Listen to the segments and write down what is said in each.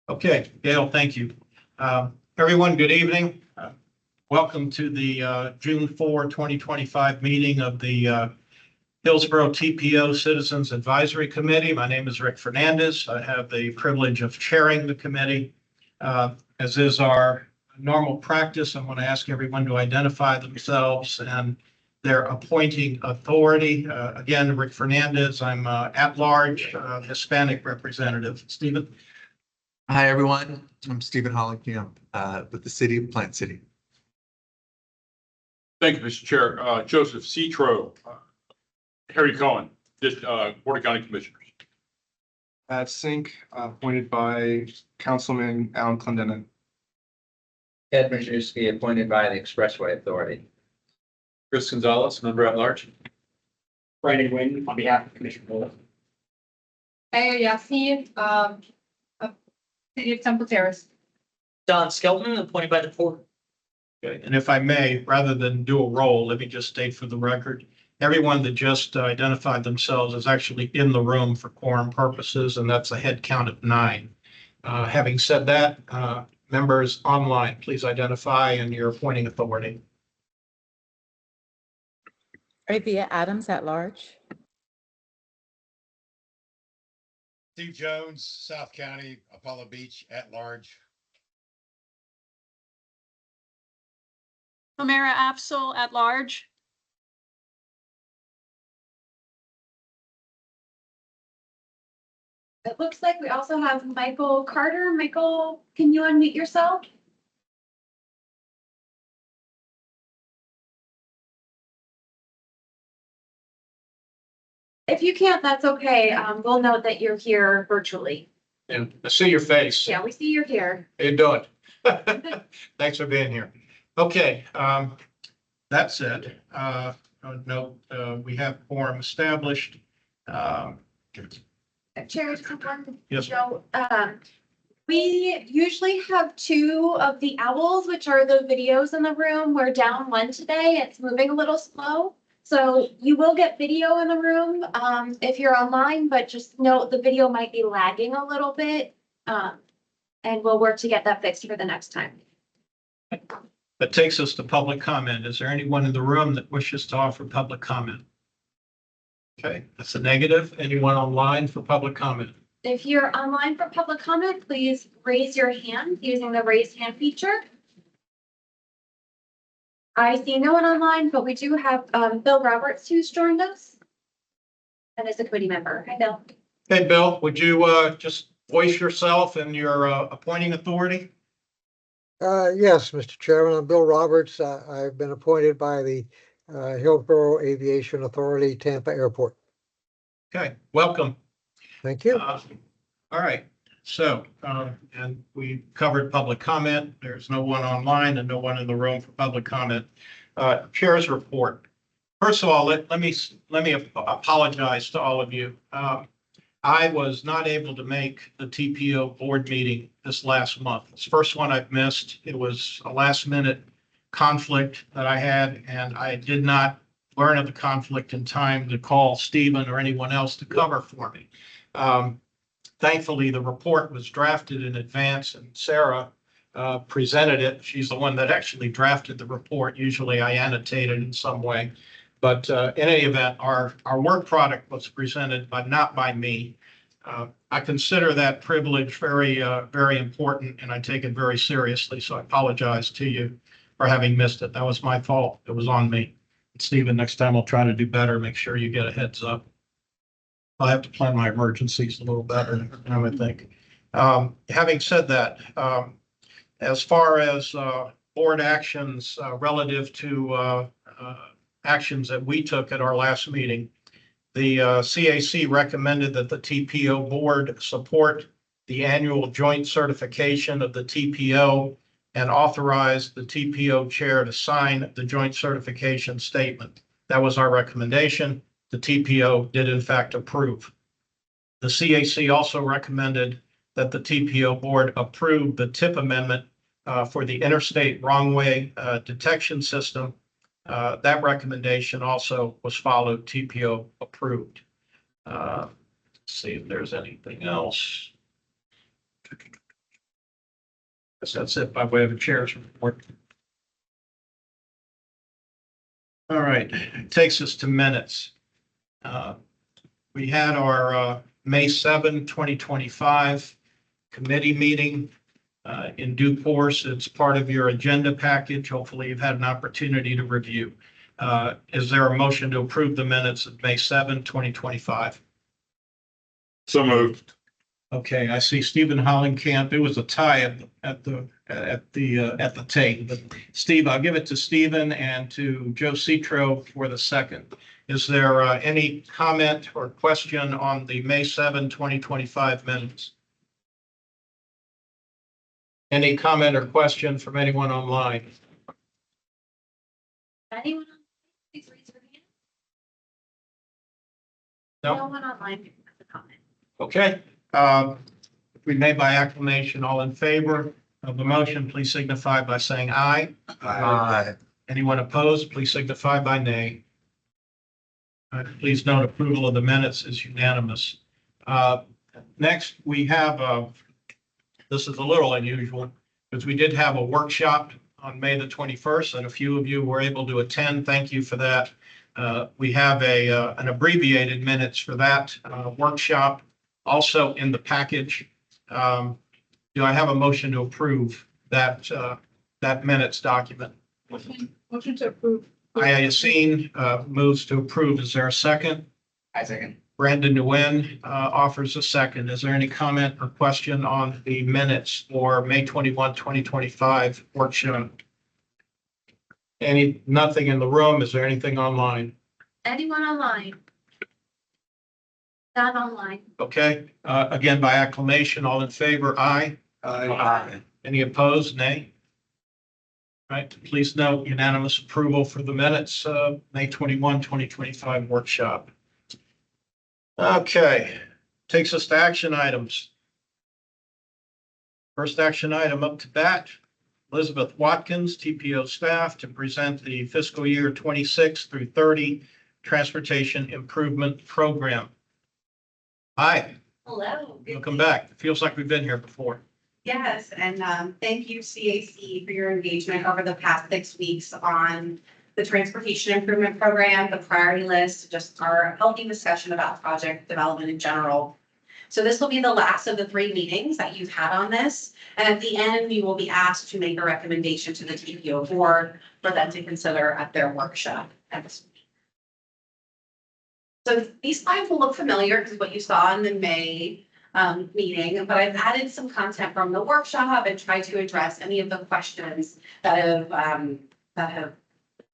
Okay, Gail, thank you. Everyone, good evening. Welcome to the June 4, 2025 meeting of the Hillsborough TPO Citizens Advisory Committee. My name is Rick Fernandez. I have the privilege of chairing the committee. As is our normal practice, I want to ask everyone to identify themselves and their appointing authority. Again, Rick Fernandez, I'm at-large Hispanic representative. Stephen? Hi, everyone. I'm Stephen Hollenkamp with the City of Plant City. Thank you, Mr. Chair. Joseph Citro, Harry Cohen, this Board of County Commissioners. At Sink, appointed by Councilman Alan Clendenin. Ed Majewski, appointed by the Expressway Authority. Chris Gonzalez, member at large. Brandon Wynn on behalf of Commissioner Boyle. Mayor Yassi, of City of Temple Terrace. Don Skelton, appointed by the board. Okay, and if I may, rather than do a roll, let me just state for the record, everyone that just identified themselves is actually in the room for quorum purposes, and that's a head count of 9. Having said that, members online, please identify and your appointing authority. Arabia Adams at large. Steve Jones, South County, Apollo Beach, at large. Omera Afsal at large. It looks like we also have Michael Carter. Michael, can you unmute yourself? If you can't, that's okay. We'll note that you're here virtually. And I see your face. Yeah, we see you're here. How you doing? Thanks for being here. Okay, that said, note we have quorum established. Chair, just one. Yes. So, we usually have 2 of the owls, which are the videos in the room. We're down 1 today. It's moving a little slow. So you will get video in the room if you're online, but just note the video might be lagging a little bit. And we'll work to get that fixed for the next time. That takes us to public comment. Is there anyone in the room that wishes to offer public comment? Okay, that's a negative. Anyone online for public comment? If you're online for public comment, please raise your hand using the raise hand feature. I see no one online, but we do have Bill Roberts who's joined us and is a committee member. Hi, Bill. Hey, Bill, would you just voice yourself and your appointing authority? Yes, Mr. Chairman, I'm Bill Roberts. I've been appointed by the Hillsborough Aviation Authority, Tampa Airport. Okay, welcome. Thank you. All right, so, and we covered public comment. There's no one online and no one in the room for public comment. Chair's report. First of all, let me apologize to all of you. I was not able to make the TPO board meeting this last month. It's the first one I've missed. It was a last minute conflict that I had, and I did not learn of the conflict in time to call Stephen or anyone else to cover for me. Thankfully, the report was drafted in advance and Sarah presented it. She's the one that actually drafted the report. Usually I annotate it in some way. But in any event, our work product was presented, but not by me. I consider that privilege very, very important, and I take it very seriously. So I apologize to you for having missed it. That was my fault. It was on me. Stephen, next time I'll try to do better. Make sure you get a heads up. I have to plan my emergencies a little better, I would think. Having said that, as far as board actions relative to actions that we took at our last meeting, the CAC recommended that the TPO board support the annual joint certification of the TPO and authorize the TPO chair to sign the joint certification statement. That was our recommendation. The TPO did in fact approve. The CAC also recommended that the TPO board approve the TIP amendment for the interstate wrong-way detection system. That recommendation also was followed, TPO approved. Let's see if there's anything else. Guess that's it by way of a chair's report. All right, takes us to minutes. We had our May 7, 2025 committee meeting in due course. It's part of your agenda package. Hopefully you've had an opportunity to review. Is there a motion to approve the minutes of May 7, 2025? So moved. Okay, I see Stephen Hollenkamp. It was a tie at the tape, but Steve, I'll give it to Stephen and to Joe Citro for the second. Is there any comment or question on the May 7, 2025 minutes? Any comment or question from anyone online? Anyone? Please raise your hand. No? No one online can have a comment. Okay. We made by acclamation. All in favor of the motion, please signify by saying aye. Aye. Anyone opposed, please signify by nay. Please note approval of the minutes is unanimous. Next, we have, this is a little unusual, because we did have a workshop on May the 21st, and a few of you were able to attend. Thank you for that. We have an abbreviated minutes for that workshop, also in the package. Do I have a motion to approve that minutes document? Motion to approve. Yassine moves to approve. Is there a second? I second. Brandon Nguyen offers a second. Is there any comment or question on the minutes for May 21, 2025 workshop? Nothing in the room. Is there anything online? Anyone online? Not online. Okay, again, by acclamation, all in favor, aye. Aye. Any opposed, nay? Right, please note unanimous approval for the minutes, May 21, 2025 workshop. Okay, takes us to action items. First action item up to bat, Elizabeth Watkins, TPO staff, to present the fiscal year 26 through 30 Transportation Improvement Program. Hi, Hello. welcome back. It feels like we've been here before. Yes, and thank you, CAC, for your engagement over the past 6 weeks on the Transportation Improvement Program, the priority list, just our healthy discussion about project development in general. So this will be the last of the 3 meetings that you've had on this. And at the end, you will be asked to make a recommendation to the TPO board for them to consider at their workshop. So these slides will look familiar because what you saw in the May meeting, but I've added some content from the workshop and tried to address any of the questions that have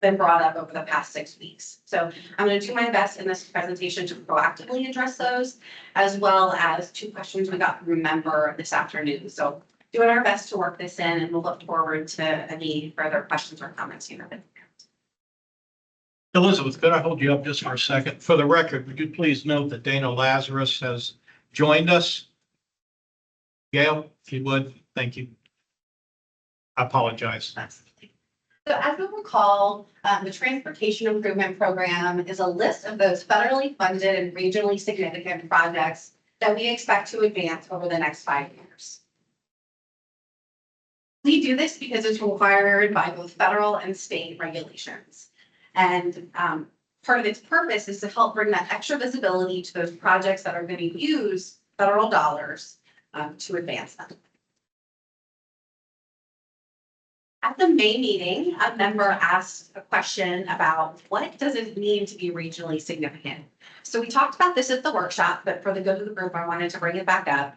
been brought up over the past 6 weeks. So I'm going to do my best in this presentation to proactively address those, as well as 2 questions we got from a member this afternoon. So doing our best to work this in, and we'll look forward to any further questions or comments you have. Elizabeth, could I hold you up just for a second? For the record, would you please note that Dana Lazarus has joined us? Gail, if you would, thank you. I apologize. So as you'll recall, the Transportation Improvement Program is a list of those federally funded and regionally significant projects that we expect to advance over the next 5 years. We do this because it's required by both federal and state regulations. And part of its purpose is to help bring that extra visibility to those projects that are going to use federal dollars to advance them. At the May meeting, a member asked a question about what does it mean to be regionally significant? So we talked about this at the workshop, but for the good of the group, I wanted to bring it back up.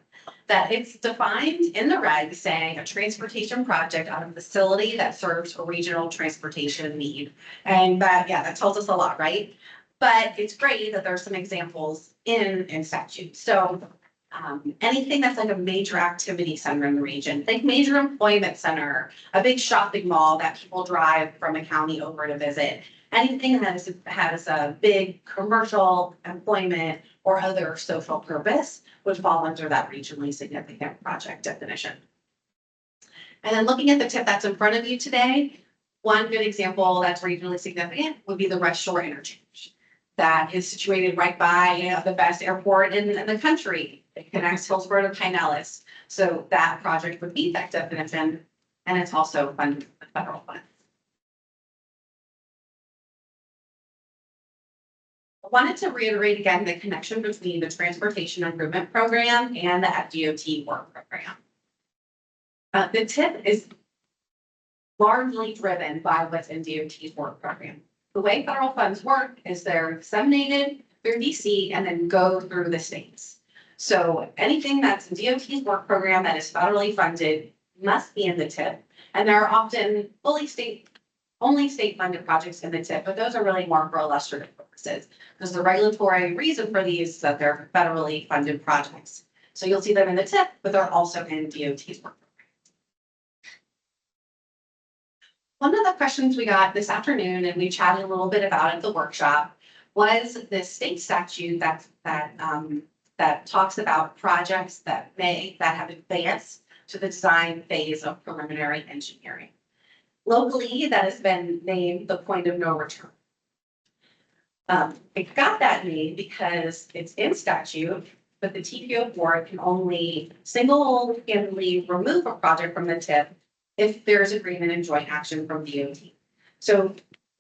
That it's defined in the regs saying a transportation project on a facility that serves a regional transportation need. And that tells us a lot, right? But it's great that there's some examples in statute. So anything that's like a major activity center in the region, think major employment center, a big shopping mall that people drive from a county over to visit, anything that has a big commercial employment or other social purpose would fall under that regionally significant project definition. And then looking at the tip that's in front of you today, one good example that's regionally significant would be the West Shore Interchange. That is situated right by the best airport in the country. It connects Hillsborough to Pinellas. So that project would meet that definition, and it's also funded with federal funds. I wanted to reiterate again the connection between the Transportation Improvement Program and the FDOT work program. The TIP is largely driven by what's in DOT's work program. The way federal funds work is they're disseminated through DC and then go through the states. So anything that's in DOT's work program that is federally funded must be in the TIP. And there are often only state funded projects in the TIP, but those are really more for illustrative purposes. Because the regulatory reason for these is that they're federally funded projects. So you'll see them in the TIP, but they're also in DOT's work. One of the questions we got this afternoon, and we chatted a little bit about at the workshop, was this state statute that talks about projects that have advanced to the design phase of preliminary engineering. Locally, that has been named the point of no return. It got that name because it's in statute, but the TPO board can only single-handedly remove a project from the TIP if there's agreement and joint action from DOT. So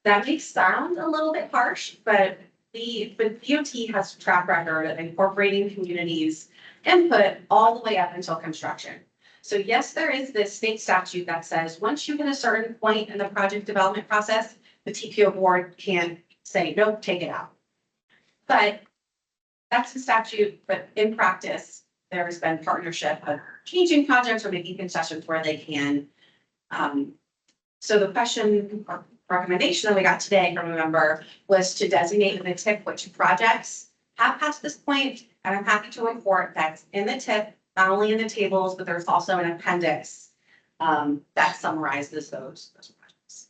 that may sound a little bit harsh, but DOT has a track record of incorporating communities' input all the way up until construction. So yes, there is this state statute that says once you hit a certain point in the project development process, the TPO board can say, nope, take it out. But that's the statute, but in practice, there's been partnership of changing projects or making concessions where they can. So the question or recommendation that we got today from a member was to designate in the TIP which projects have passed this point, and I'm happy to report that's in the TIP, not only in the tables, but there's also an appendix that summarizes those projects.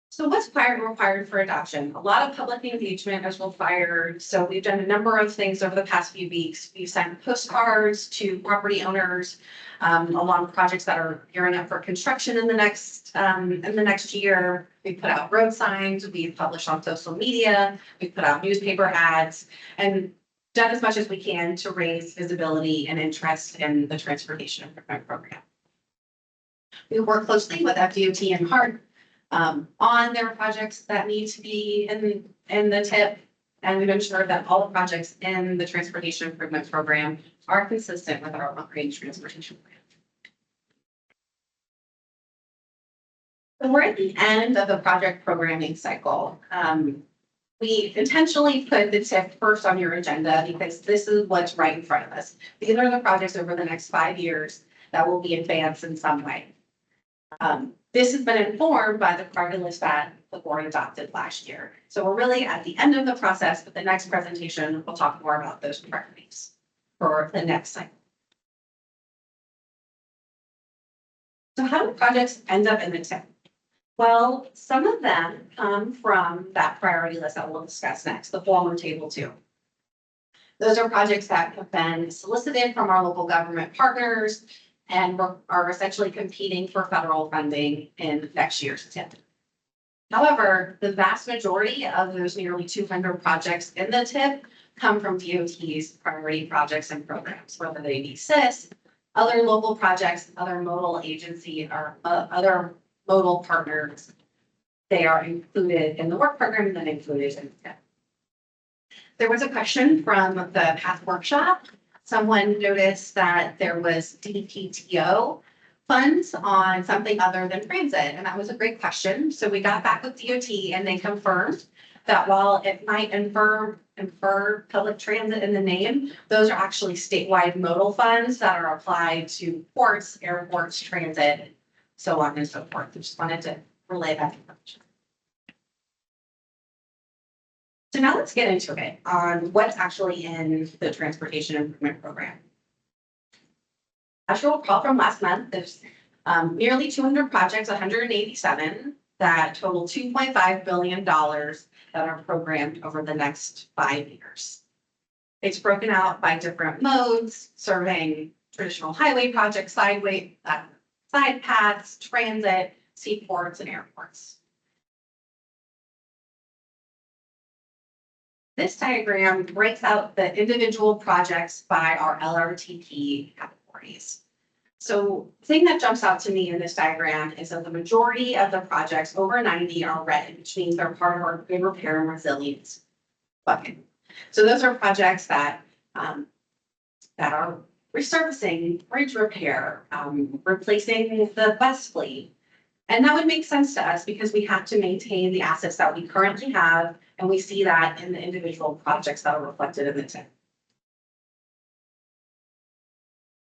So what's required for adoption? A lot of public engagement is required. So we've done a number of things over the past few weeks. We've sent postcards to property owners along projects that are gearing up for construction in the next year. We put out road signs. We've published on social media. We've put out newspaper ads and done as much as we can to raise visibility and interest in the Transportation Improvement Program. We work closely with FDOT and HART on their projects that need to be in the TIP, and we've ensured that all the projects in the Transportation Improvement Program are consistent with our long-range transportation plan. So we're at the end of the project programming cycle. We intentionally put the TIP first on your agenda because this is what's right in front of us. These are the projects over the next 5 years that will be advanced in some way. This has been informed by the priority list that the board adopted last year. So we're really at the end of the process, but the next presentation, we'll talk more about those priorities for the next cycle. So how do projects end up in the TIP? Well, some of them come from that priority list that we'll discuss next, the former table 2. Those are projects that have been solicited from our local government partners and are essentially competing for federal funding in next year's TIP. However, the vast majority of those nearly 200 projects in the TIP come from DOT's priority projects and programs, whether they be CIS, other local projects, other modal agency, or other modal partners. They are included in the work program and then included in the TIP. There was a question from the PATH workshop. Someone noticed that there was DPTO funds on something other than transit, and that was a great question. So we got back with DOT and they confirmed that while it might infer public transit in the name, those are actually statewide modal funds that are applied to ports, airports, transit, so on and so forth. I just wanted to relay that information. So now let's get into it on what's actually in the Transportation Improvement Program. As you'll recall from last month, there's nearly 200 projects, 187, that total $2.5 billion that are programmed over the next 5 years. It's broken out by different modes, serving traditional highway projects, side paths, transit, seaports, and airports. This diagram breaks out the individual projects by our LRTP categories. So the thing that jumps out to me in this diagram is that the majority of the projects over 90 are red, which means they're part of our good repair and resilience bucket. So those are projects that are resurfacing, bridge repair, replacing the bus fleet. And that would make sense to us because we have to maintain the assets that we currently have, and we see that in the individual projects that are reflected in the TIP.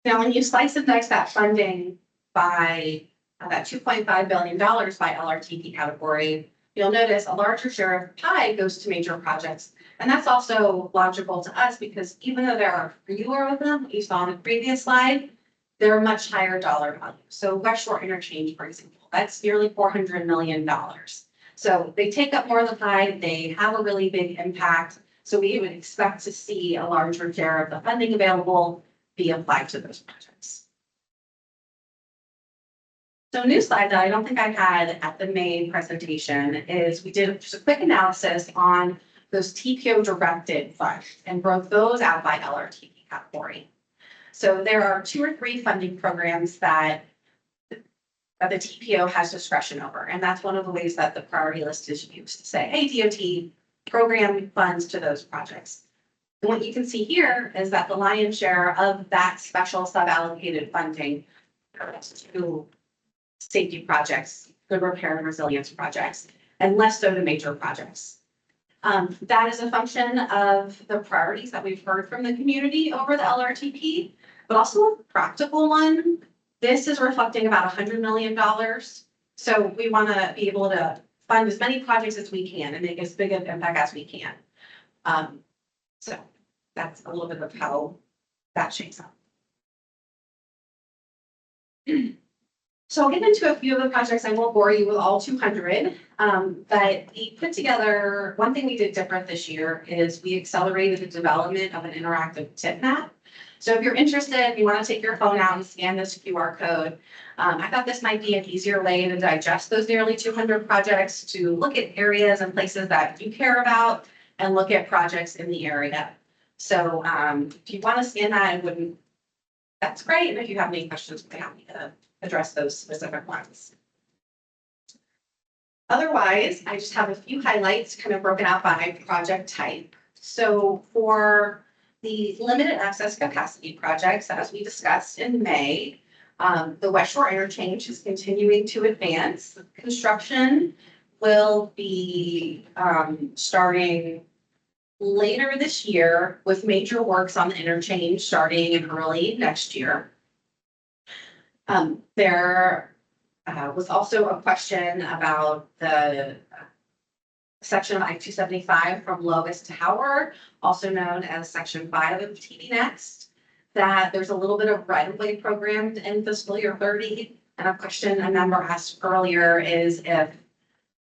Now, when you slice and dice that funding by that $2.5 billion by LRTP category, you'll notice a larger share of pie goes to major projects. And that's also logical to us because even though there are fewer of them, you saw in the previous slide, they're much higher dollar value. So West Shore Interchange, for example, that's nearly $400 million. So they take up more of the pie, they have a really big impact. So we would expect to see a larger share of the funding available be applied to those projects. So a new slide that I don't think I had at the main presentation is we did just a quick analysis on those TPO directed funds and broke those out by LRTP category. So there are 2 or 3 funding programs that the TPO has discretion over. And that's one of the ways that the priority list is used to say, hey, DOT, program funds to those projects. And what you can see here is that the lion's share of that special sub-allocated funding goes to safety projects, good repair and resilience projects, and less so to major projects. That is a function of the priorities that we've heard from the community over the LRTP, but also a practical one. This is reflecting about $100 million. So we want to be able to fund as many projects as we can and make as big an impact as we can. So that's a little bit of how that shakes out. So I'll get into a few of the projects. I won't bore you with all 200, but we put together, one thing we did different this year is we accelerated the development of an interactive tip map. So if you're interested, you want to take your phone out and scan this QR code. I thought this might be an easier way to digest those nearly 200 projects, to look at areas and places that you care about and look at projects in the area. So if you want to scan that, that's great. And if you have any questions, we're happy to address those specific ones. Otherwise, I just have a few highlights kind of broken out by project type. So for the limited access capacity projects, as we discussed in May, the West Shore Interchange is continuing to advance. Construction will be starting later this year, with major works on the interchange starting in early next year. There was also a question about the section of I-275 from Lovis to Howard, also known as Section 5 of TD Next, that there's a little bit of right-of-way programmed in fiscal year 30. And a question a member asked earlier is if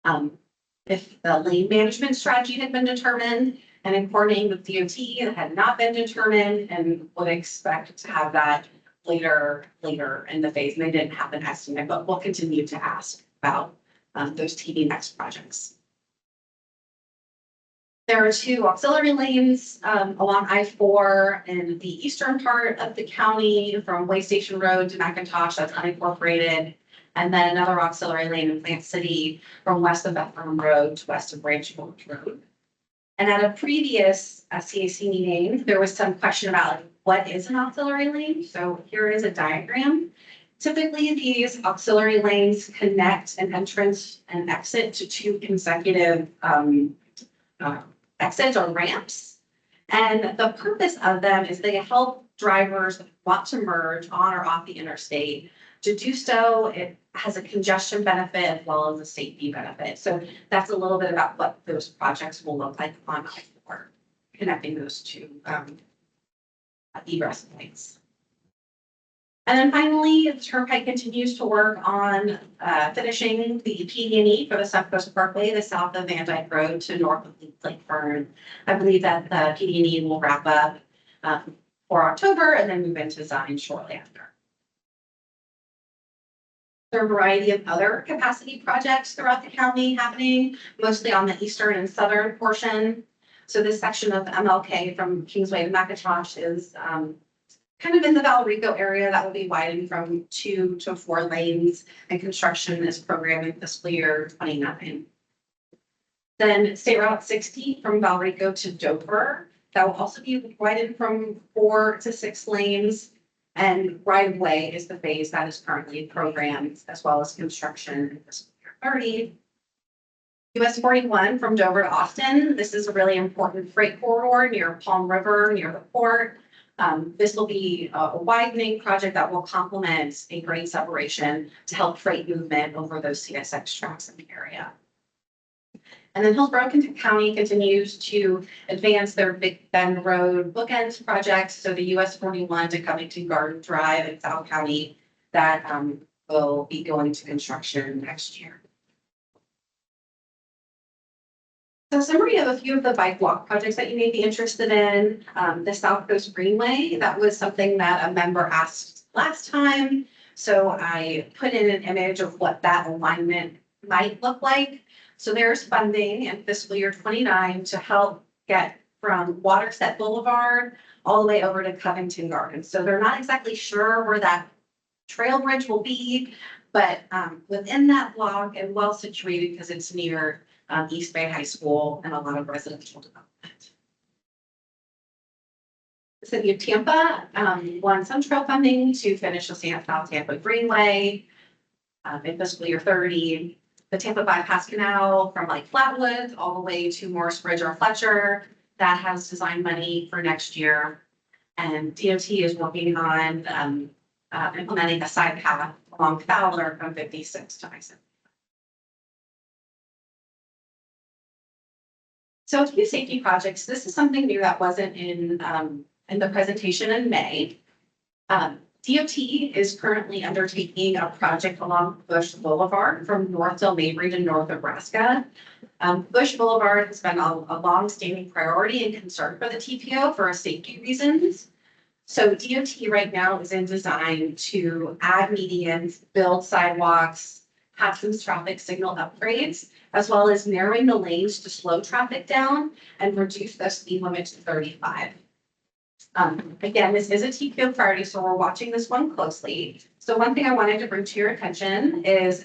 the lane management strategy had been determined, and in coordinating with DOT, it had not been determined, and would expect to have that later in the phase. And they didn't have an estimate, but we'll continue to ask about those TD Next projects. There are 2 auxiliary lanes along I-4 in the eastern part of the county from Way Station Road to McIntosh, that's unincorporated. And then another auxiliary lane in Plant City from west of Bethlehem Road to west of Branch Fork Road. And at a previous CAC meeting, there was some question about what is an auxiliary lane. So here is a diagram. Typically, these auxiliary lanes connect an entrance and exit to 2 consecutive exits or ramps. And the purpose of them is they help drivers want to merge on or off the interstate. To do so, it has a congestion benefit as well as a safety benefit. So that's a little bit about what those projects will look like on I-4, connecting those 2 egress points. And then finally, the Turnpike continues to work on finishing the PD&E for the South Coast Parkway, the south of Van Dyke Road to north of Lake Fern. I believe that the PD&E will wrap up for October and then move into design shortly after. There are a variety of other capacity projects throughout the county happening, mostly on the eastern and southern portion. So this section of MLK from Kingsway to McIntosh is kind of in the Valrico area that will be widened from 2 to 4 lanes, and construction is programmed in fiscal year 29. Then State Route 60 from Valrico to Dover, that will also be widened from 4 to 6 lanes. And right of way is the phase that is currently programmed, as well as construction in fiscal year 30. US 41 from Dover to Austin. This is a really important freight corridor near Palm River, near the port. This will be a widening project that will complement a grade separation to help freight movement over those CSX tracks in the area. And then Hillsborough County continues to advance their Big Bend Road bookends project. So the US 41 to Covington Garden Drive in South County that will be going to construction next year. So summary of a few of the bike walk projects that you may be interested in. The South Coast Greenway, that was something that a member asked last time. So I put in an image of what that alignment might look like. So there's funding in fiscal year 29 to help get from Waterset Boulevard all the way over to Covington Gardens. So they're not exactly sure where that trail bridge will be, but within that block and well situated because it's near East Bay High School and a lot of residential development. The city of Tampa won some trail funding to finish the South Tampa Greenway in fiscal year 30. The Tampa Bypass Canal from like Flatwoods all the way to Morris Bridge or Fletcher, that has design money for next year. And DOT is working on implementing a side path along Fowler from 56 to I-70. So a few safety projects. This is something new that wasn't in the presentation in May. DOT is currently undertaking a project along Bush Boulevard from North Del Mabry to North Nebraska. Bush Boulevard has been a long-standing priority and concern for the TPO for safety reasons. So DOT right now is in design to add medians, build sidewalks, have some traffic signal upgrades, as well as narrowing the lanes to slow traffic down and reduce the speed limit to 35. Again, this is a TPO priority, so we're watching this one closely. So one thing I wanted to bring to your attention is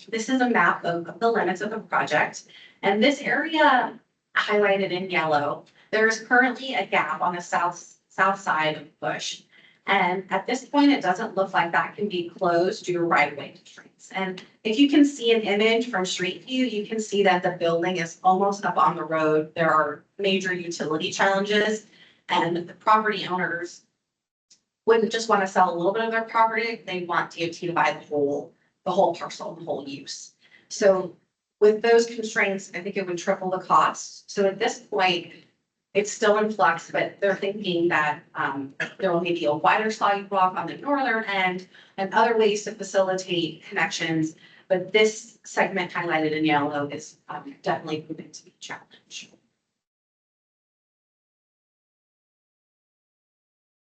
this is a map of the limits of the project. And this area highlighted in yellow, there is currently a gap on the south side of Bush. And at this point, it doesn't look like that can be closed due to right-of-way constraints. And if you can see an image from street view, you can see that the building is almost up on the road. There are major utility challenges. And the property owners wouldn't just want to sell a little bit of their property, they want DOT to buy the whole parcel, the whole use. So with those constraints, I think it would triple the cost. So at this point, it's still in flux, but they're thinking that there will maybe a wider sidewalk on the northern end and other ways to facilitate connections. But this segment highlighted in yellow is definitely proving to be a challenge.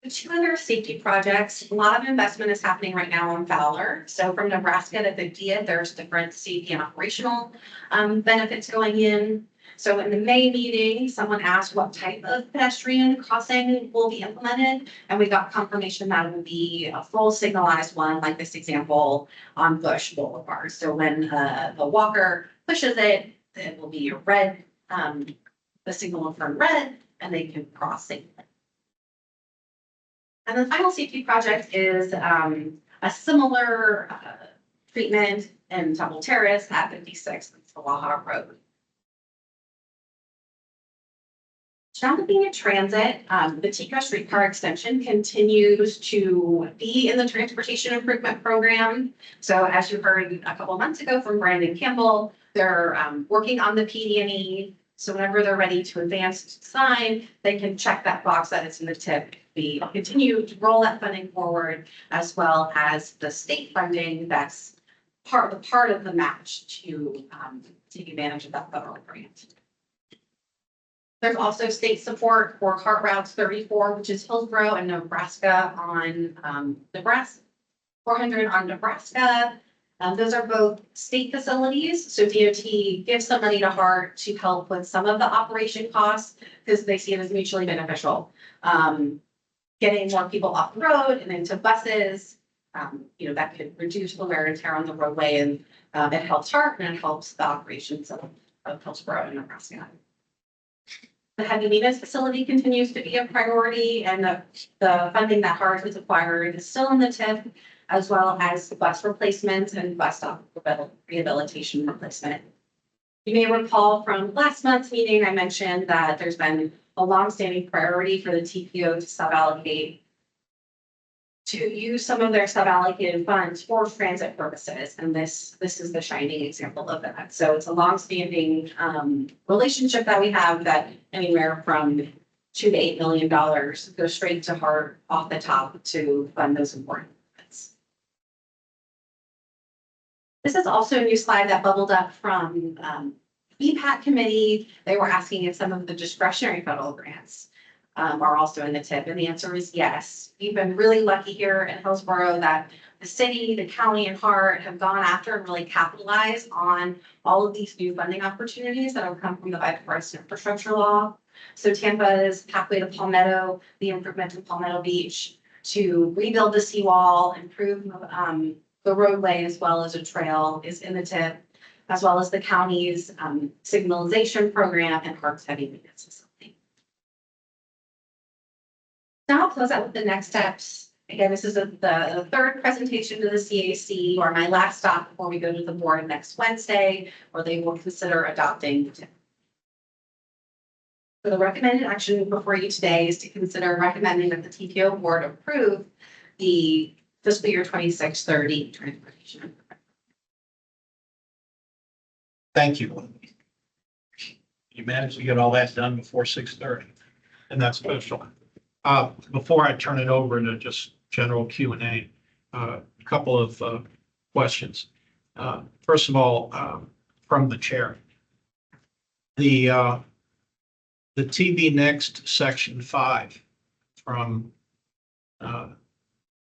The 2 other safety projects, a lot of investment is happening right now on Fowler. So from Nebraska to Vigia, there's different safety and operational benefits going in. So in the May meeting, someone asked what type of pedestrian crossing will be implemented. And we got confirmation that it will be a full signalized one, like this example on Bush Boulevard. So when the walker pushes it, it will be red, the signal will turn red and they can cross safely. And the final safety project is a similar treatment in Temple Terrace at 56 Waha Road. Now looking at transit, the TCO streetcar extension continues to be in the transportation improvement program. So as you heard a couple of months ago from Brandon Campbell, they're working on the PD&E. So whenever they're ready to advance design, they can check that box that it's in the tip. We continue to roll that funding forward, as well as the state funding that's part of the match to take advantage of that federal grant. There's also state support for Cart Routes 34, which is Hillsborough and Nebraska on Nebraska, 400 on Nebraska, Those are both state facilities, so DOT gives some money to HART to help with some of the operation costs because they see it as mutually beneficial. Getting more people off the road and into buses, that could reduce the wear and tear on the roadway, and it helps HART and it helps the operations of Hillsborough and Nebraska. The heavy maintenance facility continues to be a priority, and the funding that HART has acquired is still in the TIP, as well as the bus replacements and bus stop rehabilitation replacement. You may recall from last month's meeting, I mentioned that there's been a longstanding priority for the TPO to suballocate, to use some of their suballocated funds for transit purposes. And this is the shining example of that. So it's a longstanding relationship that we have, that anywhere from $2 to $8 million goes straight to HART off the top to fund those important events. This is also a new slide that bubbled up from EPAC committee. They were asking if some of the discretionary federal grants are also in the TIP, and the answer is yes. We've been really lucky here in Hillsborough that the city, the county, and HART have gone after and really capitalized on all of these new funding opportunities that have come from the bipartisan infrastructure law. So Tampa's Pathway to Palmetto, the improvement to Palmetto Beach, to rebuild the seawall, improve the roadway as well as a trail, is in the TIP, as well as the county's signalization program and HART's heavy maintenance facility. Now I'll close out with the next steps. Again, this is the third presentation to the CAC, or my last stop before we go to the board next Wednesday, where they will consider adopting the TIP. So the recommended action before you today is to consider recommending that the TPO board approve the fiscal year 26-30 transportation. Thank you. You managed to get all that done before 6:30, and that's special. Before I turn it over to just general Q&A, a couple of questions. First of all, from the chair, the TB Next Section 5 from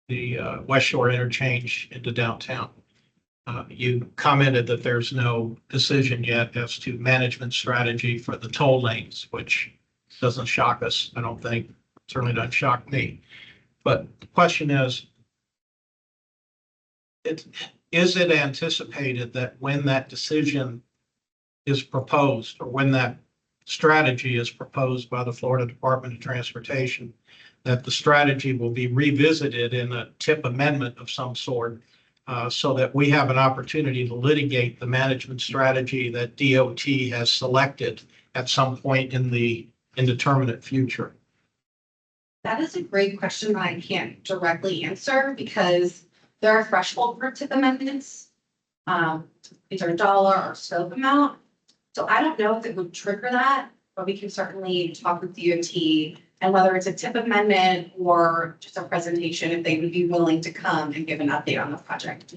the West Shore interchange into downtown. You commented that there's no decision yet as to management strategy for the toll lanes, which doesn't shock us, I don't think. Certainly doesn't shock me. But the question is it anticipated that when that decision is proposed, or when that strategy is proposed by the Florida Department of Transportation, that the strategy will be revisited in a TIP amendment of some sort, so that we have an opportunity to litigate the management strategy that DOT has selected at some point in the indeterminate future? That is a great question that I can't directly answer because there are threshold for TIP amendments. These are dollar or scope amount. So I don't know if it would trigger that, but we can certainly talk with DOT, and whether it's a TIP amendment or just a presentation, if they would be willing to come and give an update on the project.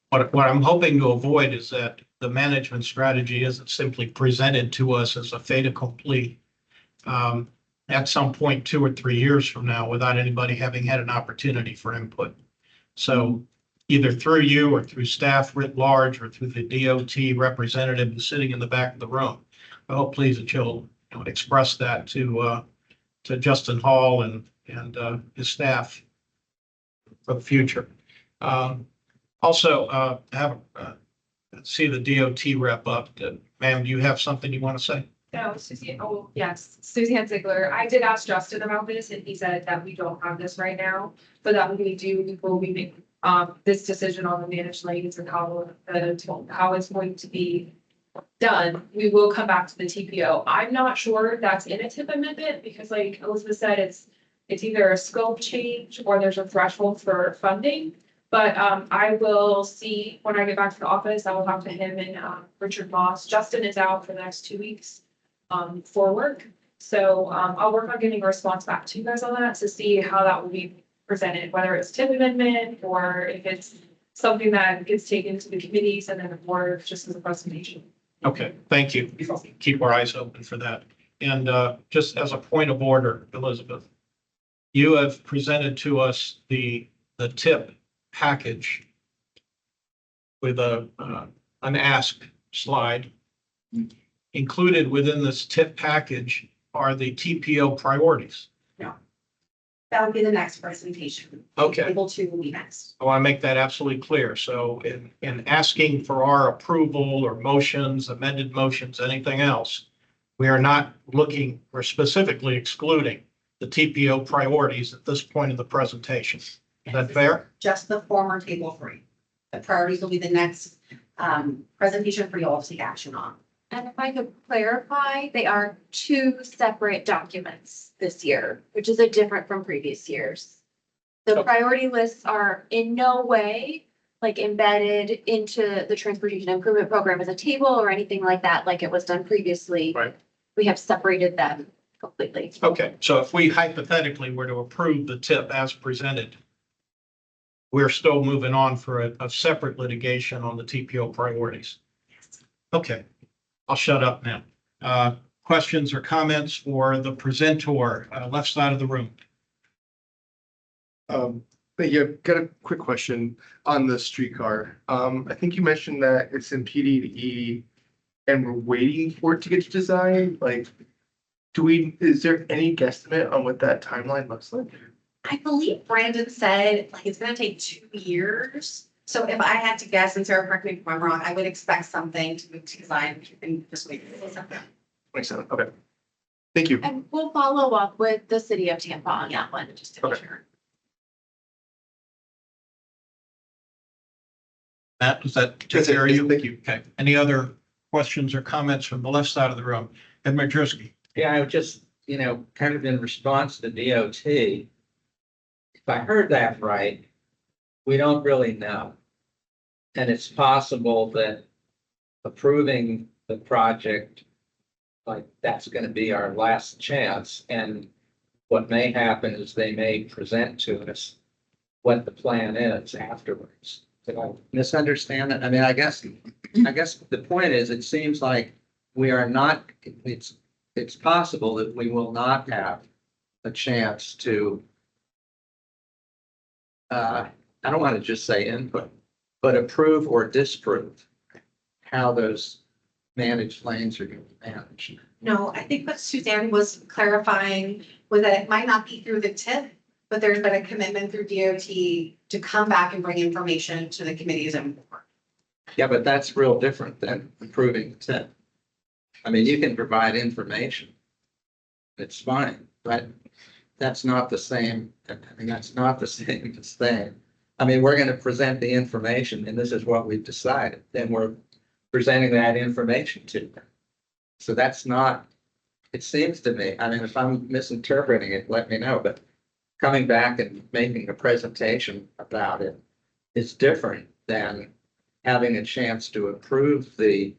What I'm hoping to avoid is that the management strategy isn't simply presented to us as a fait accompli at some point 2 or 3 years from now without anybody having had an opportunity for input. So either through you or through staff writ large or through the DOT representative who's sitting in the back of the room, I hope please that you'll express that to Justin Hall and his staff for the future. Also, see the DOT rep up. Ma'am, do you have something you want to say? No, Susie, oh, yes, Susie Ziegler. I did ask Justin about this and he said that we don't have this right now, but that we do before we make this decision on the managed lanes and how it's going to be done. We will come back to the TPO. I'm not sure if that's in a TIP amendment because like Elizabeth said, it's either a scope change or there's a threshold for funding. But I will see when I get back to the office, I will talk to him and Richard Moss. Justin is out for the next 2 weeks for work. So I'll work on getting a response back to you guys on that to see how that will be presented, whether it's TIP amendment or if it's something that gets taken to the committees and then the board just as a presentation. Okay, thank you. Keep our eyes open for that. And just as a point of order, Elizabeth, you have presented to us the TIP package with an ask slide. Included within this tip package are the TPO priorities. That would be the next presentation. Okay. Table 2 will be next. I want to make that absolutely clear. So in asking for our approval or motions, amended motions, anything else, we are not looking, we're specifically excluding the TPO priorities at this point in the presentation. Is that fair? Just the former table 3. The priorities will be the next presentation for you all to take action on. And if I could clarify, they are 2 separate documents this year, which is different from previous years. The Okay. priority lists are in no way like embedded into the transportation improvement program as a table or anything like that, like it was done previously. Right. We have separated them completely. Okay, so if we hypothetically were to approve the tip as presented, we're still moving on for a separate litigation on the TPO priorities. Okay, I'll shut up now. Questions or comments for the presenter, left side of the room? But yeah, got a quick question on the streetcar. I think you mentioned that it's in PD&E and we're waiting for it to get to design. Like, is there any guesstimate on what that timeline looks like? I believe Brandon said like it's gonna take 2 years. So if I had to guess, and Sarah, correct me if I'm wrong, I would expect something to move to design in this week. 27. Okay. Thank you. And we'll follow up with the city of Tampa on that one, just to be Okay. sure. Matt, does that take That's it. care of you? Thank you. Okay, any other questions or comments from the left side of the room? Ed Majewski? Yeah, I would just, kind of in response to DOT, if I heard that right, we don't really know. And it's possible that approving the project, like that's going to be our last chance. And what may happen is they may present to us what the plan is afterwards. Did I misunderstand it? I mean, I guess the point is, it seems like we are not, it's possible that we will not have a chance to, I don't want to just say input, but approve or disprove how those managed lanes are going to be managed. No, I think what Suzanne was clarifying was that it might not be through the tip, but there's been a commitment through DOT to come back and bring information to the committees and board. Yeah, but that's real different than approving the tip. I mean, you can provide information. It's fine, but that's not the same. I mean, that's not the same thing. I mean, we're going to present the information and this is what we've decided. Then we're presenting that information to them. So that's not, it seems to me, I mean, if I'm misinterpreting it, let me know, but coming back and making a presentation about it is different than having a chance to approve the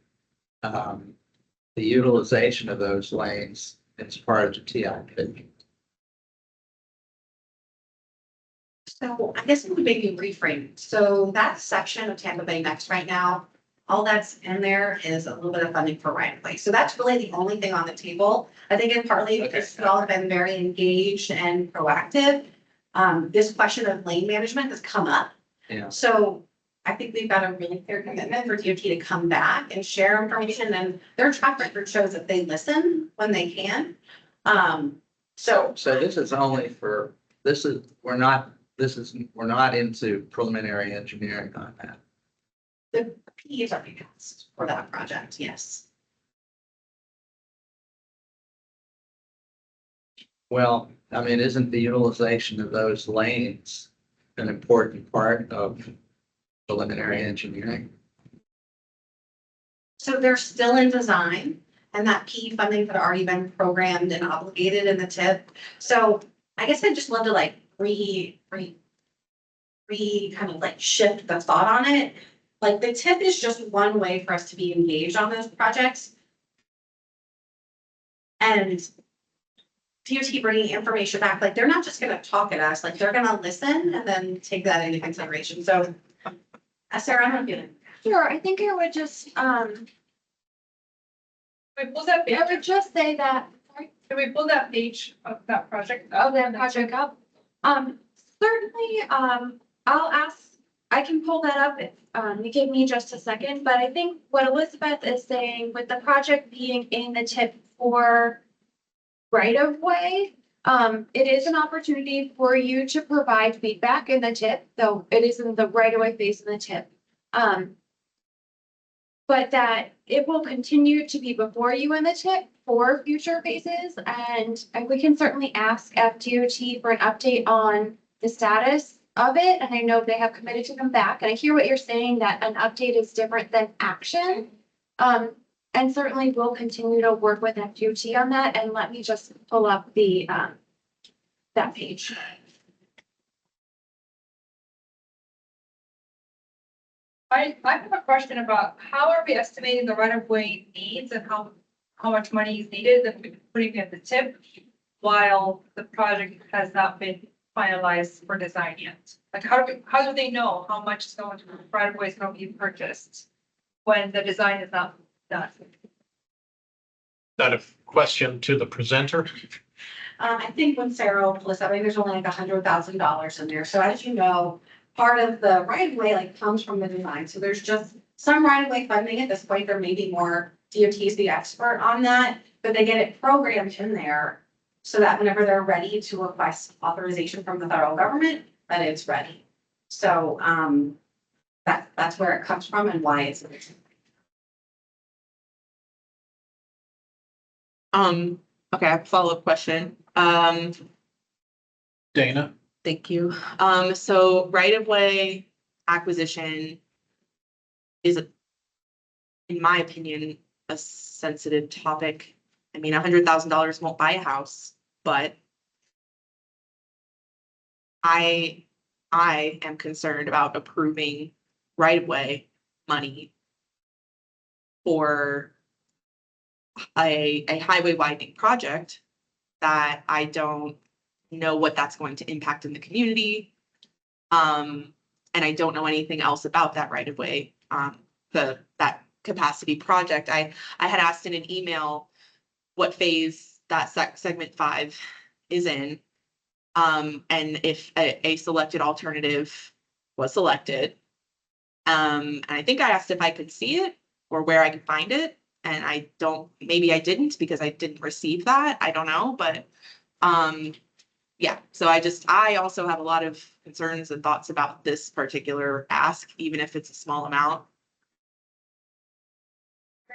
utilization of those lanes as part of the TIP. So I guess it would maybe reframe. So that section of Tampa Bay Next right now, all that's in there is a little bit of funding for right of way. So that's really the only thing on the table. I think it partly because you all have been very engaged and proactive. This question of lane management has come up. Yeah. So I think we've got a really clear commitment for DOT to come back and share information, and their track record shows that they listen when they can. So this is only for, we're not into preliminary engineering on that. the P is already passed for that project, yes. Well, I mean, isn't the utilization of those lanes an important part of preliminary engineering? So they're still in design, and that P funding had already been programmed and obligated in the tip. So I guess I'd just love to like kind of like shift the thought on it. Like the tip is just one way for us to be engaged on those projects. And DOT bringing information back, like they're not just gonna talk at us, like they're gonna listen and then take that into consideration. So Sarah, I don't know. Sure, I think I would just, We pull that page, I would just say that, sorry, can we pull that page of that project? of that project up. Certainly, I'll ask, I can pull that up if, you give me just a second, but I think what Elizabeth is saying with the project being in the tip for right of way, it is an opportunity for you to provide feedback in the tip, though it is in the right of way phase in the tip. But that it will continue to be before you in the tip for future phases, and we can certainly ask FDOT for an update on the status of it, and I know they have committed to come back, and I hear what you're saying, that an update is different than action. And certainly we'll continue to work with FDOT on that, and let me just pull up the, that page. I have a question about how are we estimating the right of way needs and how much money is needed and we're putting in the tip while the project has not been finalized for design yet? Like how do they know how much is going to, right of way is going to be purchased when the design is not done? That a question to the presenter? I think when Sarah will pull this up, maybe there's only like $100,000 in there. So as you know, part of the right of way like comes from the design. So there's just some right of way funding at this point. There may be more. DOT is the expert on that, but they get it programmed in there so that whenever they're ready to request authorization from the federal government, that it's ready. So that's where it comes from and why it's. Okay, I have a follow-up question. Dana? Thank you. So right-of-way acquisition is, in my opinion, a sensitive topic. I mean, $100,000 won't buy a house, but I am concerned about approving right-of-way money for a highway widening project that I don't know what that's going to impact in the community. And I don't know anything else about that right of way, that capacity project. I had asked in an email what phase that segment 5 is in. And if a selected alternative was selected. And I think I asked if I could see it or where I could find it. And maybe I didn't because I didn't receive that. I don't know, but yeah, so I also have a lot of concerns and thoughts about this particular ask, even if it's a small amount.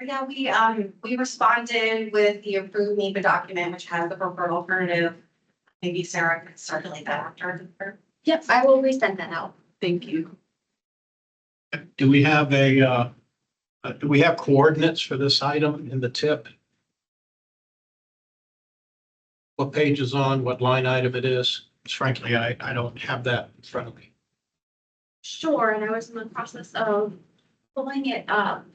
Yeah, we responded with the approved NEPA document, which has the preferred alternative. Maybe Sarah could circulate that after. Yep, I will resend that out. Thank you. Do we have do we have coordinates for this item in the tip? What page is on, what line item it is? Frankly, I don't have that in front of me. Sure, and I was in the process of pulling it up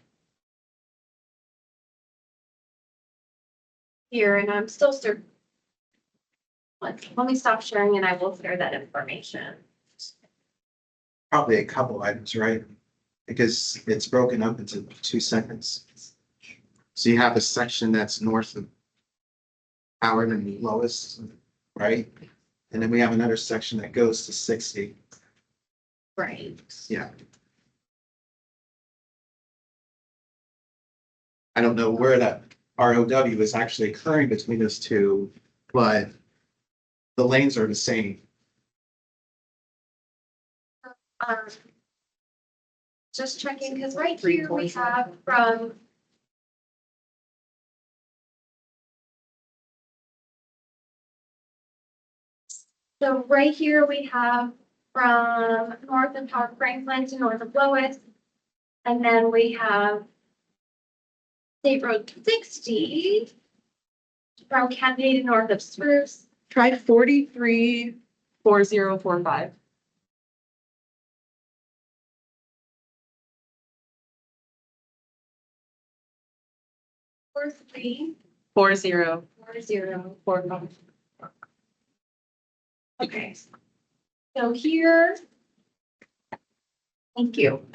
here, and I'm still let me stop sharing and I will share that information. Probably a couple items, right? Because it's broken up into 2 segments. So you have a section that's north of Howard and Lois, right? And then we have another section that goes to 60. Right. Yeah. I don't know where that ROW is actually occurring between those two, but the lanes are the same. Just checking, because right here we have from so right here we have from north of Todd Franklin to north of Lois. And then we have State Road 60 from Kennedy to north of Spruce. Try 434045. Four three 4045. Okay. So here. Thank you.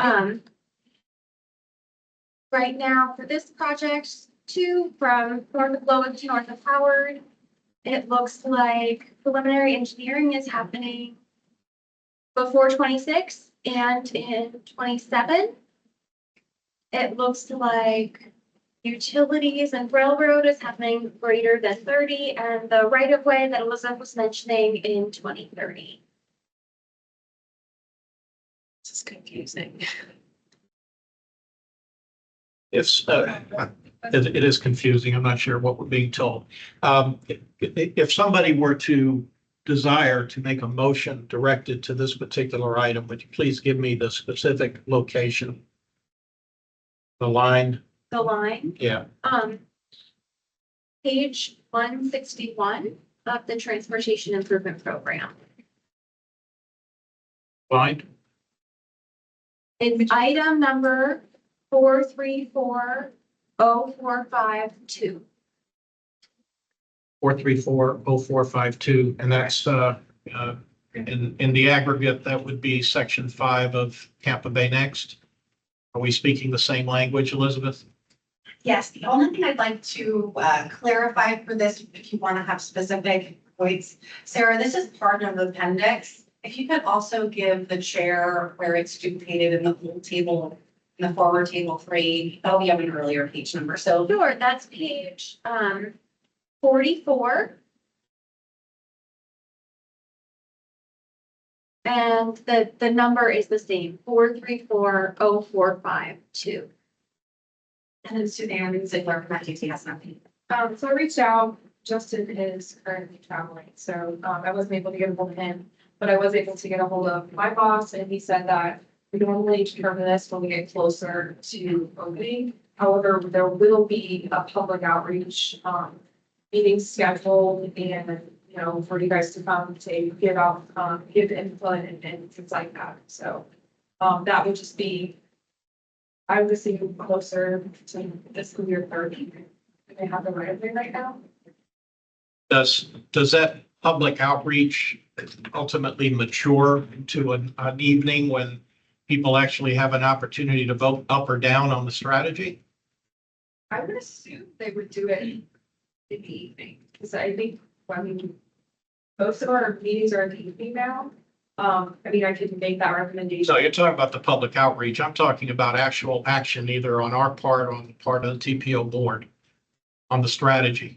Right now for this project, from north of Lois to north of Howard, it looks like preliminary engineering is happening before 26 And in 27, it looks like utilities and railroad is having greater than 30, and the right of way that Elizabeth was mentioning in 2030. This is confusing. It is confusing. I'm not sure what we're being told. If somebody were to desire to make a motion directed to this particular item, would you please give me the specific location? The line, The line, yeah. page 161 of the Transportation Improvement Program. Line, It's item number 434045-2. 4340452, and that's in the aggregate, that would be section 5 of Tampa Bay Next. Are we speaking the same language, Elizabeth? Yes, the only thing I'd like to clarify for this, if you want to have specific points, Sarah, this is part of the appendix. If you could also give the chair where it's duplicated in the whole table, in the forward table 3, that'll be on an earlier page number. So Sure, that's page 44. And the number is the same, 4340452. and then Suzanne Ziegler from FTT has nothing. So I reached out, Justin is currently traveling, so, I wasn't able to get a hold of him. But I was able to get a hold of my boss, and he said that we normally determine this when we get closer to opening. However, there will be a public outreach, meeting scheduled and, you know, for you guys to come to give out, give input and things like that. So, that would just be, I would see closer to fiscal year 30. They have the right of way right now. Does that public outreach ultimately mature into an evening when people actually have an opportunity to vote up or down on the strategy? I would assume they would do it in the evening, because I think, I mean, most of our meetings are in the evening now. I mean, I could make that recommendation. No, you're talking about the public outreach. I'm talking about actual action, either on our part or on the part of the TPO board on the strategy.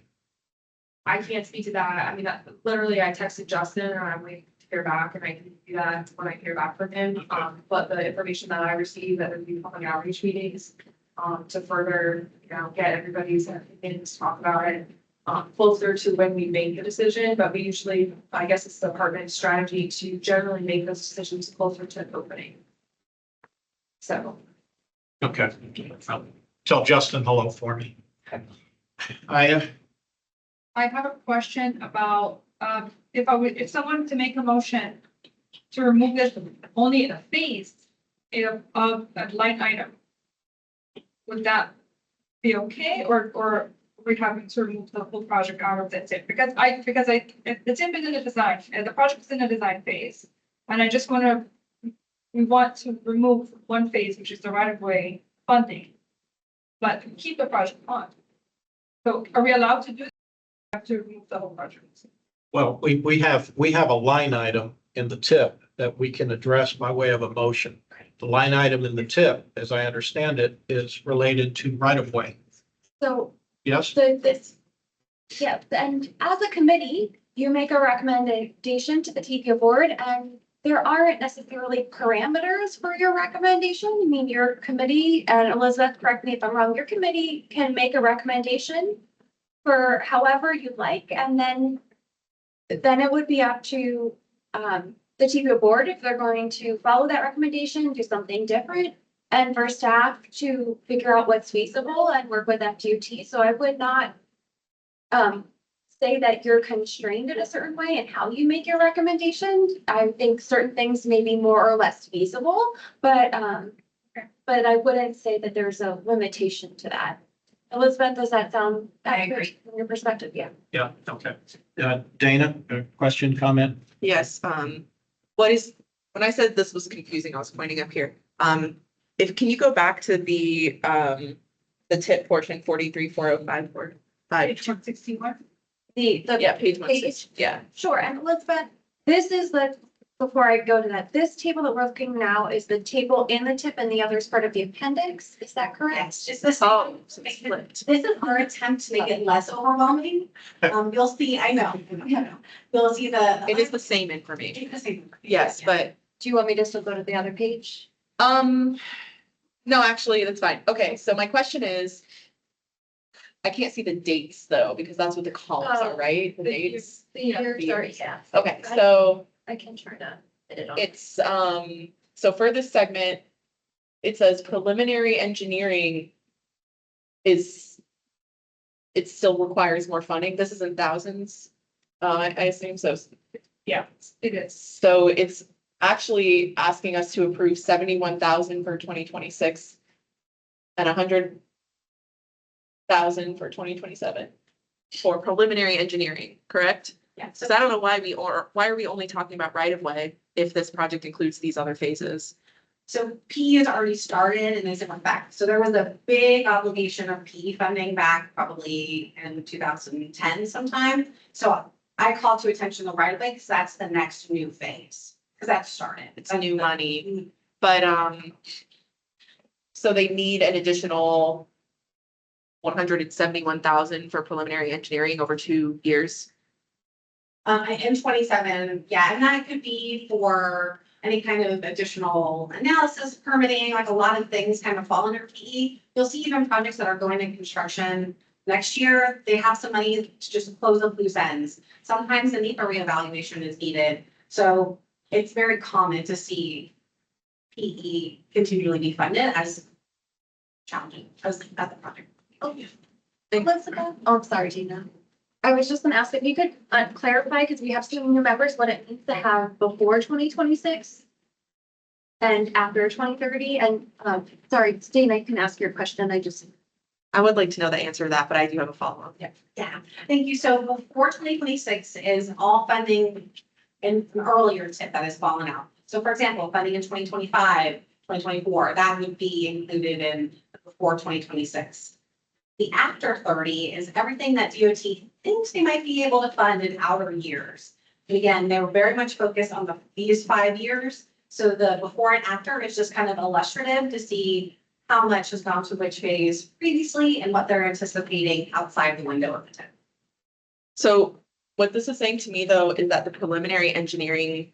I can't speak to that. I mean, literally, I texted Justin and I'm waiting to hear back, and I can do that when I hear back from him. But the information that I received at the public outreach meetings, to further, you know, get everybody's opinions, talk about it, closer to when we make the decision. But we usually, I guess it's the department's strategy to generally make those decisions closer to opening. So. Okay. Tell Justin hello for me. I have a question about, if someone to make a motion to remove this only a phase of that line item, would that be okay, or we having to remove the whole project out of that tip? Because the tip is in the design, and the project is in the design phase, and I just we want to remove one phase, which is the right of way funding, but keep the project on. So are we allowed to do? Have to remove the whole project? Well, we have a line item in the tip that we can address by way of a motion. The line item in the tip, as I understand it, is related to right of way. So Yes? yeah, and as a committee, you make a recommendation to the TPO board, and there aren't necessarily parameters for your recommendation. I mean, your committee, and Elizabeth, correct me if I'm wrong, your committee can make a recommendation for however you like, and then it would be up to the TPO board if they're going to follow that recommendation, do something different, and for staff to figure out what's feasible and work with FDOT. So I would not say that you're constrained in a certain way in how you make your recommendations. I think certain things may be more or less feasible, but I wouldn't say that there's a limitation to that. Elizabeth, does that sound accurate from your perspective? Yeah. Yeah, okay. Dana, a question, comment? Yes, when I said this was confusing, I was pointing up here. Can you go back to the tip portion, 434054? Page 161. Yeah, page 160, yeah. Sure, and Elizabeth, this is the before I go to that, this table that we're looking now is the table in the tip and the other is part of the appendix. Is that correct? Yes, it's the Oh, same. so it's flipped. This is our attempt to make it less overwhelming. You'll see, I know, you'll see the. It is the same information. It's the same. Yes, but, Do you want me to still go to the other page? no, actually, that's fine. Okay, so my question is, I can't see the dates though, because that's what the columns are, right? The dates. The year, sorry, yeah. Okay, so I can try to fit it on. it's, so for this segment, it says preliminary engineering is, it still requires more funding. This is in thousands. I assume so. Yeah, It is. so it's actually asking us to approve 71,000 for 2026 and 100,000 for 2027 for preliminary engineering, correct? Yeah, So I don't know why why are we only talking about right of way if this project includes these other phases? So PE has already started and is in effect. So there was a big obligation of PE funding back probably in 2010 sometime. So I call to attention the right of way because that's the next new phase, because that started. It's new money, but, so they need an additional 171,000 for preliminary engineering over 2 years. In 27, yeah, and that could be for any kind of additional analysis, permitting, like a lot of things kind of fall under PE. You'll see even projects that are going into construction next year, they have some money to just close up loose ends. Sometimes the NEPA reevaluation is needed. So it's very common to see PE continually be funded as challenging as the project. Oh, Elizabeth, oh, I'm sorry, Tina. I was just gonna ask if you could clarify, because we have some new members, what it means to have before 2026 and after 2030. And sorry, Dana, you can ask your question. I would like to know the answer to that, but I do have a follow-up. Yeah, thank you. So before 2026 is all funding in an earlier tip that has fallen out. So for example, funding in 2025, 2024, that would be included in before 2026. The after 30 is everything that DOT thinks they might be able to fund in outer years. And again, they were very much focused on these 5 years. So the before and after is just kind of illustrative to see how much has gone to which phase previously and what they're anticipating outside the window of the tip. So what this is saying to me though, is that the preliminary engineering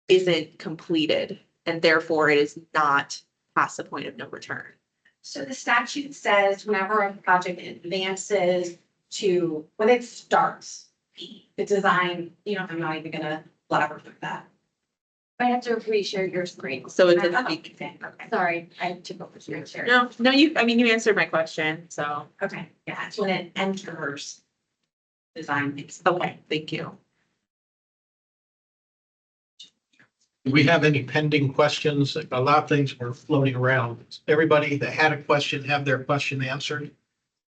isn't completed and therefore it is not past the point of no return. So the statute says whenever a project advances to, when it starts, the design, I'm not even gonna elaborate with that. I have to reshare your screen. So it's a Okay. Sorry, I took over your share. No, you answered my question, so. Okay, yeah, it's when it enters design. Okay, thank you. Do we have any pending questions? A lot of things were floating around. Everybody that had a question, have their question answered?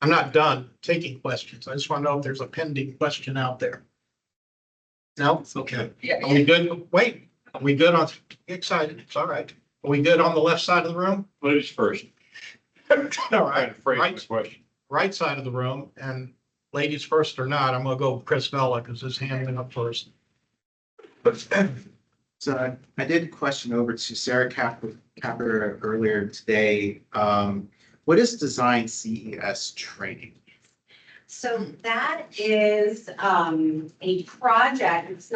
I'm not done taking questions. I just want to know if there's a pending question out there. No? Okay. Are we good? Wait, are we good on, excited? It's all right. Are we good on the left side of the room? Ladies first. All Trying right, to phrase right, the question. right side of the room, and ladies first or not, I'm gonna go with Chris Vella because his hand went up first. So I did question over to Sarah Capper earlier today. What is design CES training? So that is a project. It's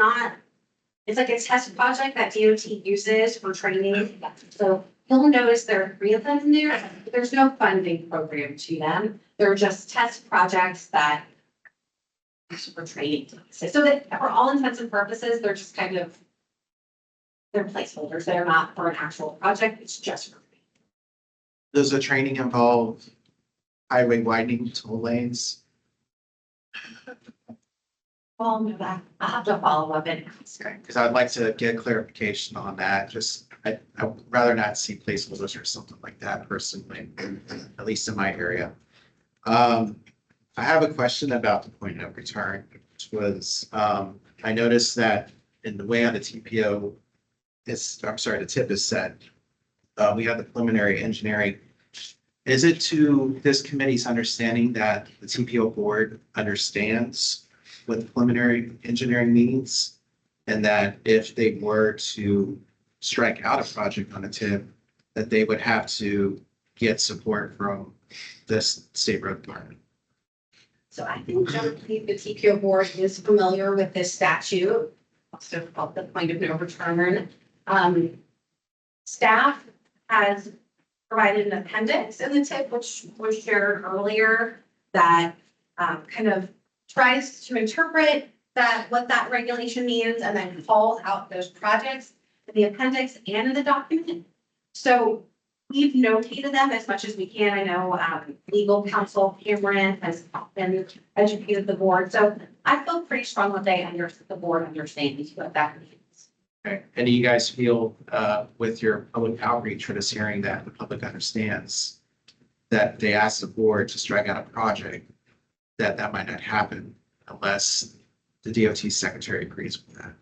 like a test project that DOT uses for training. So you'll notice there are 3 of them in there. There's no funding program to them. They're just test projects that for training. So that for all intents and purposes, they're just kind of, they're placeholders. They're not for an actual project. It's just for training. Does the training involve highway widening toll lanes? Well, no, that I'll have to follow up and ask. Because I'd like to get clarification on that. I'd rather not see placeholders or something like that personally, at least in my area. I have a question about the point of return, which was, I noticed that in the way on the TPO the tip is set, we have the preliminary engineering. Is it to this committee's understanding that the TPO board understands what the preliminary engineering means And that if they were to strike out a project on a TIP, that they would have to get support from this state road department. So I think generally the TPO board is familiar with this statute, also called the point of no return. Staff has provided an appendix in the tip, which was shared earlier, that kind of tries to interpret what that regulation means and then calls out those projects in the appendix and in the document. So we've notated them as much as we can. I know legal counsel Cameron has been educated the board. So I feel pretty strong that the board understands what that means. Okay, and do you guys feel with your public outreach for this hearing that the public understands that they asked the board to strike out a project, that might not happen unless the DOT secretary agrees with that?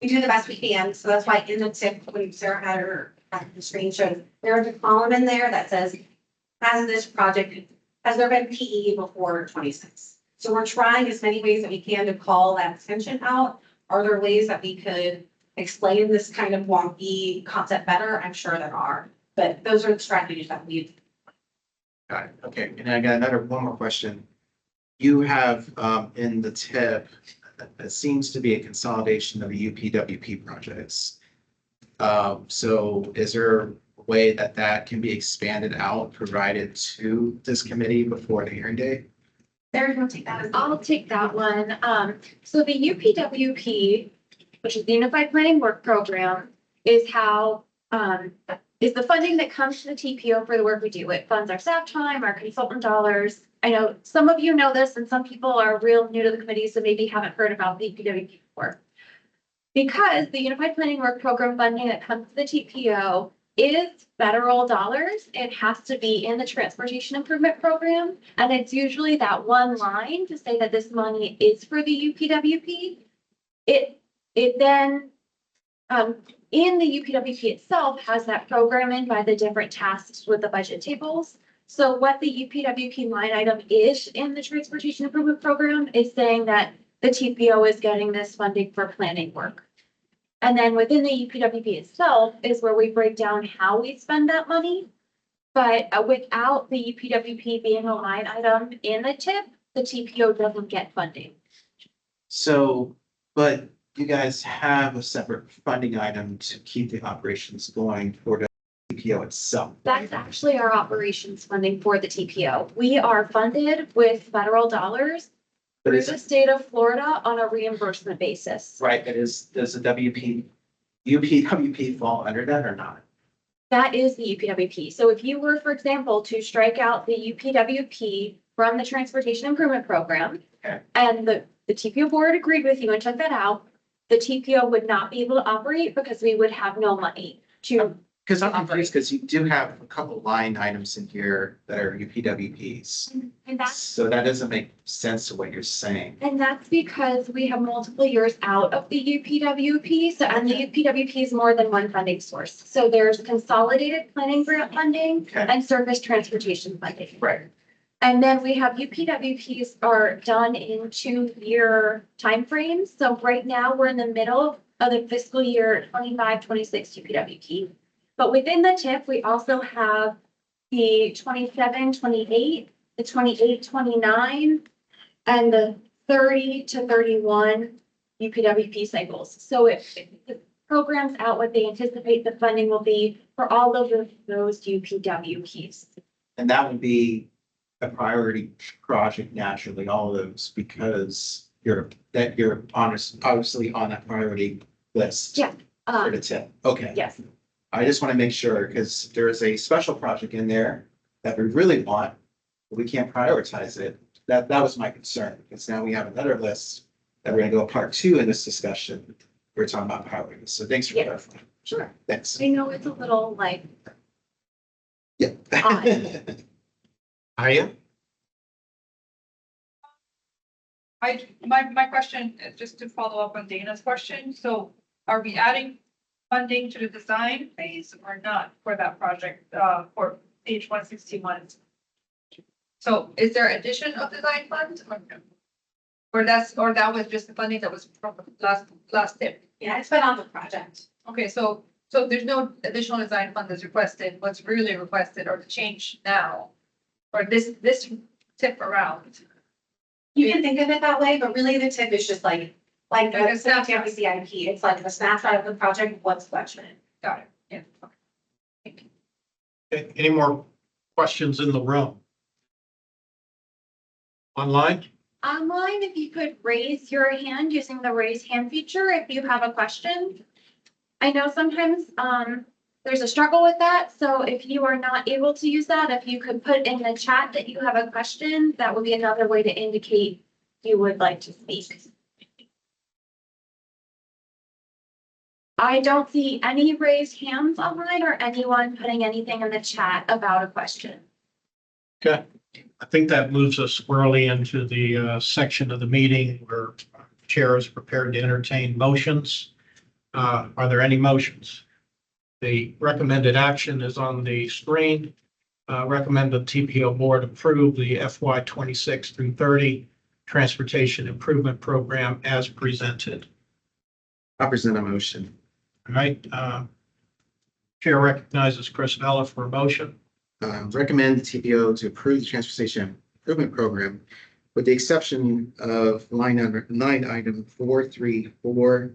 We do the best we can. So that's why in the tip, when Sarah had her the screen showed, there's a column in there that says, has there been PE before 26? So we're trying as many ways that we can to call that attention out. Are there ways that we could explain this kind of wonky concept better? I'm sure there are, but those are the strategies that we've. Got it. Okay, and I got one more question. You have in the tip, it seems to be a consolidation of the UPWP projects. So is there a way that can be expanded out, provided to this committee before the hearing date? Sarah, you want to take that? I'll take that one. So the UPWP, which is the Unified Planning Work Program, is is the funding that comes to the TPO for the work we do. It funds our staff time, our consultant dollars. I know some of you know this and some people are real new to the committee, so maybe haven't heard about the UPWP before. Because the Unified Planning Work Program funding that comes to the TPO is federal dollars, it has to be in the Transportation Improvement Program. And it's usually that one line to say that this money is for the UPWP. It then, in the UPWP itself has that programming by the different tasks with the budget tables. So what the UPWP line item is in the Transportation Improvement Program is saying that the TPO is getting this funding for planning work. And then within the UPWP itself is where we break down how we spend that money. But without the UPWP being a line item in the TIP, the TPO doesn't get funding. So, but you guys have a separate funding item to keep the operations going for the TPO itself. That's actually our operations funding for the TPO. We are funded with federal dollars But through is the it state of Florida on a reimbursement basis. right? Does the UPWP fall under that or not? That is the UPWP. So if you were, for example, to strike out the UPWP from the Transportation Improvement Program, Okay. and the TPO board agreed with you and took that out, the TPO would not be able to operate because we would have no money to. Because I'm confused, because you do have a couple line items in here that are UPWPs. And that's So that doesn't make sense to what you're saying. And that's because we have multiple years out of the UPWP. So, and the UPWP is more than one funding source. So there's consolidated planning grant funding Okay. and surface transportation funding. Right. And then we have UPWPs are done in 2-year timeframes. So right now we're in the middle of the fiscal year 25-26 UPWP. But within the TIP, we also have the 27-28, the 28-29, and the 30-31 UPWP cycles. So if the program's out, what they anticipate the funding will be for all of those UPWPs. And that would be a priority project naturally, all of those, because you're obviously on that priority list. Yeah. For the tip. Okay. Yes. I just want to make sure, because there is a special project in there that we really want, but we can't prioritize it. That was my concern, because now we have another list that we're gonna go part 2 in this discussion. We're talking about priorities. So thanks for Yeah. clarifying. Sure. Thanks. I know it's a little like, Yeah. Odd. Aya? My question, just to follow up on Dana's question, so are we adding funding to the design phase or not for that project, for page 161? So is there addition of design funds or no? Or that was just the funding that was from the last tip? Yeah, it's been on the project. Okay, so there's no additional design fund that's requested, what's really requested or the change now? Or this tip around? You can think of it that way, but really the tip is just like Like a the snapshot. CIP. It's like a snapshot of the project, what's budgeted. Got it, yeah. Okay. Okay, any more questions in the room? Online? Online, if you could raise your hand using the raise hand feature if you have a question. I know sometimes there's a struggle with that, so if you are not able to use that, if you could put in the chat that you have a question, that would be another way to indicate you would like to speak. I don't see any raised hands online or anyone putting anything in the chat about a question. Okay, I think that moves us squarely into the section of the meeting where chair is prepared to entertain motions. Are there any motions? The recommended action is on the screen. Recommend the TPO board approve the FY 26 through 30 Transportation Improvement Program as presented. I'll present a motion. All right, chair recognizes Chris Vella for a motion. Recommend the TPO to approve the Transportation Improvement Program with the exception of line item 434045-2,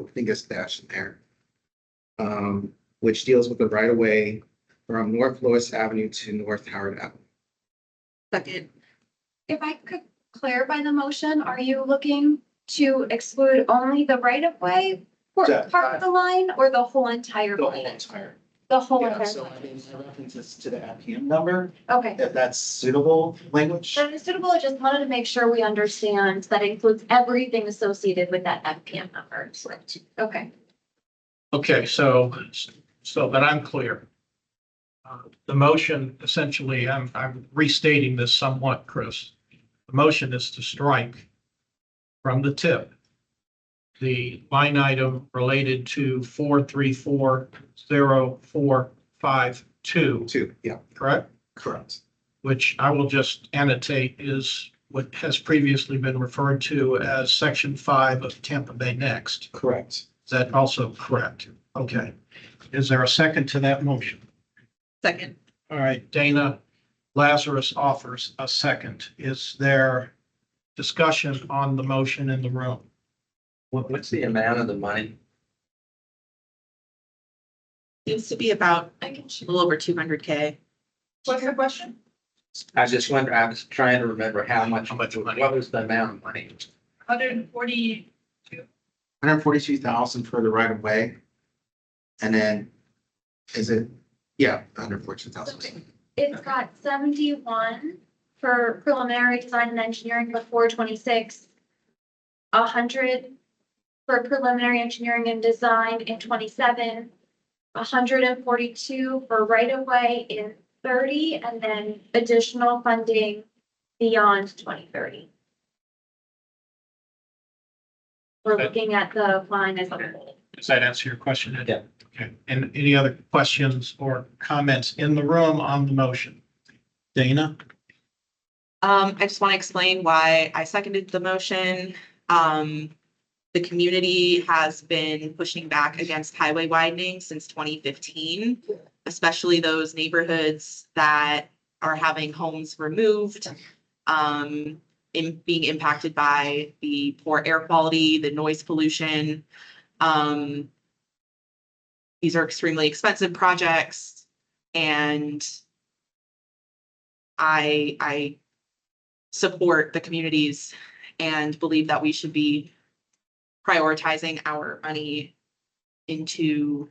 I think it's dash in there. Which deals with the right of way from North Lois Avenue to North Howard Avenue. Second. If I could clarify the motion, are you looking to exclude only the right of way for Yeah. part of the line or the whole entire? The whole line? entire. The whole Yeah, entire. so I line. mean, my references to the RPM number, Okay. if that's suitable language. That is suitable. I just wanted to make sure we understand that includes everything associated with that FPM number. Correct. Okay. Okay, so that I'm clear. The motion, essentially, I'm restating this somewhat, Chris. The motion is to strike from the tip the line item related to 4340452, 2, yeah, correct? correct. Which I will just annotate is what has previously been referred to as Section 5 of Tampa Bay Next. Correct. Is that also correct? Okay. Is there a second to that motion? Second. All right, Dana Lazarus offers a second. Is there discussion on the motion in the room? What's the amount of the money? Seems to be about a little over 200K. What's the question? I just wonder, I was trying to remember how much money? what was the amount of money? 140, 142,000 for the right of way. And then, is it, yeah, 142,000. It's got 71 for preliminary design and engineering before 26. 100 for preliminary engineering and design in 27. 142 for right of way in 30, and then additional funding beyond 2030. We're looking at the line as a whole. Does that answer your question, Ed? Yeah. Okay, and any other questions or comments in the room on the motion? Dana? I just want to explain why I seconded the motion. The community has been pushing back against highway widening since 2015, especially those neighborhoods that are having homes removed, being impacted by the poor air quality, the noise pollution. These are extremely expensive projects, and I support the communities and believe that we should be prioritizing our money into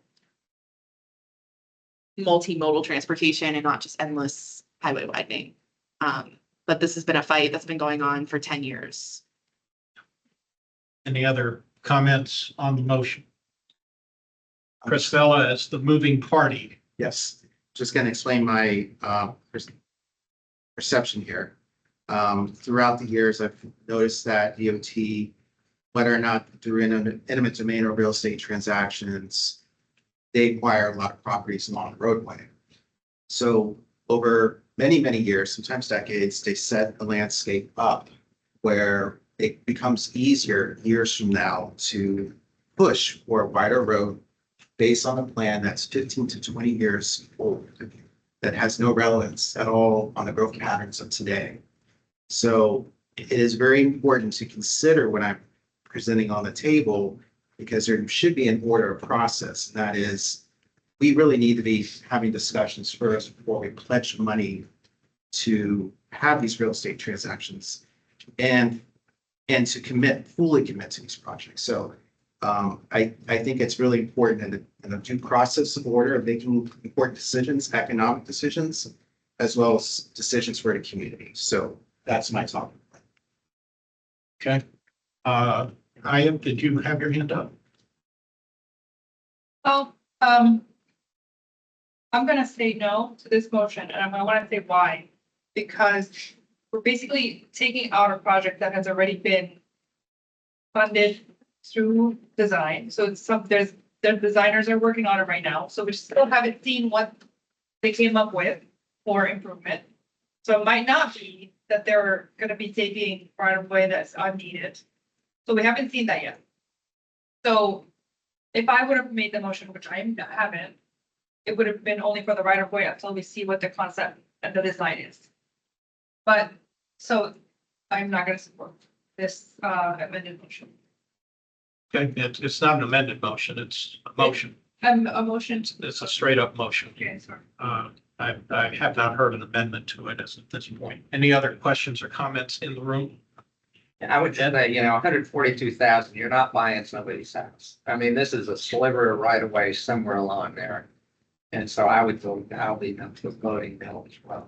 multimodal transportation and not just endless highway widening. But this has been a fight that's been going on for 10 years. Any other comments on the motion? Chris Vella as the moving party. Yes, just gonna explain my perception here. Throughout the years, I've noticed that DOT, whether or not through intimate domain or real estate transactions, they acquire a lot of properties along the roadway. So over many, many years, sometimes decades, they set the landscape up where it becomes easier years from now to push for a wider road based on a plan that's 15 to 20 years old, that has no relevance at all on the growth patterns of today. So it is very important to consider when I'm presenting on the table, because there should be an order of process. And that is, we really need to be having discussions first before we pledge money to have these real estate transactions and to fully commit to these projects. So I think it's really important in the due process of order of making important decisions, economic decisions, as well as decisions for the community. So that's my talk. Okay. Did you have your hand up? Oh, I'm gonna say no to this motion, and I want to say why. Because we're basically taking out a project that has already been funded through design. So it's the designers are working on it right now. So we still haven't seen what they came up with for improvement. So it might not be that they're gonna be taking right of way that's unneeded. So we haven't seen that yet. So if I would have made the motion, which I haven't, it would have been only for the right of way until we see what the concept and the design is. But, so I'm not gonna support this amended motion. Okay, it's not an amended motion, it's a motion. A motion. It's a straight up motion. Okay, sorry. I have not heard an amendment to it at this point. Any other questions or comments in the room? I would say, 142,000, you're not buying somebody's house. I mean, this is a sliver of right of way somewhere along there. And so I'll leave them to voting bill as well.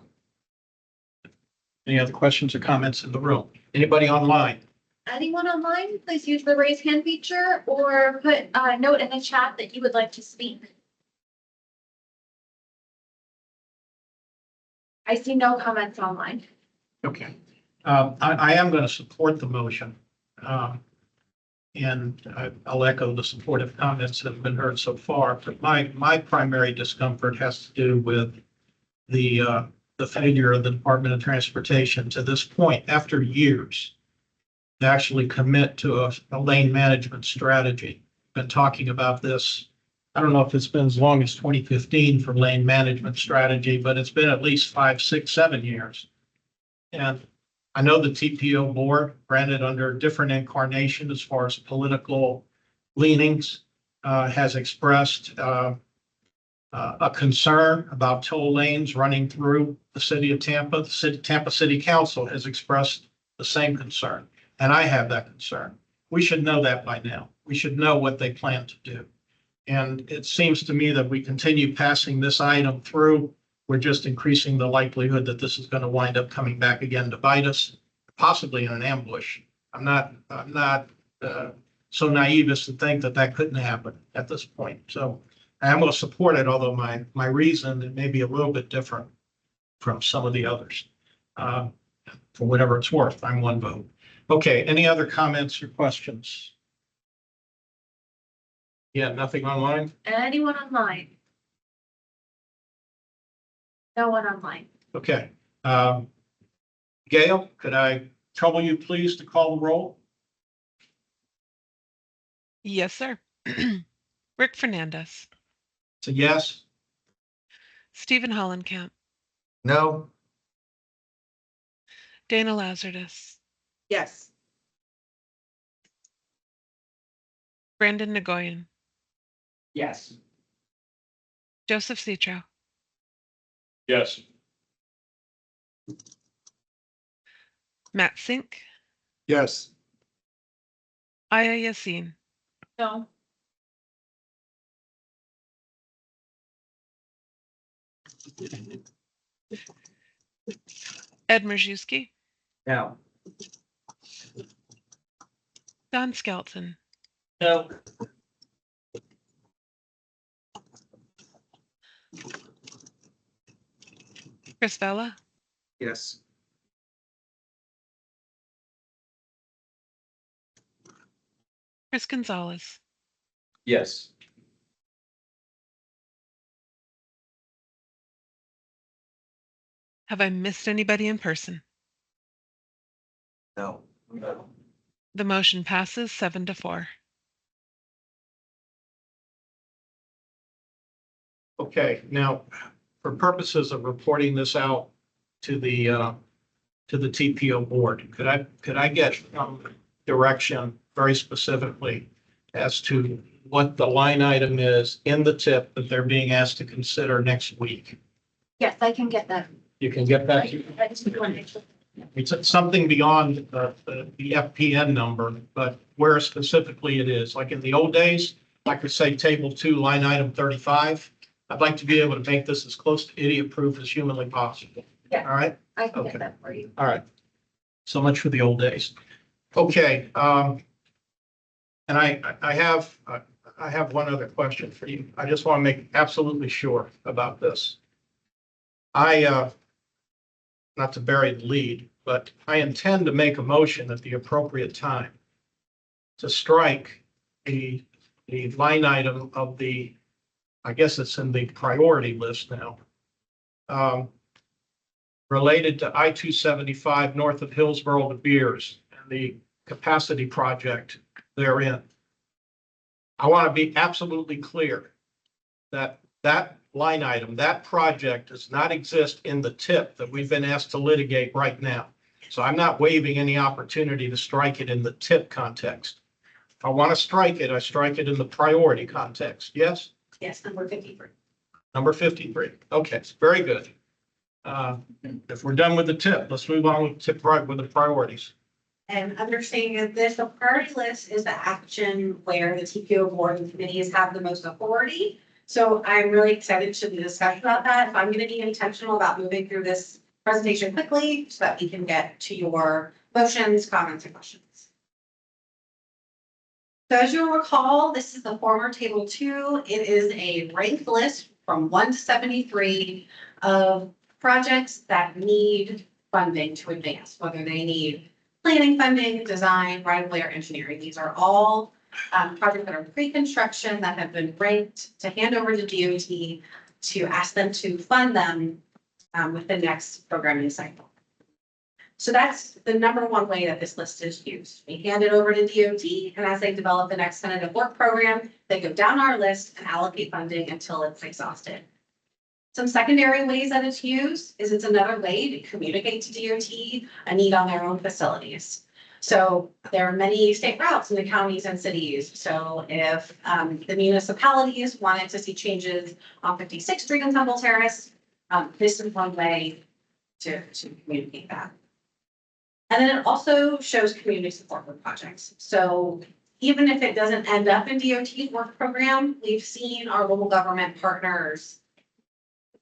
Any other questions or comments in the room? Anybody online? Anyone online, please use the raise hand feature or put a note in the chat that you would like to speak. I see no comments online. Okay. I am going to support the motion. And I'll echo the supportive comments that have been heard so far. But my primary discomfort has to do with the failure of the Department of Transportation to this point, after years, to actually commit to a lane management strategy. Been talking about this. I don't know if it's been as long as 2015 for lane management strategy, but it's been at least 5, 6, 7 years. And I know the TPO board, granted under different incarnation as far as political leanings, has expressed a concern about toll lanes running through the city of Tampa. The Tampa City Council has expressed the same concern, and I have that concern. We should know that by now. We should know what they plan to do. And it seems to me that we continue passing this item through, we're just increasing the likelihood that this is going to wind up coming back again to bite us, possibly in an ambush. I'm not so naive as to think that that couldn't happen at this point. So I'm going to support it, although my reason may be a little bit different from some of the others. For whatever it's worth, I'm one vote. Okay, any other comments or questions? Yeah, nothing online? Anyone online? No one online. Okay. Gail, could I trouble you please to call the roll? Yes, sir. Rick Fernandez. It's a yes. Stephen Hollenkamp. No. Dana Lazardus. Yes. Brandon Nagoyan. Yes. Joseph Citro. Yes. Matt Sink. Yes. Aya Yassin. No. Ed Mrzewski. No. Don Skelton. No. Chris Vella. Yes. Chris Gonzalez. Yes. Have I missed anybody in person? No. The motion passes 7-4. Okay, now, for purposes of reporting this out to the TPO board, could I get direction very specifically as to what the line item is in the tip that they're being asked to consider next week? Yes, I can get that. You can get that? It's something beyond the FPN number, but where specifically it is. Like in the old days, I could say table 2, line item 35. I'd like to be able to make this as close to idiot-proof as humanly possible. Yeah. All right? I can Okay. get that for you. All right. So much for the old days. Okay, and I have one other question for you. I just want to make absolutely sure about this. Not to bury the lead, but I intend to make a motion at the appropriate time to strike the line item of the, I guess it's in the priority list now, related to I-275 north of Hillsborough to Beers and the capacity project therein. I want to be absolutely clear that that line item, that project does not exist in the tip that we've been asked to litigate right now. So I'm not waiving any opportunity to strike it in the tip context. If I want to strike it, I strike it in the priority context. Yes? Yes, number 53. Number 53. Okay, very good. If we're done with the tip, let's move on with the priorities. And understanding that this, the priority list is the action where the TPO board and committees have the most authority. So I'm really excited to discuss about that. If I'm going to be intentional about moving through this presentation quickly so that we can get to your motions, comments, and questions. So as you'll recall, this is the former table 2. It is a ranked list from 1 to 73 of projects that need funding to advance, whether they need planning funding, design, right-of-way, or engineering. These are all projects that are pre-construction that have been ranked to hand over to DOT to ask them to fund them with the next programming cycle. So that's the number one way that this list is used. We hand it over to DOT, and as they develop the next tentative work program, they go down our list and allocate funding until it's exhausted. Some secondary ways that it's used is it's another way to communicate to DOT a need on their own facilities. So there are many state routes in the counties and cities. So if the municipalities wanted to see changes on 56th Street and Temple Terrace, this is one way to communicate that. And then it also shows community support for projects. So even if it doesn't end up in DOT's work program, we've seen our local government partners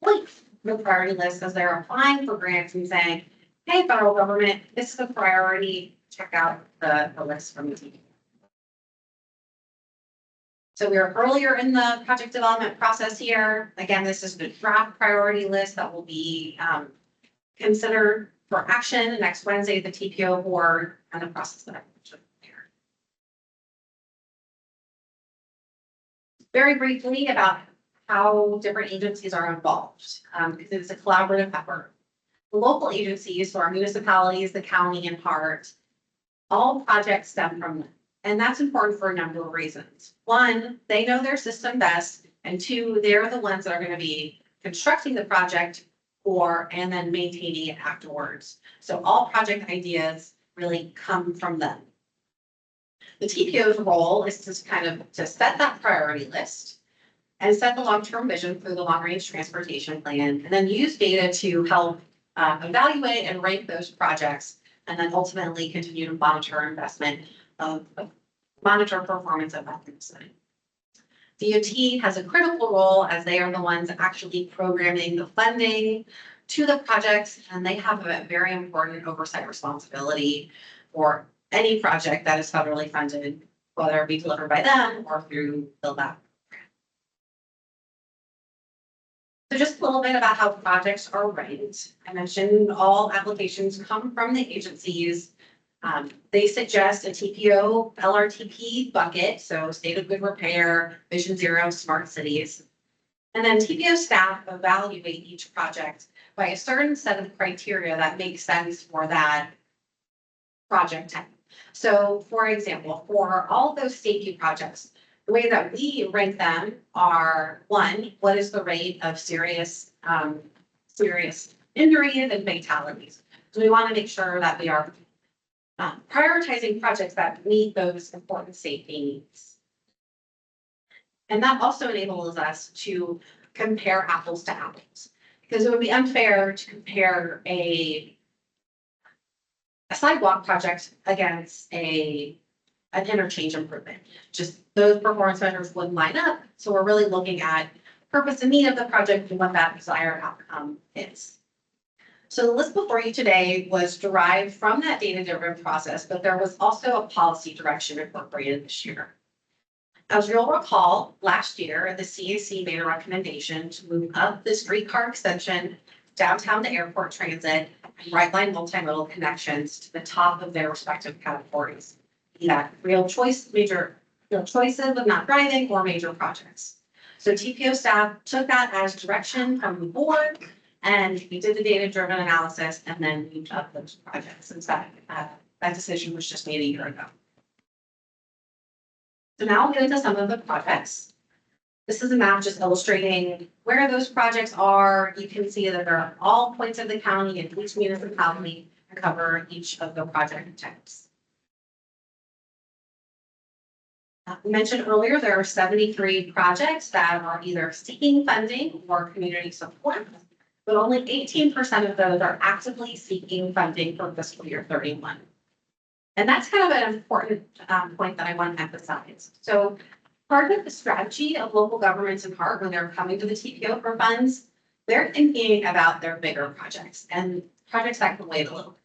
link the priority list as they're applying for grants and saying, hey, federal government, this is a priority. Check out the list from the team. So we are earlier in the project development process here. Again, this is the draft priority list that will be considered for action next Wednesday, the TPO board, and the process that I mentioned here. Very briefly about how different agencies are involved, because it's a collaborative effort. The local agencies, so our municipalities, the county in part, all projects stem from them. And that's important for a number of reasons. One, they know their system best. And 2, they're the ones that are going to be constructing the project and then maintaining it afterwards. So all project ideas really come from them. The TPO's role is to set that priority list and set the long-term vision through the long-range transportation plan, and then use data to help evaluate and rank those projects, and then ultimately continue to monitor investment monitor performance of that design. DOT has a critical role as they are the ones actually programming the funding to the projects, and they have a very important oversight responsibility for any project that is federally funded, whether it be delivered by them or through the lab. So just a little bit about how projects are ranked. I mentioned all applications come from the agencies. They suggest a TPO LRTP bucket, so state of good repair, Vision Zero, smart cities. And then TPO staff evaluate each project by a certain set of criteria that makes sense for that project type. So for example, for all those safety projects, the way that we rank them are, one, what is the rate of serious injuries and fatalities? So we want to make sure that we are prioritizing projects that meet those important safety needs. And that also enables us to compare apples to apples, because it would be unfair to compare a sidewalk project against an interchange improvement. Just those performance measures wouldn't line up. So we're really looking at purpose and need of the project and what that desired outcome is. So the list before you today was derived from that data-driven process, but there was also a policy direction incorporated this year. As you'll recall, last year, the CAC made a recommendation to move up the streetcar extension downtown to airport transit and right line multimodal connections to the top of their respective categories. Be that real choices of not driving or major projects. So TPO staff took that as direction from the board, and we did the data-driven analysis and then moved up those projects since that decision was just made a year ago. So now I'll get into some of the projects. This is a map just illustrating where those projects are. You can see that they're all points of the county and each municipality and cover each of the project types. We mentioned earlier, there are 73 projects that are either seeking funding or community support, but only 18% of those are actively seeking funding for fiscal year 31. And that's kind of an important point that I want to emphasize. So part of the strategy of local governments in part when they're coming to the TPO for funds, they're thinking about their bigger projects and projects that can wait a little.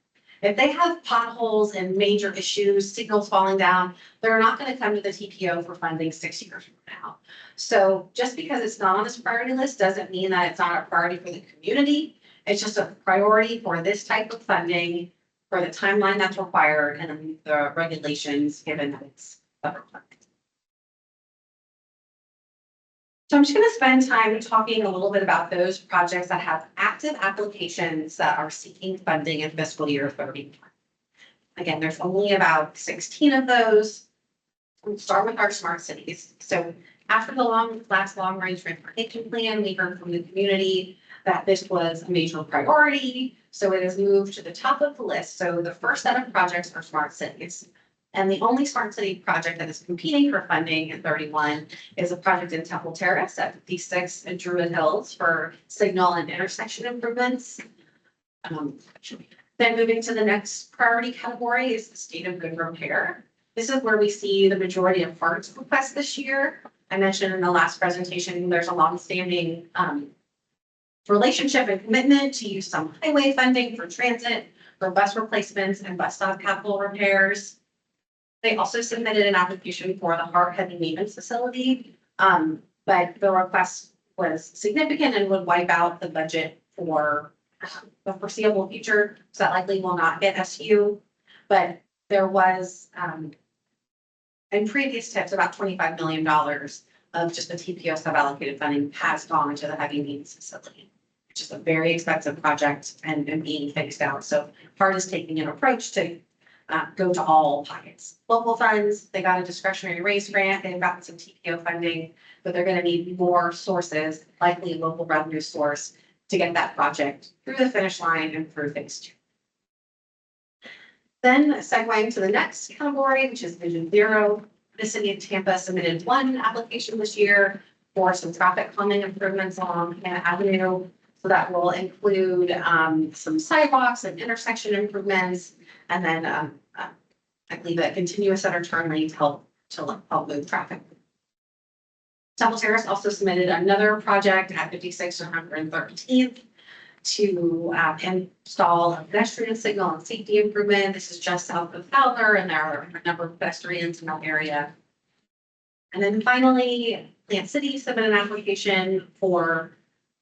If they have potholes and major issues, signals falling down, they're not going to come to the TPO for funding 6 years from now. So just because it's not on this priority list doesn't mean that it's not a priority for the community. It's just a priority for this type of funding for the timeline that's required and the regulations given that it's federal funding. So I'm just going to spend time talking a little bit about those projects that have active applications that are seeking funding in fiscal year 31. Again, there's only about 16 of those. We'll start with our smart cities. So after the last long range transportation plan, we heard from the community that this was a major priority. So it has moved to the top of the list. So the first set of projects are smart cities. And the only smart city project that is competing for funding in 31 is a project in Temple Terrace at 56 and Druid Hills for signal and intersection improvements. Then moving to the next priority category is the state of good repair. This is where we see the majority of parts requests this year. I mentioned in the last presentation, there's a longstanding relationship and commitment to use some highway funding for transit, for bus replacements and bus stop capital repairs. They also submitted an application for the Hart Heavy Maintenance Facility, but the request was significant and would wipe out the budget for the foreseeable future. So that likely will not get SU, but there was, in previous tips, about $25 million of just the TPO sub-allocated funding has gone to the heavy maintenance facility, which is a very expensive project and being phased out. So Hart is taking an approach to go to all pockets. Local funds, they got a discretionary raise grant, they've gotten some TPO funding, but they're going to need more sources, likely local revenue source, to get that project through the finish line and through phase 2. Then segueing to the next category, which is Vision Zero. The city of Tampa submitted one application this year for some traffic calming improvements along Hannah Avenue. So that will include some sidewalks and intersection improvements, and then I believe a continuous center turn lane to help move traffic. Temple Terrace also submitted another project at 56 and 113th to install a pedestrian signal and safety improvement. This is just south of Fowler, and there are a number of pedestrians in that area. And then finally, Plant City submitted an application for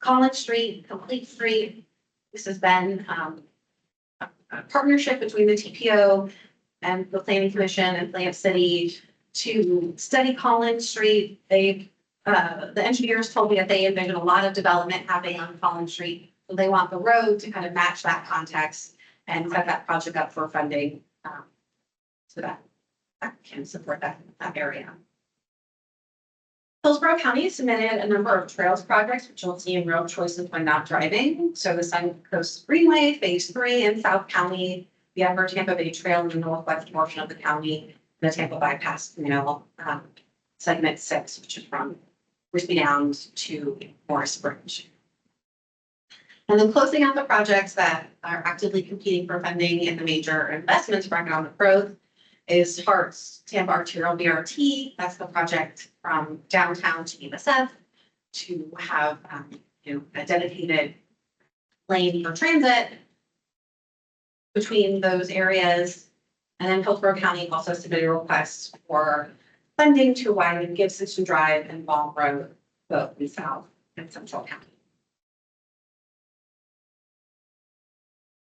College Street, Complete Street. This has been a partnership between the TPO and the Planning Commission and Plant City to study Collins Street. The engineers told me that they envision a lot of development happening on Collins Street So they want the road to kind of match that context and set that project up for funding. So that can support that area. Hillsborough County submitted a number of trails projects, which you'll see in road choices when not driving. So the Sun Coast Greenway, Phase 3 in South County, the Upper Tampa Bay Trail in the northwest portion of the county, the Tampa Bypass Canal, segment 6, which is from Whispy Downs to Morris Bridge. And then closing out the projects that are actively competing for funding in the major investments for economic growth is Hart's Tampa Arterial BRT. That's the project from downtown to USF to have a dedicated lane for transit between those areas. And then Hillsborough County also submitted requests for funding to widen Gibson Drive and Ball Road, both in South and Central County.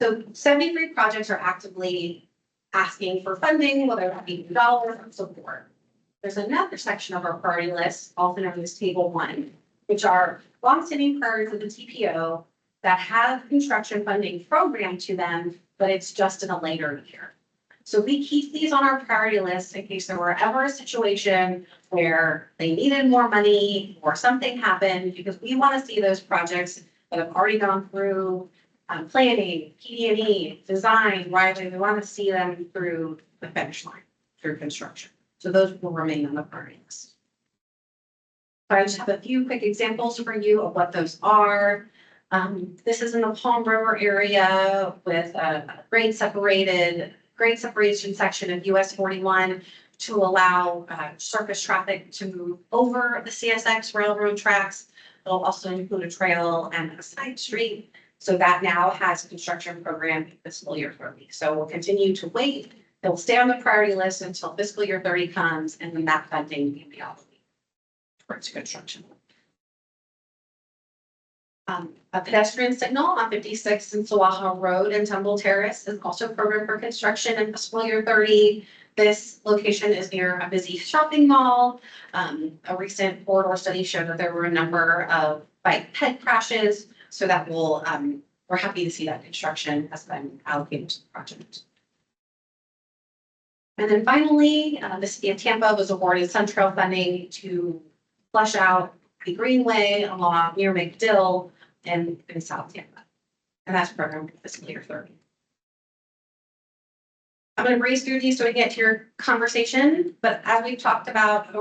So 73 projects are actively asking for funding, whether that be dollars or support. There's another section of our priority list, also known as Table 1, which are longstanding priorities of the TPO that have construction funding programmed to them, but it's just in a later year. So we keep these on our priority list in case there were ever a situation where they needed more money or something happened, because we want to see those projects that have already gone through planning, PD&E, design, right? We want to see them through the finish line, through construction. So those will remain on the priority list. So I just have a few quick examples for you of what those are. This is in the Palm River area with a grade separation section of US 41 to allow surface traffic to move over the CSX railroad tracks. It'll also include a trail and a side street. So that now has a construction program in fiscal year 30. So we'll continue to wait. They'll stay on the priority list until fiscal year 30 comes, and then that funding can be allocated towards construction. A pedestrian signal on 56 and Sawaha Road in Tumble Terrace is also programmed for construction in fiscal year 30. This location is near a busy shopping mall. A recent corridor study showed that there were a number of bike ped crashes. So that will, we're happy to see that construction has been allocated to the project. And then finally, the city of Tampa was awarded SunTrail funding to flush out the greenway along near McDill in South Tampa. And that's programmed for fiscal year 30. I'm going to breeze through these so we get to your conversation, but as we've talked about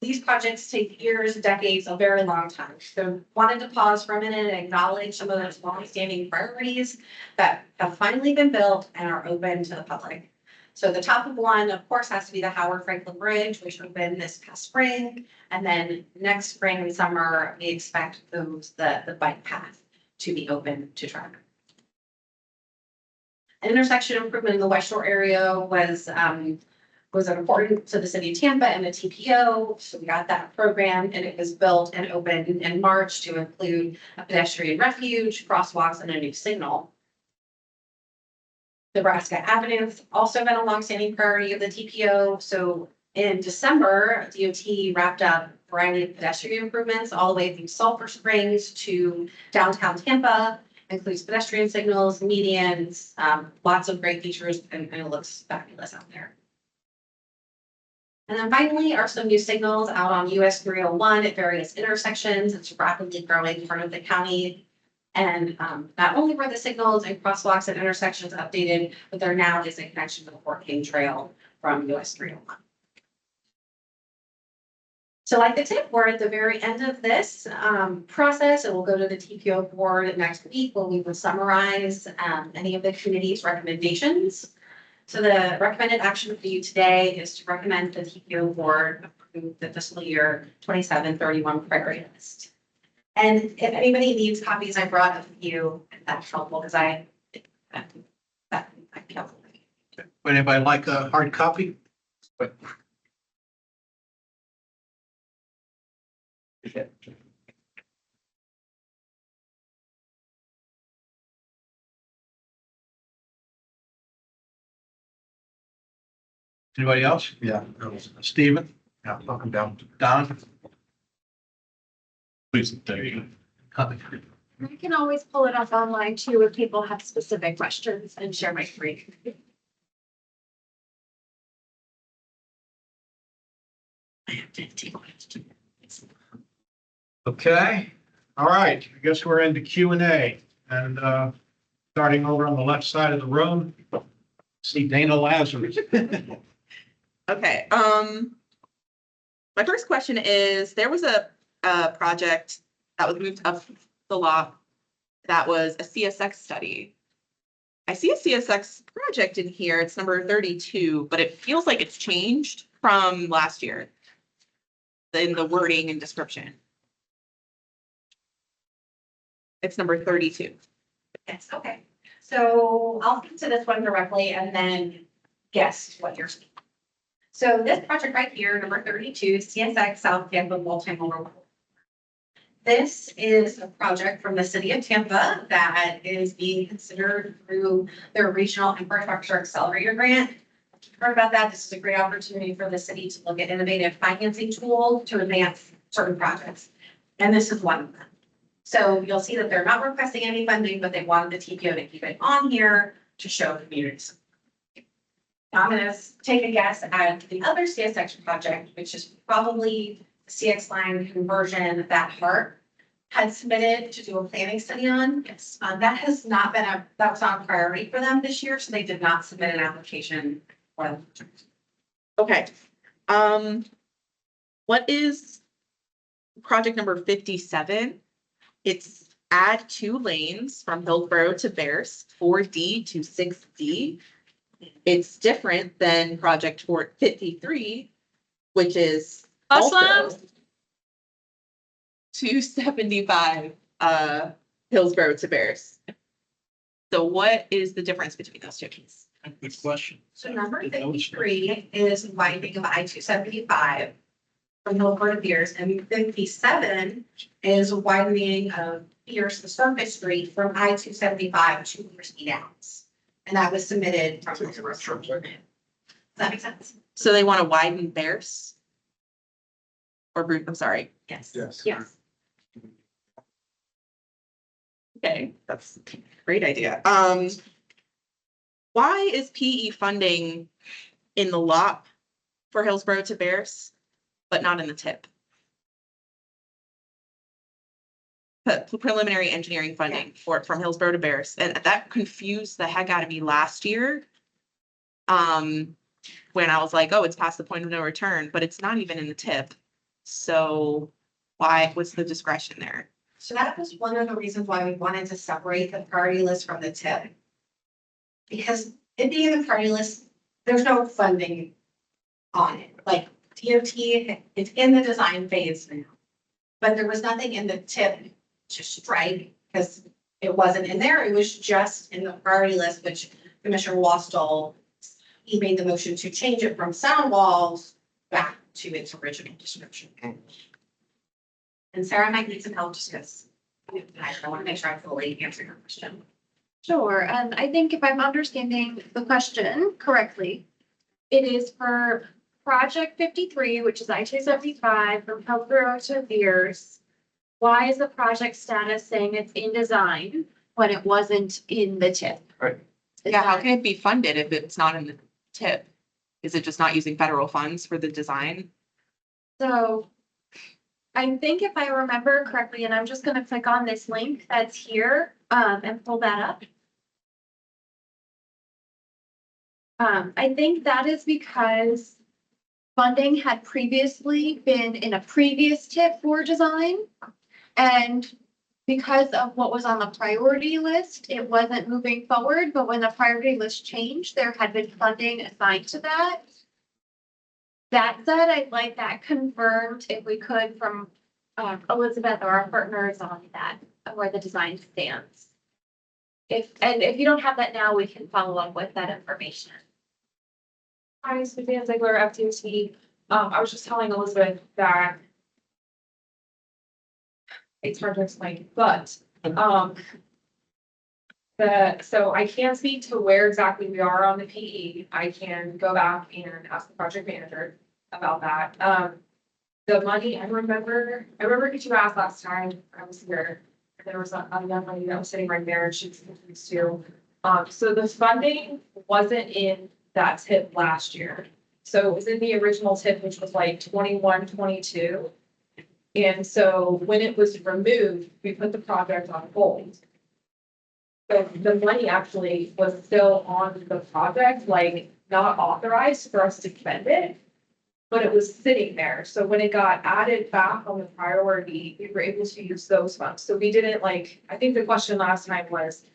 these projects take years, decades, a very long time. So wanted to pause for a minute and acknowledge some of those long-standing priorities that have finally been built and are open to the public. So the top of one, of course, has to be the Howard Franklin Bridge, which opened this past spring. And then next spring and summer, we expect the bike path to be open to traffic. An intersection improvement in the West Shore area was important to the city of Tampa and the TPO. So we got that program, and it was built and opened in March to include a pedestrian refuge, crosswalks, and a new signal. Nebraska Avenue has also been a longstanding priority of the TPO. So in December, DOT wrapped up a variety of pedestrian improvements all the way from Sulphur Springs to downtown Tampa. Includes pedestrian signals, medians, lots of great features, and it looks fabulous out there. And then finally are some new signals out on US 301 at various intersections. It's a rapidly growing part of the county. And not only were the signals and crosswalks and intersections updated, but there now is a connection to the Fort King Trail from US 301. So like the tip, we're at the very end of this process, and we'll go to the TPO board next week where we will summarize any of the committee's recommendations. So the recommended action for you today is to recommend the TPO board approve the fiscal year 27-31 priority list. And if anybody needs copies, I brought a few, if that's helpful, because that might be helpful. Would anybody like a hard copy? Anybody else? Yeah. Stephen? Yeah, welcome down. Don? Please, thank you. Copy. I can always pull it up online too if people have specific questions and share my screen. Okay, all right, I guess we're into Q&A and starting over on the left side of the room. See Dana Lazarus. Okay, my first question is, there was a project that was moved up the lot that was a CSX study. I see a CSX project in here, it's number 32, but it feels like it's changed from last year in the wording and description. It's number 32. Yes, okay. So I'll speak to this one directly and then guess what you're speaking. So this project right here, number 32, CSX South Tampa Multimodal. This is a project from the city of Tampa that is being considered through their Regional Infrastructure Accelerator Grant. If you've heard about that, this is a great opportunity for the city to look at innovative financing tools to advance certain projects. And this is one of them. So you'll see that they're not requesting any funding, but they wanted the TPO to keep it on here to show communities. Now I'm gonna take a guess at the other CSX project, which is probably the CX line conversion that Hart had submitted to do a planning study on. Yes. That has not been that was not a priority for them this year, so they did not submit an application for the project. Okay. What is project number 57? It's add 2 lanes from Hillsborough to Bears, 4D to 6D. It's different than project 53, which is also 275 Hillsborough to Bears. So what is the difference between those two? Good question. So number 53 is widening of I-275 from Hillsborough to Pierce, and 57 is widening of Pierce to Surface Street from I-275 to Crispy Downs. And that was submitted from the commercial. Does that make sense? So they want to widen Bears? Or I'm sorry. Yes. Yes. Yes. Okay, that's a great idea. Why is PE funding in the lot for Hillsborough to Bears, but not in the tip? Preliminary engineering funding from Hillsborough to Bears, and that confused the heck out of me last year. When I was like, oh, it's past the point of no return, but it's not even in the tip. So what's the discretion there? So that was one of the reasons why we wanted to separate the priority list from the tip. Because it being the priority list, there's no funding on it. Like DOT, it's in the design phase now. But there was nothing in the tip to strike because it wasn't in there. It was just in the priority list, which Commissioner Wastall, he made the motion to change it from sound walls back to its original description. And Sarah might need some help just because I want to make sure I fully answer your question. Sure, and I think if I'm understanding the question correctly, it is for project 53, which is I-275 from Hillsborough to Beers. Why is the project status saying it's in design when it wasn't in the tip? Right. Yeah, how can it be funded if it's not in the tip? Is it just not using federal funds for the design? So I think if I remember correctly, and I'm just gonna click on this link that's here, and pull that up. I think that is because funding had previously been in a previous tip for design. And because of what was on the priority list, it wasn't moving forward, but when the priority list changed, there had been funding assigned to that. That said, I'd like that confirmed if we could from Elizabeth or our partners on that, where the design stands. If you don't have that now, we can follow up with that information. Hi, Suzanne Ziegler, FTC. I was just telling Elizabeth that it's hard to explain, but so I can't speak to where exactly we are on the PE. I can go back and ask the project manager about that. The money, I remember because you asked last time I was here, There was a young lady that was sitting right there and she was confused too. So the funding wasn't in that tip last year. So it was in the original tip, which was like 21, 22. And so when it was removed, we put the project on hold. So the money actually was still on the project, like not authorized for us to spend it. But it was sitting there. So when it got added back on the priority, we were able to use those funds. So we didn't like, I think the question last time was,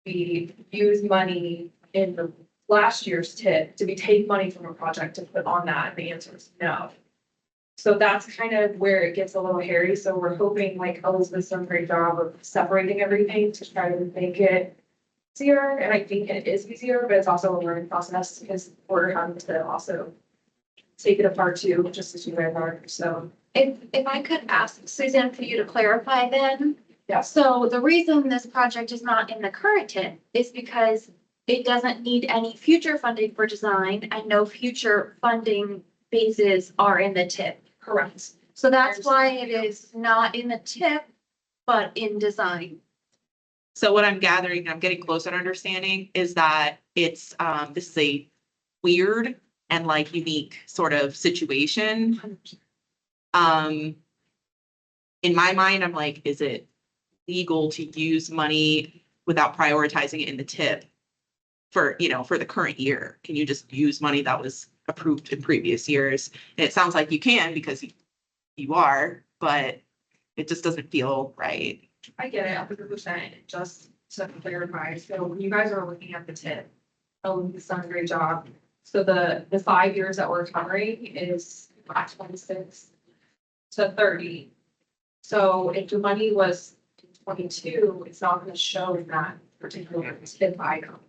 we use money in the last year's tip, did we take money from a project to put on that? And the answer is no. So that's kind of where it gets a little hairy. So we're hoping, like Elizabeth's done a great job of separating everything to try to make it easier. And I think it is easier, but it's also a learning process because we're having to also take it apart too, just as you guys are. So If I could ask Suzanne for you to clarify then. Yeah. So the reason this project is not in the current tip is because it doesn't need any future funding for design and no future funding bases are in the tip. correct. So that's why it is not in the tip, but in design. So what I'm gathering, I'm getting closer to understanding, is that it's, this is a weird and like unique sort of situation. In my mind, I'm like, is it legal to use money without prioritizing it in the tip for, you know, for the current year? Can you just use money that was approved in previous years? And it sounds like you can because you are, but it just doesn't feel right. I get it, 100%. Just to clarify, so when you guys are looking at the tip, you've done a great job. So the 5 years that we're covering is 26 to 30. So if the money was 22, it's not going to show in that particular tip item.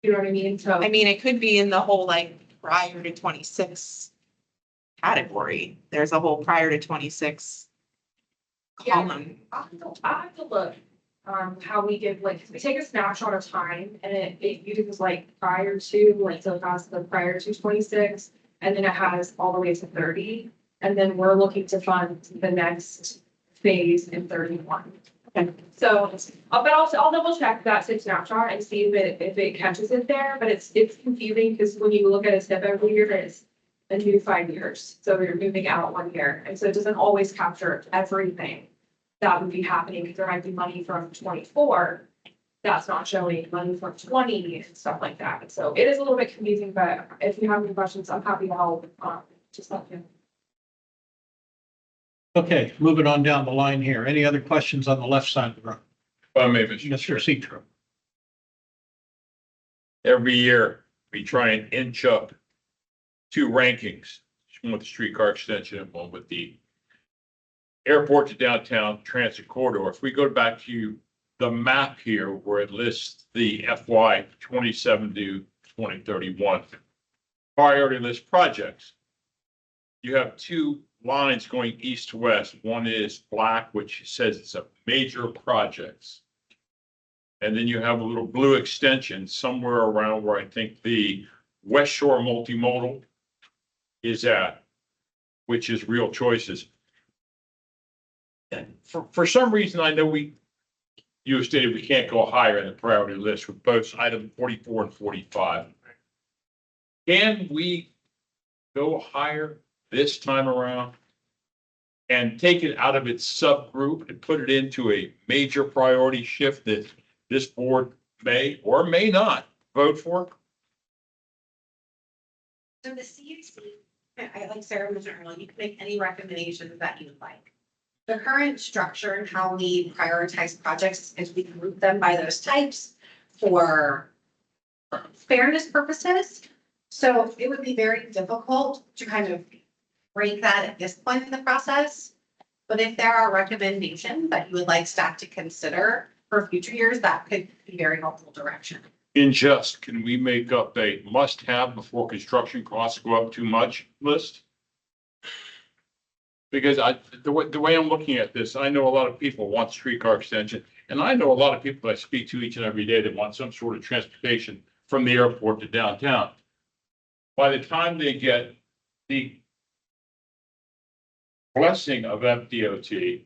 You know what I mean? So I mean, it could be in the whole like prior to 26 category. There's a whole prior to 26 column. I have to look, how we give, like, we take a snapshot of time and it uses like prior to, like, so it has the prior to 26, and then it has all the way to 30. And then we're looking to fund the next phase in 31. Okay, so, but I'll double check that same snapshot and see if it catches it there, but it's confusing because when you look at a tip every year, it's a new 5 years. So you're moving out 1 year. And so it doesn't always capture everything that would be happening because there might be money from 24 that's not showing, money from 20 and stuff like that. So it is a little bit confusing, but if you have any questions, I'm happy to help. Just let me know. Okay, moving on down the line here. Any other questions on the left side of the room? Well, maybe, Mr. Mr. Citro. Every year, we try and inch up two rankings, one with the streetcar extension and one with the airport to downtown transit corridor. If we go back to the map here where it lists the FY 27 to 2031 priority list projects, you have two lines going east to west. One is black, which says it's a major projects. And then you have a little blue extension somewhere around where I think the West Shore multimodal is at, which is Real Choices. And for some reason, I know you have stated we can't go higher in the priority list with both item 44 and 45. Can we go higher this time around and take it out of its subgroup and put it into a major priority shift that this board may or may not vote for? So the CAC, I like Sarah mentioned earlier, you can make any recommendations that you would like. The current structure and how we prioritize projects is we group them by those types for fairness purposes. So it would be very difficult to kind of rank that at this point in the process. But if there are recommendations that you would like staff to consider for future years, that could be very helpful direction. In just, can we make up a must-have before construction costs go up too much list? Because the way I'm looking at this, I know a lot of people want streetcar extension, and I know a lot of people I speak to each and every day that want some sort of transportation from the airport to downtown. By the time they get the blessing of FDOT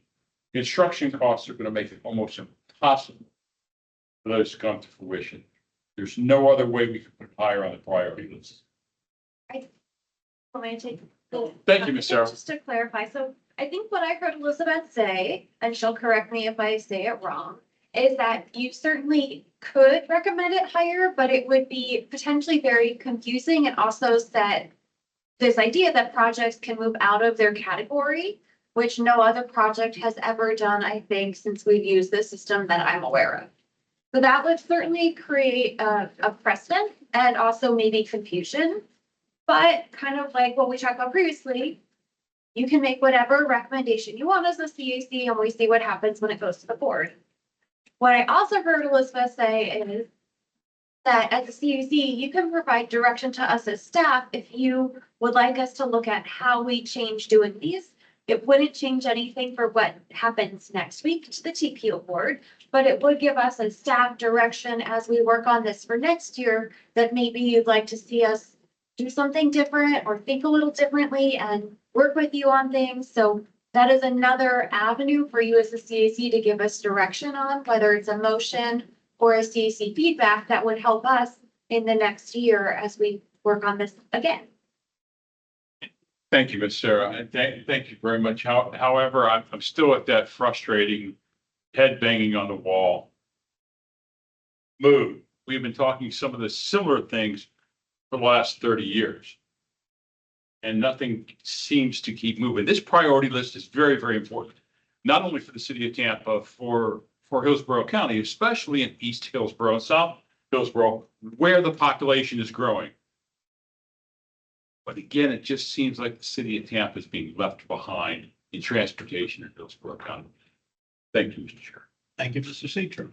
Construction costs are gonna make it almost impossible for those to come to fruition. There's no other way we can put it higher on the priority list. Want me to take- Thank you, Ms. Sarah. Just to clarify, so I think what I heard Elizabeth say, and she'll correct me if I say it wrong, is that you certainly could recommend it higher, but it would be potentially very confusing and also set this idea that projects can move out of their category, which no other project has ever done, I think, since we've used this system that I'm aware of. So that would certainly create a precedent and also maybe confusion. But kind of like what we talked about previously, you can make whatever recommendation you want as a CAC and we see what happens when it goes to the board. What I also heard Elizabeth say is that as a CAC, you can provide direction to us as staff if you would like us to look at how we change doing these. It wouldn't change anything for what happens next week to the TPO board, but it would give us a staff direction as we work on this for next year that maybe you'd like to see us do something different or think a little differently and work with you on things. So that is another avenue for you as a CAC to give us direction on, whether it's a motion or a CAC feedback that would help us in the next year as we work on this again. Thank you, Ms. Sarah, and thank you very much. However, I'm still at that frustrating head banging on the wall mood. We've been talking some of the similar things for the last 30 years. And nothing seems to keep moving. This priority list is very, very important, not only for the city of Tampa, for Hillsborough County, especially in East Hillsborough and South Hillsborough, where the population is growing. But again, it just seems like the city of Tampa is being left behind in transportation in Hillsborough County. Thank you, Mr. Chair. Thank you, Mr. Citro.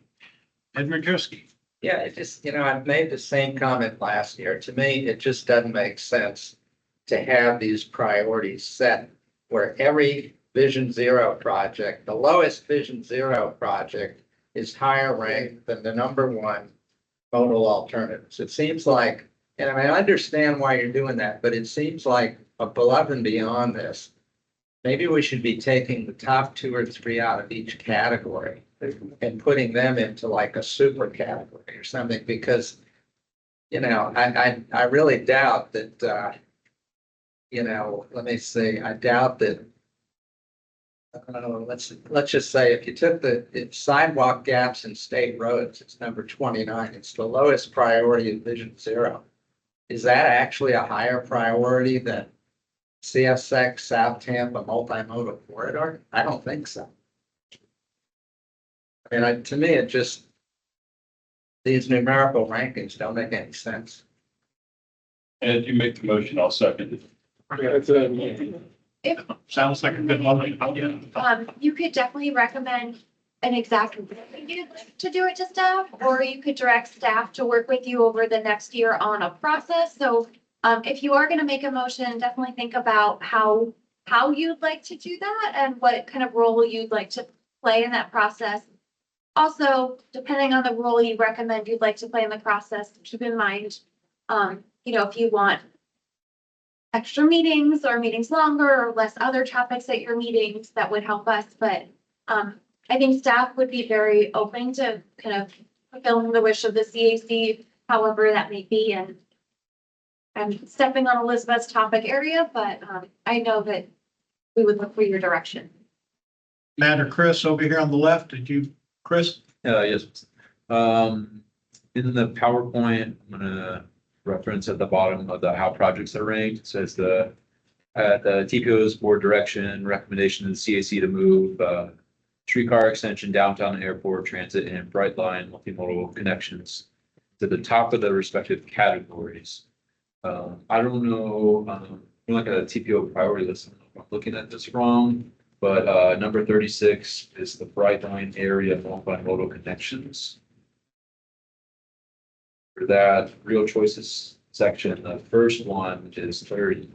Ed Radrowski. Yeah, it just, I've made the same comment last year. To me, it just doesn't make sense to have these priorities set where every Vision Zero project, the lowest Vision Zero project is higher ranked than the number one modal alternatives. It seems like, and I understand why you're doing that, but it seems like above and beyond this, maybe we should be taking the top 2 or 3 out of each category and putting them into like a super category or something, because, I really doubt that, let me see, I doubt that, let's just say if you took the sidewalk gaps in state roads, it's number 29. It's the lowest priority in Vision Zero. Is that actually a higher priority than CSX South Tampa multimodal corridor? I don't think so. I mean, to me, it just, these numerical rankings don't make any sense. And you make the motion, I'll second it. Sounds like a good one. You could definitely recommend an exact way you'd like to do it to staff, or you could direct staff to work with you over the next year on a process. So if you are going to make a motion, definitely think about how you'd like to do that and what kind of role you'd like to play in that process. Also, depending on the role you recommend you'd like to play in the process, keep in mind, if you want extra meetings or meetings longer or less other topics at your meetings, that would help us. But I think staff would be very open to kind of fulfilling the wish of the CAC, however that may be. And I'm stepping on Elizabeth's topic area, but I know that we would look for your direction. Matt or Chris over here on the left, Chris? Yes. In the PowerPoint, I'm gonna reference at the bottom of the how projects are ranked. It says the TPO's board direction, recommendation to the CAC to move streetcar extension, downtown airport, transit, and bright line multimodal connections to the top of the respective categories. I don't know, I'm looking at a TPO priority list. I don't know if I'm looking at this wrong, but number 36 is the bright line area multimodal connections. For that real choices section, the first one is 30.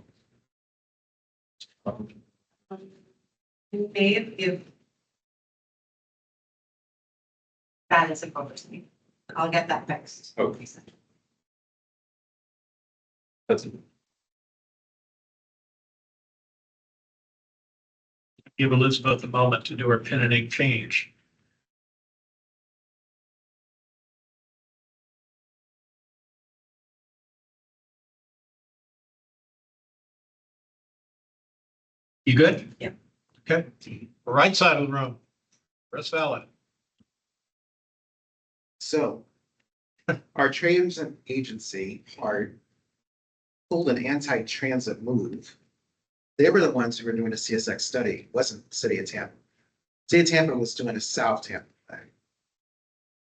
If that is a conversation, I'll get that fixed. Okay. That's it. give Elizabeth a moment to do her pin and ink change. You good? Yep. Okay, right side of the room. Press valid. So our transit agency are pulled an anti-transit move. They were the ones who were doing a CSX study, wasn't the city of Tampa. City of Tampa was doing a South Tampa thing.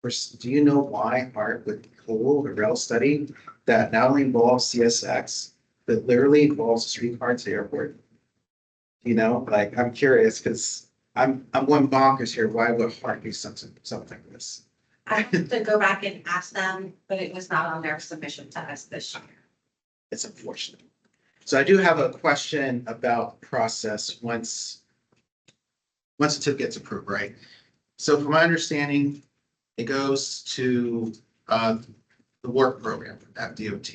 First, do you know why Art would hold a rail study that not only involves CSX, but literally involves a streetcar to the airport? You know, like, I'm curious, because I'm going bonkers here. Why would Hart do something like this? I have to go back and ask them, but it was not on their submission to us this year. It's unfortunate. So I do have a question about the process once the tip gets approved, right? So from my understanding, it goes to the work program at DOT.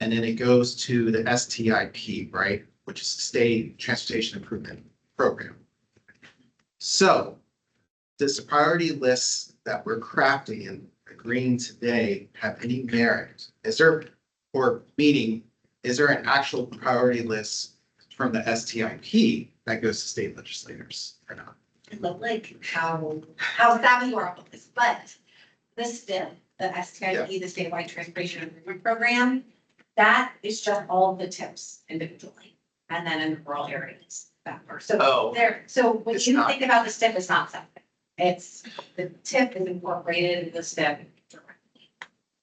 And then it goes to the STIP, right? Which is the State Transportation Improvement Program. So does the priority list that we're crafting and agreeing today have any merit? Is there, or meaning, is there an actual priority list from the STIP that goes to state legislators or not? It looked like how savvy you are with this, but the STIP, the STIP, the Statewide Transportation Improvement Program, that is just all the tips individually. And then in rural areas, that part. So so when you think about the STIP, it's not separate. It's, the tip is incorporated in the STIP directly.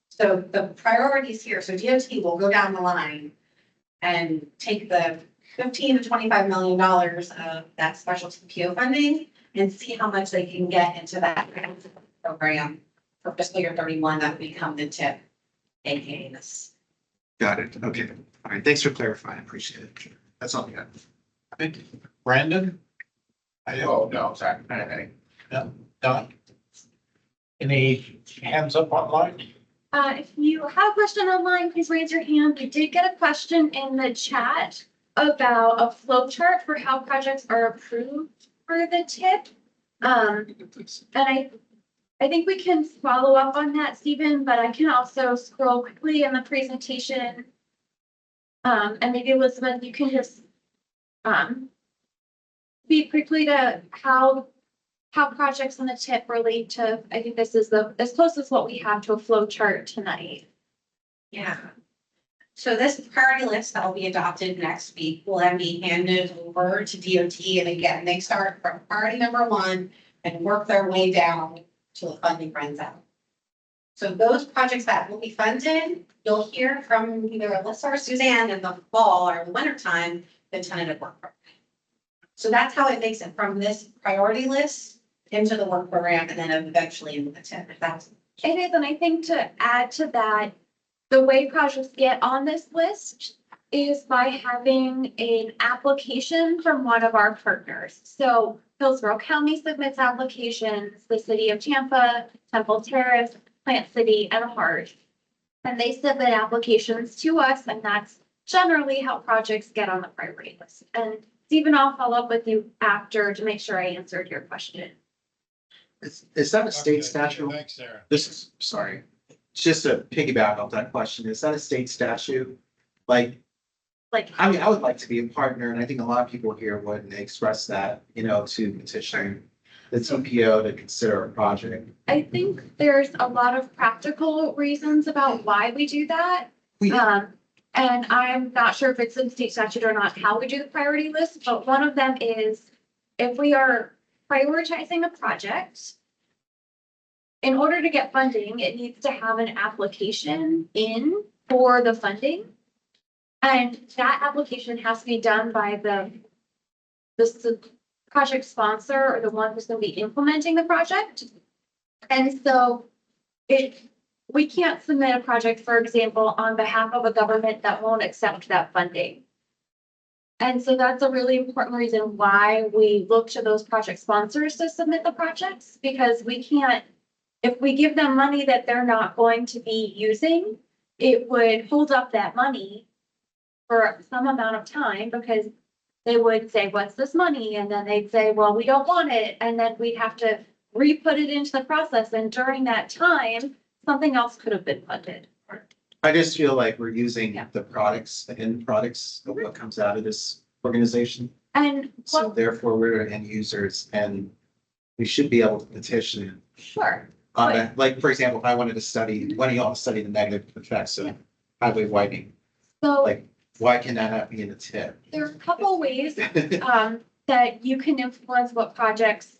So the priorities here, so DOT will go down the line and take the $15 to $25 million of that special TPO funding and see how much they can get into that program for fiscal year 31 that would become the tip, aka this. Got it. Okay. All right. Thanks for clarifying. I appreciate it. That's all I got. Thank you. Brandon? Oh, no, sorry. Anything. No, Don? Any hands up online? If you have a question online, please raise your hand. We did get a question in the chat about a flow chart for how projects are approved for the tip. And I think we can follow up on that, Stephen, but I can also scroll quickly in the presentation. And maybe Elizabeth, you can just speak quickly to how projects on the tip relate to, I think this is the as close as what we have to a flow chart tonight. Yeah. So this priority list that will be adopted next week will then be handed over to DOT. And again, they start from priority number 1 and work their way down till the funding runs out. So those projects that will be funded, you'll hear from either Alyssa or Suzanne in the fall or the winter time, the tentative work program. So that's how it makes it from this priority list into the work program and then eventually into the tip. If that's It is, and I think to add to that, the way projects get on this list is by having an application from one of our partners. So Hillsborough County submits applications, the city of Tampa, Temple Terrace, Plant City, and Hart. And they submit applications to us, and that's generally how projects get on the priority list. And Stephen, I'll follow up with you after to make sure I answered your question. Is that a state statute? Thanks, Sarah. This is, sorry, just to piggyback off that question, is that a state statute? Like, I mean, I would like to be a partner, and I think a lot of people here would, and they express that, you know, to petition the TPO to consider a project. I think there's a lot of practical reasons about why we do that. And I'm not sure if it's in state statute or not, how we do the priority list, but one of them is if we are prioritizing a project, in order to get funding, it needs to have an application in for the funding. And that application has to be done by the project sponsor or the one who's going to be implementing the project. And so we can't submit a project, for example, on behalf of a government that won't accept that funding. And so that's a really important reason why we look to those project sponsors to submit the projects, because we can't, if we give them money that they're not going to be using, it would hold up that money for some amount of time, because they would say, what's this money? And then they'd say, well, we don't want it. And then we'd have to re-put it into the process. And during that time, something else could have been funded. I just feel like we're using Yeah. the products, the end products of what comes out of this organization. And So what, therefore, we're end users and we should be able to petition sure. on that. Like, for example, if I wanted to study, one of y'all to study the negative effects of highway widening, So like, why can that not be in the tip? there are a couple ways that you can influence what projects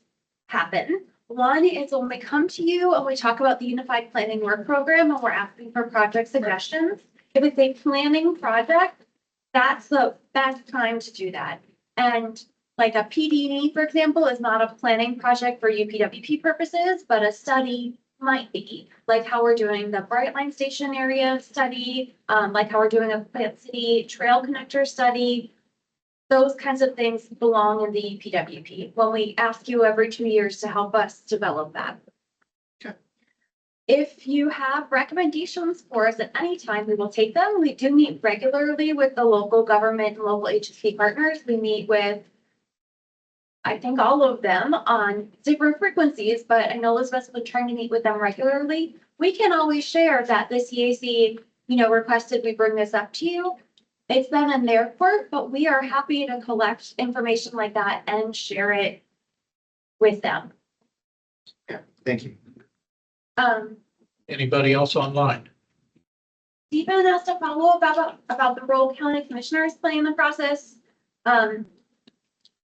happen. One is when we come to you and we talk about the Unified Planning Work Program and we're asking for project suggestions. If it's a planning project, that's the best time to do that. And like a PD&E, for example, is not a planning project for UPWP purposes, but a study might be, like how we're doing the Brightline Station area study, like how we're doing a Plant City Trail Connector study. Those kinds of things belong in the UPWP when we ask you every 2 years to help us develop that. Okay. If you have recommendations for us at any time, we will take them. We do meet regularly with the local government and local agency partners. We meet with, I think, all of them on different frequencies, but I know Elizabeth's been trying to meet with them regularly. We can always share that the CAC, requested we bring this up to you. It's then in their court, but we are happy to collect information like that and share it with them. Yeah, thank you. Anybody else online? Stephen asked a follow-up about the role county commissioners play in the process.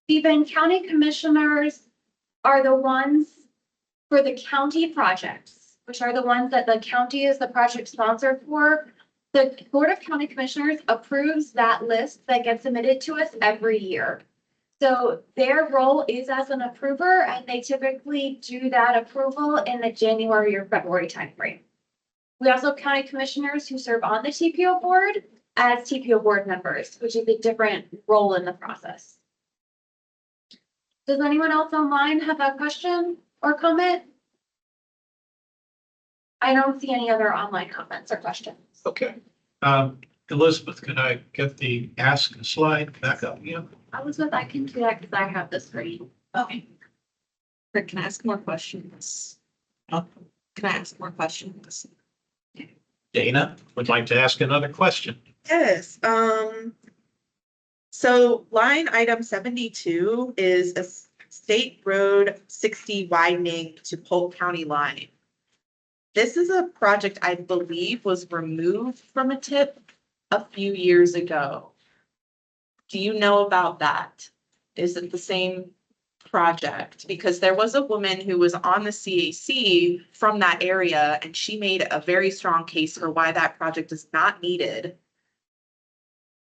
Stephen, county commissioners are the ones for the county projects, which are the ones that the county is the project sponsor for. The Board of County Commissioners approves that list that gets submitted to us every year. So their role is as an approver, and they typically do that approval in the January or February timeframe. We also have county commissioners who serve on the TPO board as TPO board members, which is a different role in the process. Does anyone else online have a question or comment? I don't see any other online comments or questions. Okay. Elizabeth, can I get the ask slide back up again? Elizabeth, I can do that because I have the screen. Okay. Rick, can I ask more questions? Huh? Can I ask more questions? Dana would like to ask another question. Yes, so line item 72 is a State Road 60 widening to Polk County line. This is a project I believe was removed from a tip a few years ago. Do you know about that? Is it the same project? Because there was a woman who was on the CAC from that area and she made a very strong case for why that project is not needed.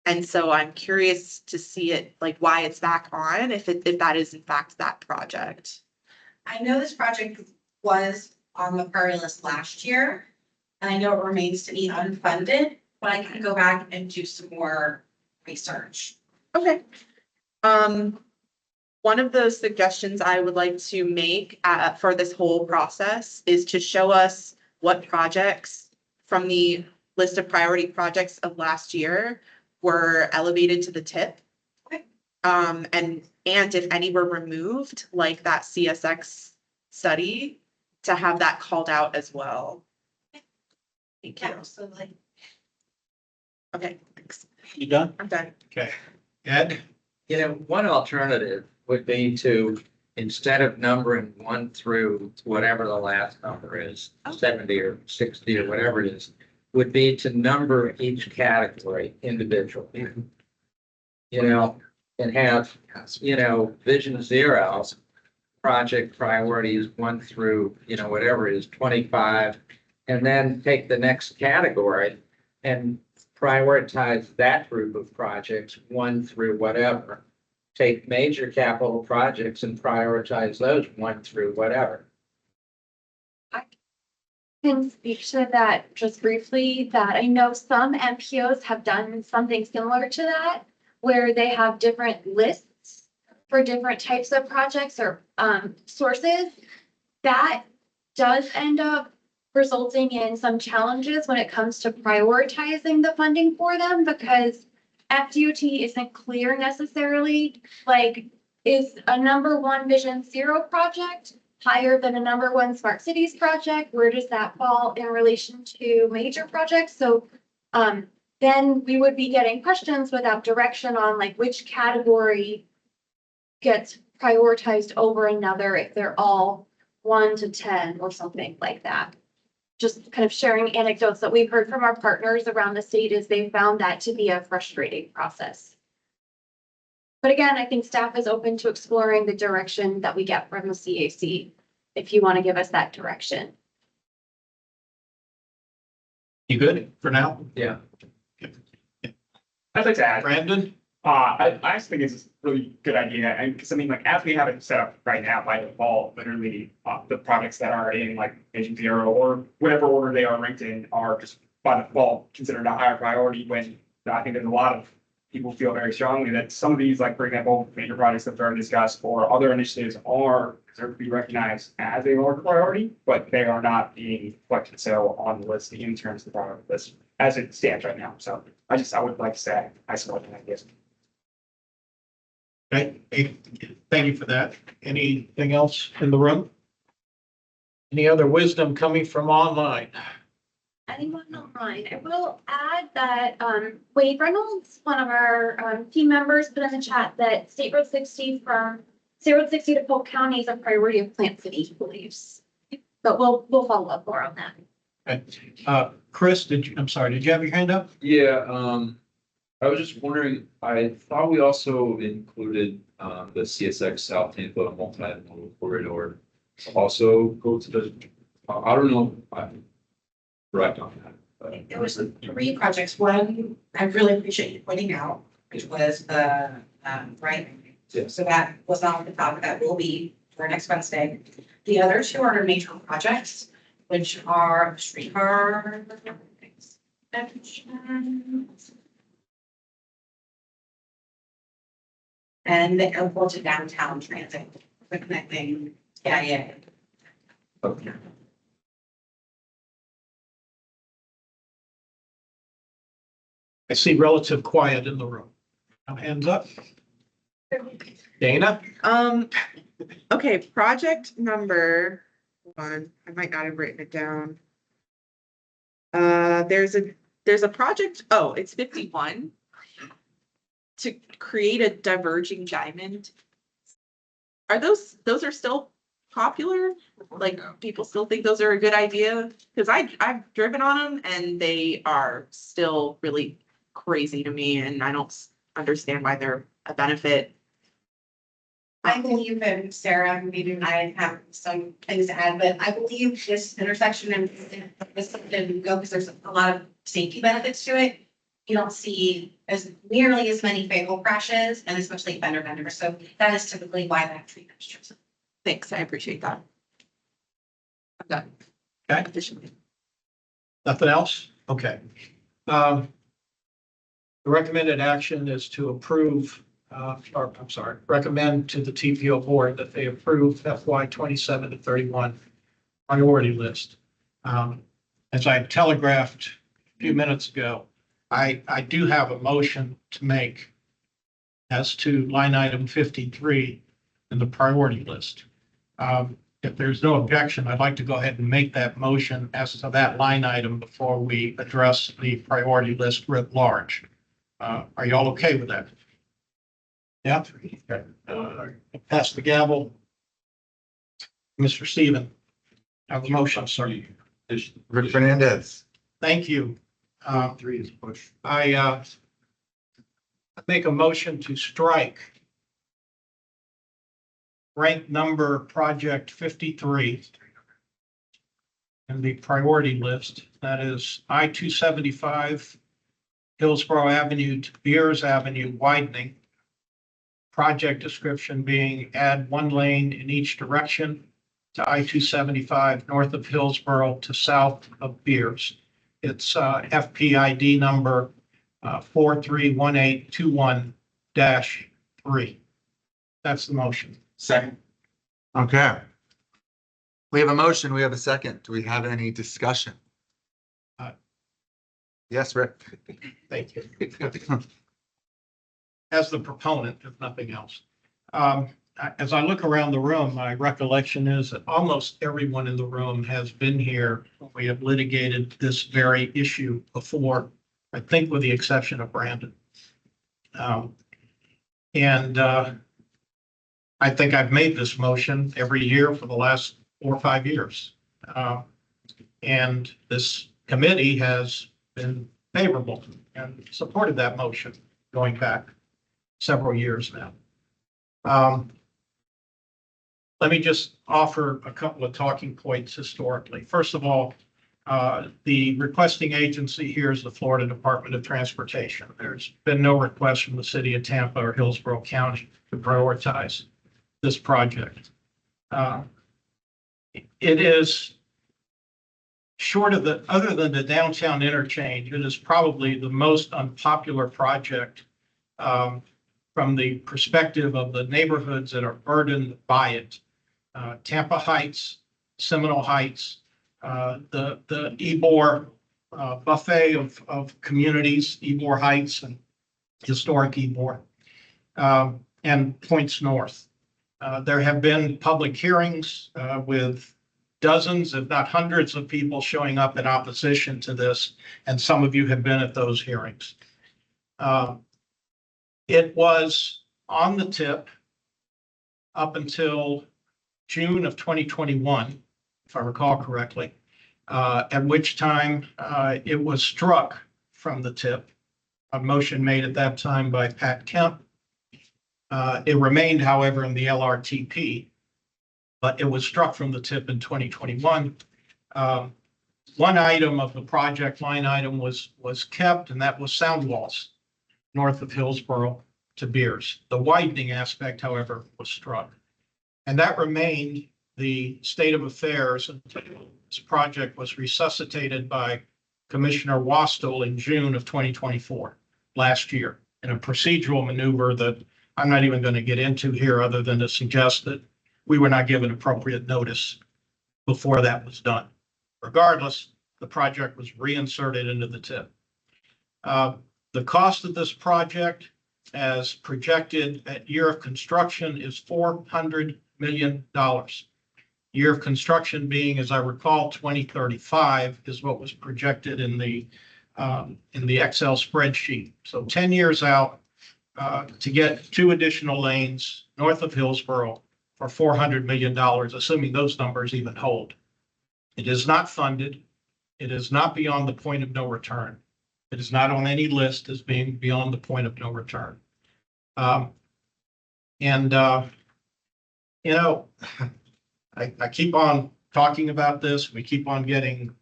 And so I'm curious to see it, like why it's back on, if that is in fact that project. I know this project was on the priority list last year, and I know it remains to be unfunded, but I can go back and do some more research. Okay. One of the suggestions I would like to make for this whole process is to show us what projects from the list of priority projects of last year were elevated to the tip. Okay. And if any were removed, like that CSX study, to have that called out as well. Thank you. Absolutely. Okay, thanks. You done? I'm done. Okay. Ed? One alternative would be to, instead of numbering 1 through whatever the last number is, 70 or 60 or whatever it is, would be to number each category individually. And have, vision 0, project priorities 1 through, whatever it is, 25, and then take the next category and prioritize that group of projects 1 through whatever. Take major capital projects and prioritize those 1 through whatever. I can speak to that just briefly, that I know some MPOs have done something similar to that, where they have different lists for different types of projects or sources. That does end up resulting in some challenges when it comes to prioritizing the funding for them, because FDOT isn't clear necessarily, like, is a number one Vision Zero project higher than a number one Smart Cities project? Where does that fall in relation to major projects? So, then we would be getting questions without direction on like which category gets prioritized over another if they're all 1 to 10 or something like that. Just kind of sharing anecdotes that we've heard from our partners around the state is they found that to be a frustrating process. But again, I think staff is open to exploring the direction that we get from the CAC if you want to give us that direction. You good for now? Yeah. I'd like to add, Brandon? I just think it's a really good idea, and because I mean, like, as we have it set up right now by default, literally, the projects that are in like Vision Zero or whatever order they are ranked in are just by default considered a higher priority, when I think there's a lot of people feel very strongly that some of these, like, for example, major projects that are discussed or other initiatives are deserve to be recognized as a lower priority, but they are not being reflected so on the list in terms of the priority list as it stands right now. So I would like to say I support that idea. Okay, thank you for that. Anything else in the room? Any other wisdom coming from online? Anyone online? I will add that Wade Reynolds, one of our team members, put in the chat that State Road 60 to Polk County is a priority of Plant City, he believes. But we'll follow up more on that. Okay. Chris, did you have your hand up? Yeah, I was just wondering, I thought we also included the CSX South Tampa multimodal corridor to also go to the, I don't know, I'm correct on that. There was 3 projects. One, I really appreciate you pointing out, which was the, right? Yeah. So that was not on the top, that will be for next Wednesday. The other 2 are major projects, which are streetcar extension and the airport to downtown transit, the connecting, yeah. Okay. I see relative quiet in the room. No hands up. Dana? Okay, project number 1, I might not have written it down. There's a project, oh, it's 51. To create a diverging diamond. Are those are still popular? Like, people still think those are a good idea? Because I've driven on them and they are still really crazy to me, and I don't understand why they're a benefit. I believe, and Sarah, maybe I have some things to add, but I believe this intersection and this and go, because there's a lot of safety benefits to it. You don't see as nearly as many fatal crashes and as much late fender benders. So that is typically why that treatment is chosen. Thanks, I appreciate that. I'm done. Okay. Nothing else? Okay. The recommended action is to approve, recommend to the TPO board that they approve FY 27 to 31 priority list. As I telegraphed a few minutes ago, I do have a motion to make as to line item 53 in the priority list. If there's no objection, I'd like to go ahead and make that motion as to that line item before we address the priority list writ large. Are you all okay with that? Yeah. Okay. Pass the gavel. Mr. Stephen, I have a motion, sir. Rick Fernandez. Thank you. 3 is push. I make a motion to strike rank number project 53 in the priority list. That is I-275 Hillsborough Avenue to Beers Avenue widening. Project description being add 1 lane in each direction to I-275 north of Hillsborough to south of Beers. It's FPID number 431821-3. That's the motion. Second. Okay. We have a motion. We have a second. Do we have any discussion? Yes, Rick. Thank you. as the proponent, if nothing else. As I look around the room, my recollection is that almost everyone in the room has been here. We have litigated this very issue before, I think with the exception of Brandon. And I think I've made this motion every year for the last 4 or 5 years. And this committee has been favorable and supported that motion going back several years now. Let me just offer a couple of talking points historically. First of all, the requesting agency here is the Florida Department of Transportation. There's been no request from the city of Tampa or Hillsborough County to prioritize this project. It is short of the, other than the downtown interchange, it is probably the most unpopular project from the perspective of the neighborhoods that are burdened by it. Tampa Heights, Seminole Heights, the Ybor buffet of communities, Ybor Heights and historic Ybor, and points north. There have been public hearings with dozens, if not hundreds of people showing up in opposition to this, and some of you have been at those hearings. It was on the tip up until June of 2021, if I recall correctly, at which time it was struck from the tip. A motion made at that time by Pat Kemp. It remained, however, in the LRTP, but it was struck from the tip in 2021. One item of the project line item was kept, and that was sound walls north of Hillsborough to Beers. The widening aspect, however, was struck. And that remained the state of affairs until this project was resuscitated by Commissioner Wastel in June of 2024, last year, in a procedural maneuver that I'm not even going to get into here other than to suggest that we were not given appropriate notice before that was done. Regardless, the project was reinserted into the tip. The cost of this project, as projected at year of construction, is $400 million. Year of construction being, as I recall, 2035 is what was projected in the Excel spreadsheet. So 10 years out to get 2 additional lanes north of Hillsborough for $400 million, assuming those numbers even hold. It is not funded. It is not beyond the point of no return. It is not on any list as being beyond the point of no return. You know, I keep on talking about this. We keep on getting,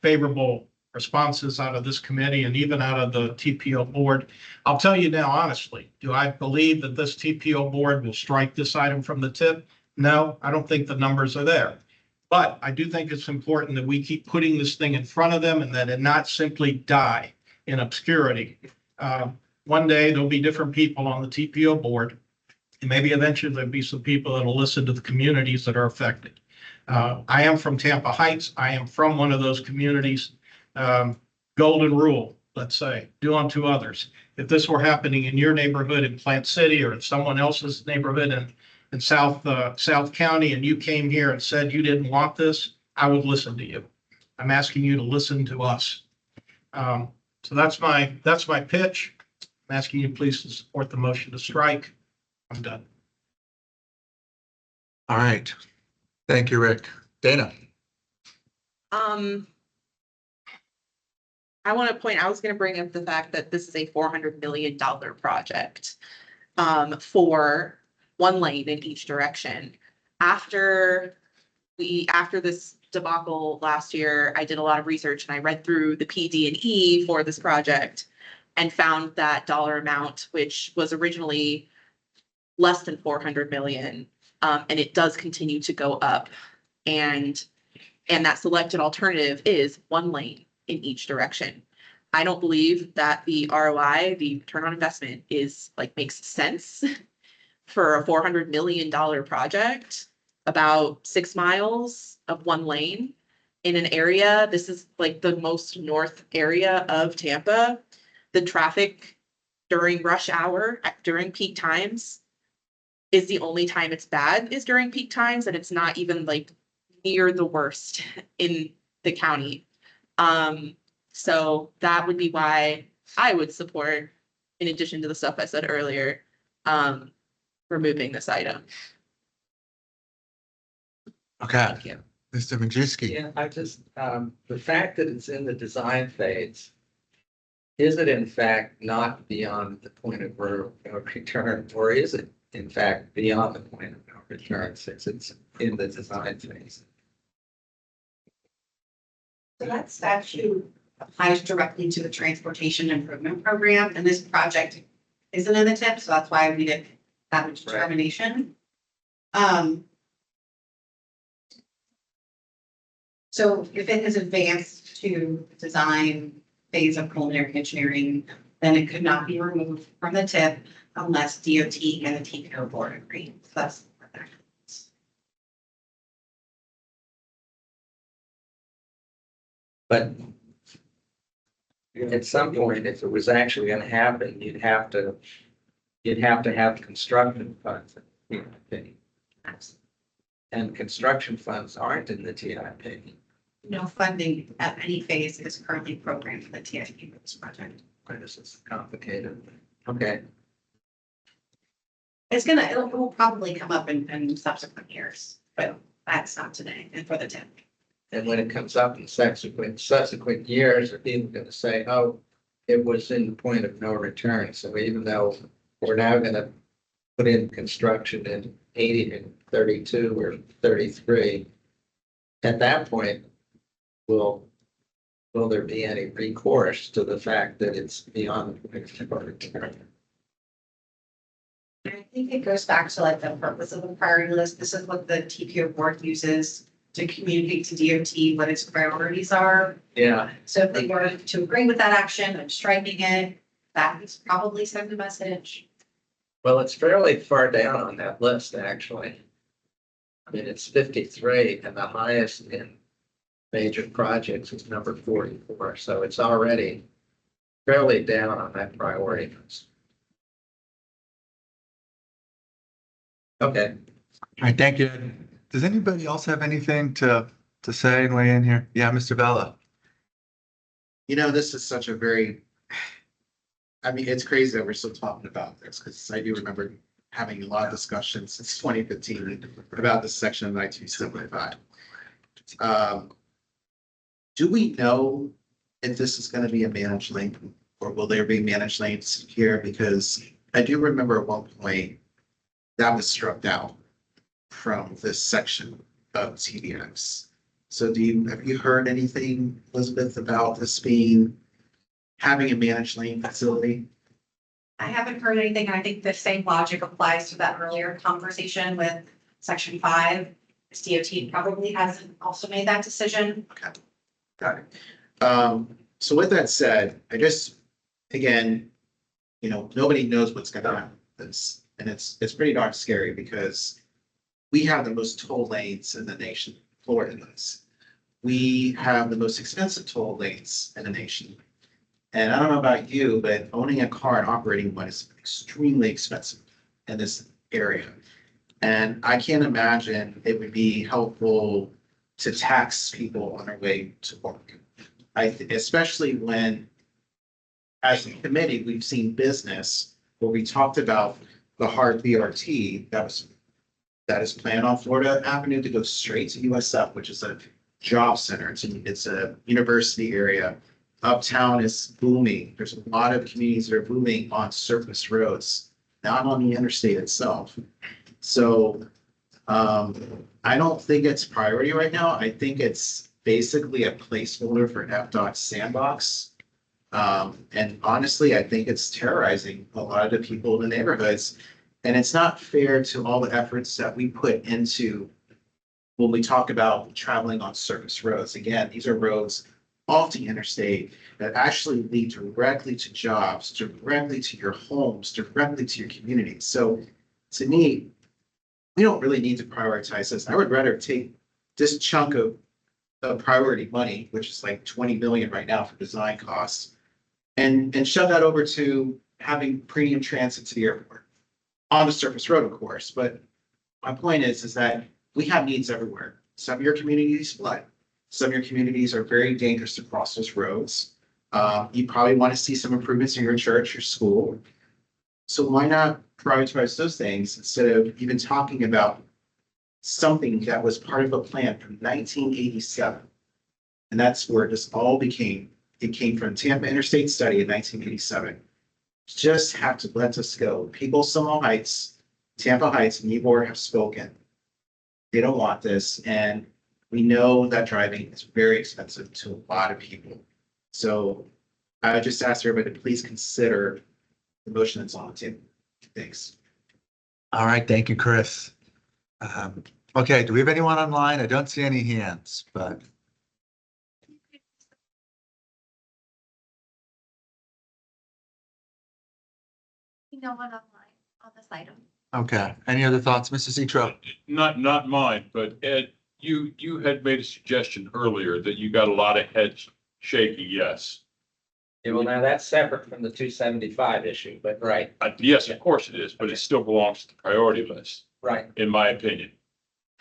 favorable responses out of this committee and even out of the TPO board. I'll tell you now, honestly, do I believe that this TPO board will strike this item from the tip? No, I don't think the numbers are there. But I do think it's important that we keep putting this thing in front of them and that it not simply die in obscurity. One day there'll be different people on the TPO board, and maybe eventually there'll be some people that'll listen to the communities that are affected. I am from Tampa Heights. I am from one of those communities. Golden rule, let's say, do unto others. If this were happening in your neighborhood in Plant City or in someone else's neighborhood in South County, and you came here and said you didn't want this, I would listen to you. I'm asking you to listen to us. So that's my pitch. I'm asking you please to support the motion to strike. I'm done. All right. Thank you, Rick. Dana. I want to point, I was going to bring up the fact that this is a $400 million project for 1 lane in each direction. After this debacle last year, I did a lot of research and I read through the PD&E for this project and found that dollar amount, which was originally less than 400 million. And it does continue to go up. And that selected alternative is 1 lane in each direction. I don't believe that the ROI, the return on investment, makes sense for a $400 million project, about 6 miles of 1 lane in an area. This is like the most north area of Tampa. The traffic during rush hour, during peak times, is the only time it's bad is during peak times, and it's not even like near the worst in the county. So that would be why I would support, in addition to the stuff I said earlier, removing this item. Okay, Thank you. Mr. Majewski. Yeah, I just, the fact that it's in the design phase, is it in fact not beyond the point of no return, or is it in fact beyond the point of no return since it's in the design phase? So that statute applies directly to the transportation improvement program, and this project isn't in the tip, so that's why we did that determination. So if it has advanced to design phase of preliminary engineering, then it could not be removed from the tip unless DOT and the TPO board agree. So that's what that is. But at some point, if it was actually gonna happen, you'd have to have construction funds, in my opinion. And construction funds aren't in the TIP. No funding at any phase is currently programmed for the TIP for this project. This is complicated. Okay, It will probably come up in subsequent years, but that's not today and for the tip. and when it comes up in subsequent years, are people gonna say, oh, it was in the point of no return, so even though we're now gonna put in construction in 80 and 32 or 33, at that point, will there be any recourse to the fact that it's beyond the point of no return? I think it goes back to like the purpose of the priority list. This is what the TPO board uses to communicate to DOT what its priorities are. Yeah, So if they were to agree with that action and striking it, that would probably send a message. well, it's fairly far down on that list, actually. I mean, it's 53, and the highest in major projects is number 44, so it's already fairly down on that priority list. Okay. All right, thank you. Does anybody else have anything to say and weigh in here? Yeah, Mr. Bella. You know, this is such a very, I mean, it's crazy that we're still talking about this, because I do remember having a lot of discussions since 2015 about this section of 1975. Do we know if this is going to be a managed lane, or will there be managed lanes here? Because I do remember at one point that was struck out from this section of TDX. So have you heard anything, Elizabeth, about this having a managed lane facility? I haven't heard anything. I think the same logic applies to that earlier conversation with section 5. DOT probably hasn't also made that decision. Okay, got it. So with that said, again, nobody knows what's going to happen with this, and it's pretty darn scary because we have the most toll lanes in the nation. Florida does. We have the most expensive toll lanes in the nation. And I don't know about you, but owning a car and operating one is extremely expensive in this area. And I can't imagine it would be helpful to tax people on their way to work. Especially when, as a committee, we've seen business where we talked about the hard BRT that is planned on Florida Avenue to go straight to USF, which is a job center. It's a university area. Uptown is booming. There's a lot of communities that are booming on surface roads, not on the interstate itself. So I don't think it's priority right now. I think it's basically a placeholder for FDOT sandbox. And honestly, I think it's terrorizing a lot of the people in the neighborhoods. And it's not fair to all the efforts that we put into when we talk about traveling on surface roads. Again, these are roads off the interstate that actually lead directly to jobs, directly to your homes, directly to your community. So to me, we don't really need to prioritize this. I would rather take this chunk of priority money, which is like 20 million right now for design costs, and shove that over to having premium transit to the airport. On the surface road, of course, but my point is that we have needs everywhere. Some of your communities flood. Some of your communities are very dangerous to cross those roads. You probably want to see some improvements in your church, your school. So why not prioritize those things instead of even talking about something that was part of a plan from 1987? And that's where this all became. It came from Tampa Interstate Study in 1987. Just have to let us go. People, Seminole Heights, Tampa Heights, and Ybor have spoken. They don't want this, and we know that driving is very expensive to a lot of people. So I would just ask everybody to please consider the motion that's on the table. Thanks. All right, thank you, Chris. Okay, do we have anyone online? I don't see any hands, but No one online on this item. okay. Any other thoughts, Mrs. Etro? Not mine, but Ed, you had made a suggestion earlier that you got a lot of heads shaking, yes. Yeah, well, now that's separate from the 275 issue, but right, Yes, of course it is, but it still belongs to the priority list, right. in my opinion.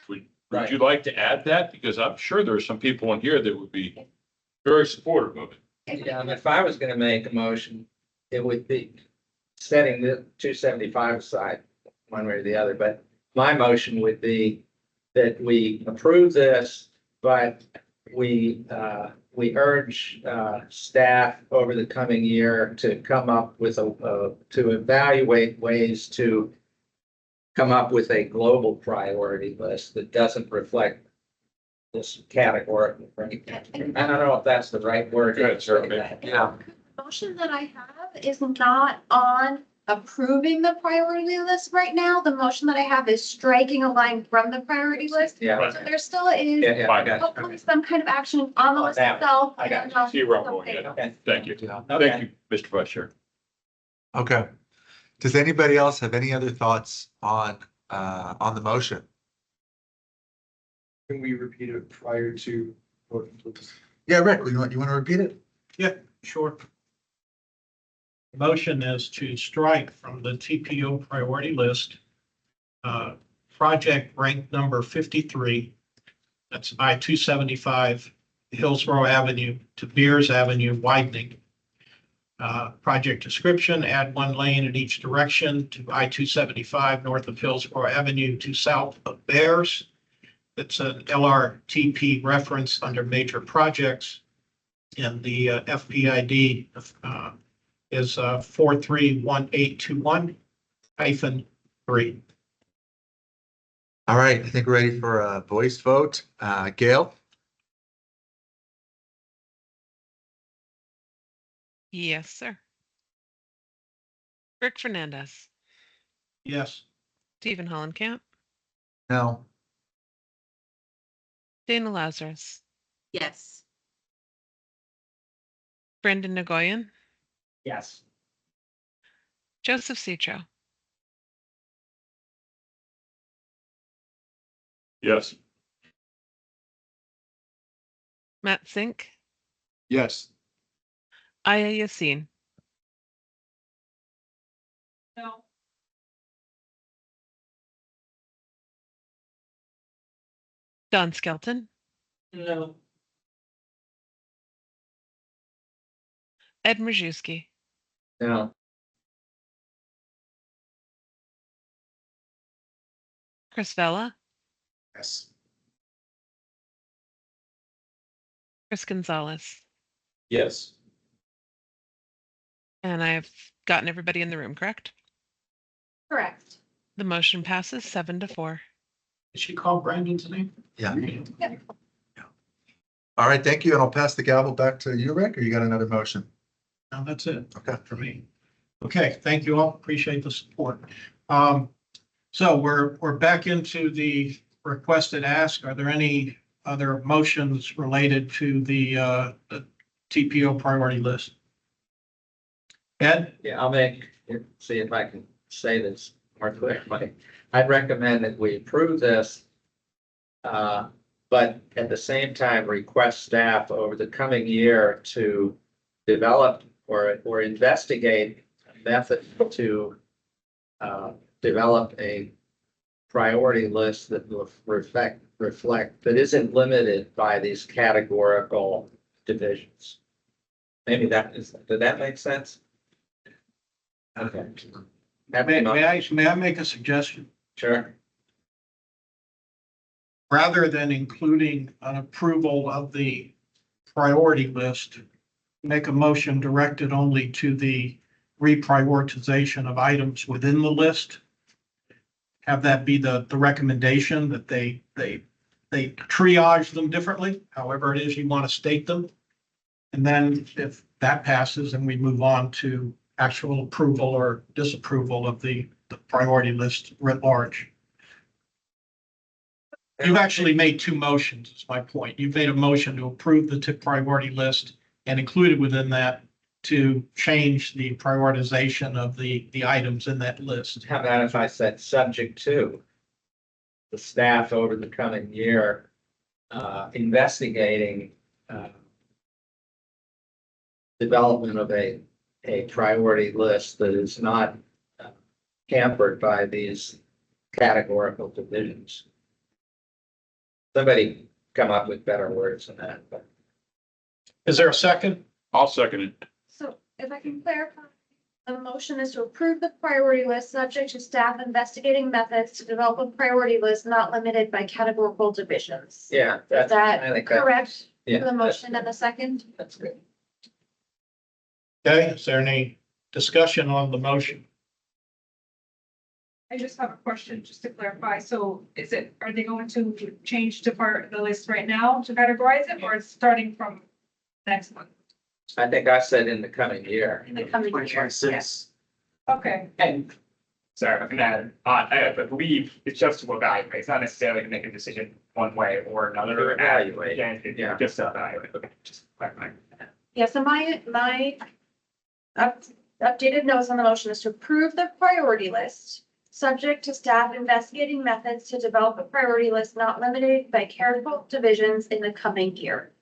Would you like to add that? Because I'm sure there are some people in here that would be very supportive of it. Yeah, and if I was gonna make a motion, it would be setting the 275 aside, one way or the other, but my motion would be that we approve this, but we urge staff over the coming year to come up with to evaluate ways to come up with a global priority list that doesn't reflect this category. I don't know if that's the right word. Go ahead, sir. Yeah. The motion that I have is not on approving the priority list right now. The motion that I have is striking a line from the priority list. Yeah. So there still is Yeah, I got hopefully some kind of action on the list Now, itself. I got and on See where I'm the going page. at. Okay. Thank you. Okay. Thank you, Mr. Vice Chair. Okay. Does anybody else have any other thoughts on the motion? Can we repeat it prior to voting, please? Yeah, Rick, you want to repeat it? Yeah, sure. The motion is to strike from the TPO priority list, project rank number 53. That's I-275 Hillsborough Avenue to Beers Avenue widening. Project description, add one lane in each direction to I-275 north of Hillsborough Avenue to south of Bears. It's an LRTP reference under major projects. And the FPID is 431821-3. All right, I think we're ready for a voice vote. Gail? Yes, sir. Rick Fernandez, Yes. Stephen Hollenkamp, No. Dana Lazarus, Yes. Brendan Nagoyan, Yes. Joseph Citro, Yes. Matt Sink, Yes. Aya Yassin, No. Don Skelton, No. Ed Mrzewski, No. Chris Vella, Yes. Chris Gonzalez, Yes. and I have gotten everybody in the room, correct? Correct. The motion passes 7-4. Did she call Brandon's name? Yeah. All right, thank you. And I'll pass the gavel back to you, Rick, or you got another motion? No, that's it. Okay. For me. Okay, thank you all. Appreciate the support. So we're back into the requested ask. Are there any other motions related to the TPO priority list? Ed? Yeah, I'll see if I can say this more clearly. I'd recommend that we approve this, but at the same time request staff over the coming year to develop or investigate method to develop a priority list that will reflect, that isn't limited by these categorical divisions. Maybe did that make sense? Okay. May I make a suggestion? Sure. Rather than including an approval of the priority list, make a motion directed only to the reprioritization of items within the list. Have that be the recommendation that they triage them differently, however it is you want to state them. And then if that passes, then we move on to actual approval or disapproval of the priority list writ large. You've actually made two motions, is my point. You've made a motion to approve the tip priority list and included within that to change the prioritization of the items in that list. How about if I said subject to the staff over the coming year investigating development of a priority list that is not hampered by these categorical divisions. Somebody come up with better words than that, but. Is there a second? I'll second it. So if I can clarify, the motion is to approve the priority list subject to staff investigating methods to develop a priority list not limited by categorical divisions. Yeah. Is I that think correct? Yeah. For the motion and the second? That's good. Okay, is there any discussion on the motion? I just have a question, just to clarify. So are they going to change the list right now to categorize it, or it's starting from next month? I think I said in the coming year. In the coming year, yes. Okay. And sorry, I can add, I believe it's just to evaluate. It's not necessarily to make a decision one way or another. To evaluate. Yeah, just to evaluate. Okay, just clarifying. Yeah, so my updated notes on the motion is to approve the priority list, subject to staff investigating methods to develop a priority list not limited by categorical divisions in the coming year.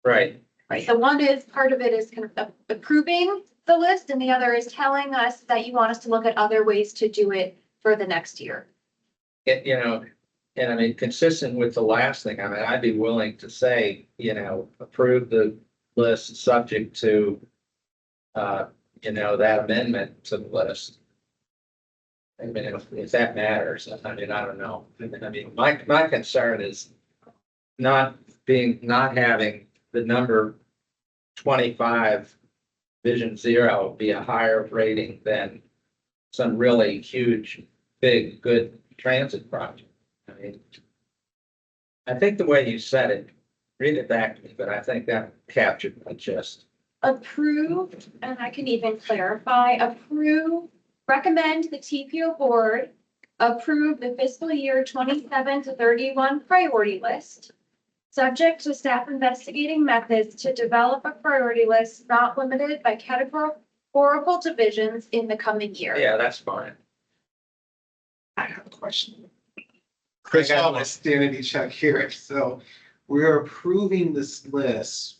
Right. Right, so one is, part of it is kind of approving the list, and the other is telling us that you want us to look at other ways to do it for the next year. And I mean, consistent with the last thing, I mean, I'd be willing to say, approve the list subject to, that amendment to the list. I mean, if that matters, I mean, I don't know. I mean, my concern is not having the number 25 Vision Zero be a higher rating than some really huge, big, good transit project. I mean, I think the way you said it, read it back to me, but I think that captured my gist. Approved, and I can even clarify, recommend the TPO board approve the fiscal year 27 to 31 priority list, subject to staff investigating methods to develop a priority list not limited by categorical divisions in the coming year. Yeah, that's fine. I have a question. Chris I got my Ellis. sanity check here. So we're approving this list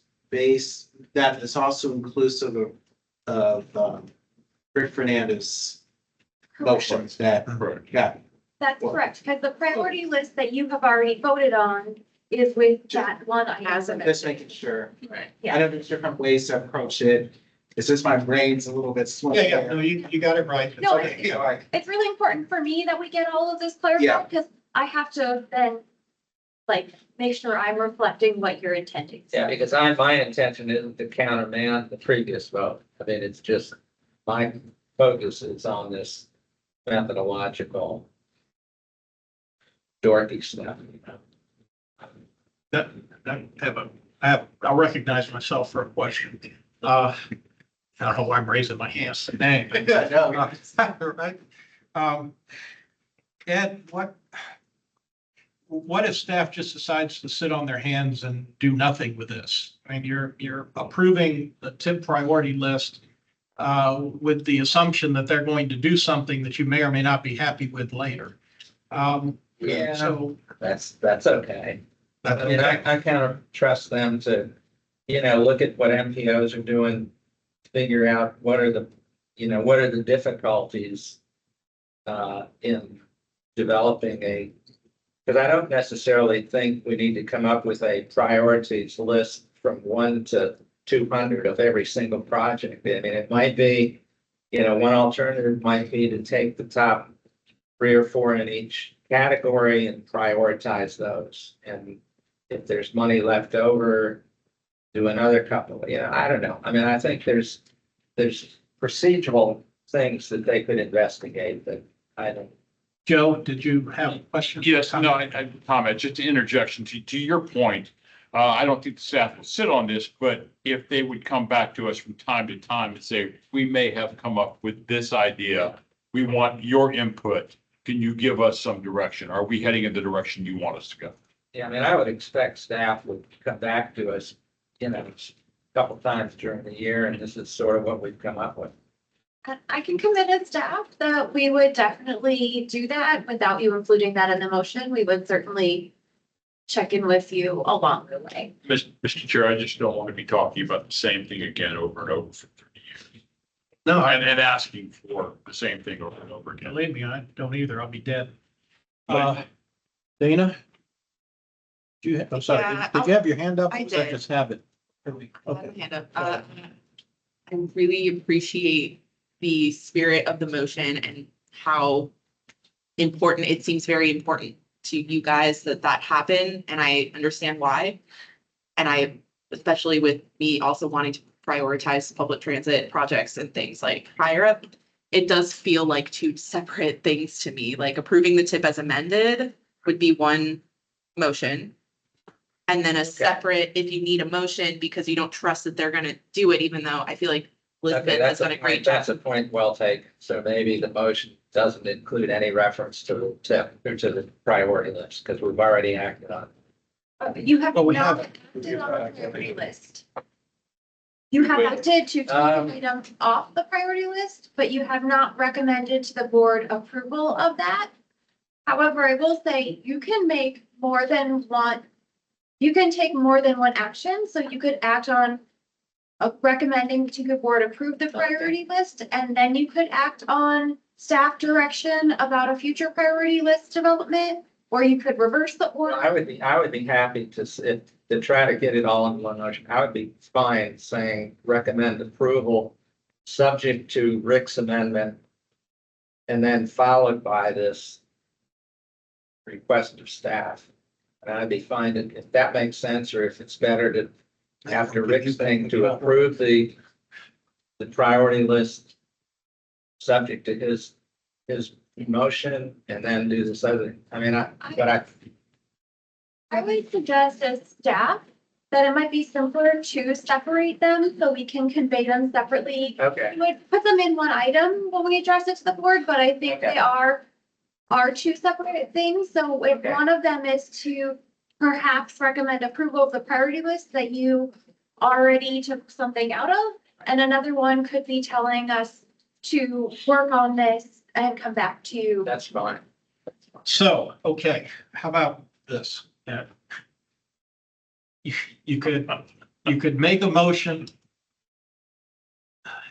that is also inclusive of Rick Fernandez motions that, yeah. That's correct, because the priority list that you have already voted on is with that one item. Just making sure. Right. Yeah. I know there's different ways to approach it. It's just my brain's a little bit slow. Yeah, no, you got it right. No, Okay, yeah, all right. It's really important for me that we get all of this clarified, because I have to then make sure I'm reflecting what you're intending. Yeah, because my intention isn't to countermand the previous vote. I mean, it's just my focus is on this methodological dorky stuff. I'll recognize myself for a question. I don't know why I'm raising my hands today. Right? Ed, what if staff just decides to sit on their hands and do nothing with this? I mean, you're approving the tip priority list with the assumption that they're going to do something that you may or may not be happy with later. Yeah, So that's okay. I mean, I kind of trust them to, look at what MPOs are doing, figure out what are the you know, what are the difficulties in developing because I don't necessarily think we need to come up with a priorities list from 1 to 200 of every single project. I mean, it might be, you know, one alternative might be to take the top 3 or 4 in each category and prioritize those. And if there's money left over, do another couple, you know, I don't know. I mean, I think there's procedural things that they could investigate that I don't. Joe, did you have a question? Yes, no, I comment, just an interjection to your point. I don't think the staff will sit on this, but if they would come back to us from time to time and say, we may have come up with this idea, we want your input. Can you give us some direction? Are we heading in the direction you want us to go? Yeah, I mean, I would expect staff would come back to us, you know, a couple times during the year, and this is sort of what we've come up with. I can commit as staff that we would definitely do that without you including that in the motion. We would certainly check in with you along the way. Mr. Chair, I just don't want to be talking about the same thing again over and over for 30 years. No, And asking for the same thing over and over again. believe me, I don't either. I'll be dead. Dana? I'm sorry, Yeah, did you have your hand up? I Or was that did. just habit? I have a Okay. hand up. I really appreciate the spirit of the motion and how important, it seems very important to you guys that happen, and I understand why. And I, especially with me also wanting to prioritize public transit projects and things like higher up, it does feel like 2 separate things to me. Like approving the tip as amended would be one motion. And then a separate, if you need a motion because you don't trust that they're gonna do it, even though I feel like Elizabeth has done a great job. That's a point well taken. So maybe the motion doesn't include any reference to the tip or to the priority list, because we've already acted on it. You have Well, we not have- acted on the priority list. You have acted to take an item off the priority list, but you have not recommended to the board approval of that. However, I will say you can make more than one, you can take more than one action, so you could act on recommending to the board approve the priority list, and then you could act on staff direction about a future priority list development, or you could reverse the order. I would be happy to try to get it all in one motion. I would be fine saying recommend approval, subject to Rick's amendment, and then followed by this request of staff. And I'd be fine if that makes sense, or if it's better to, after Rick's thing, to approve the priority list subject to his motion, and then do this other, I mean, I would suggest as staff that it might be simpler to separate them so we can convey them separately. okay. We would put them in one item when we address it to the board, but I think they are 2 separate things. So if one of them is to perhaps recommend approval of the priority list that you already took something out of, and another one could be telling us to work on this and come back to you. That's fine. So, okay, how about this? You could make a motion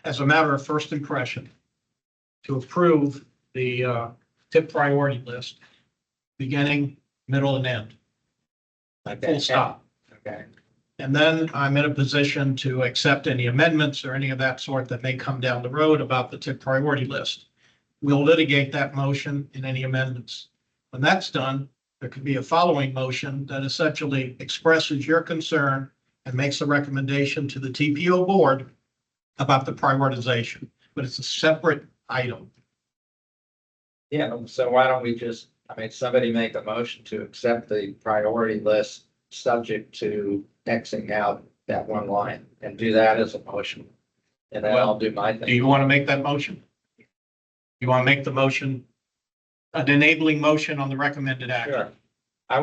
as a matter of first impression to approve the tip priority list, beginning, middle, and end. Like full stop. Okay. And then I'm in a position to accept any amendments or any of that sort that may come down the road about the tip priority list. We'll litigate that motion in any amendments. When that's done, there could be a following motion that essentially expresses your concern and makes a recommendation to the TPO board about the prioritization, but it's a separate item. Yeah, so why don't we just, somebody make a motion to accept the priority list subject to Xing out that one line, and do that as a motion. And then I'll do my thing. Do you want to make that motion? You want to make the motion, an enabling motion on the recommended action? Sure. I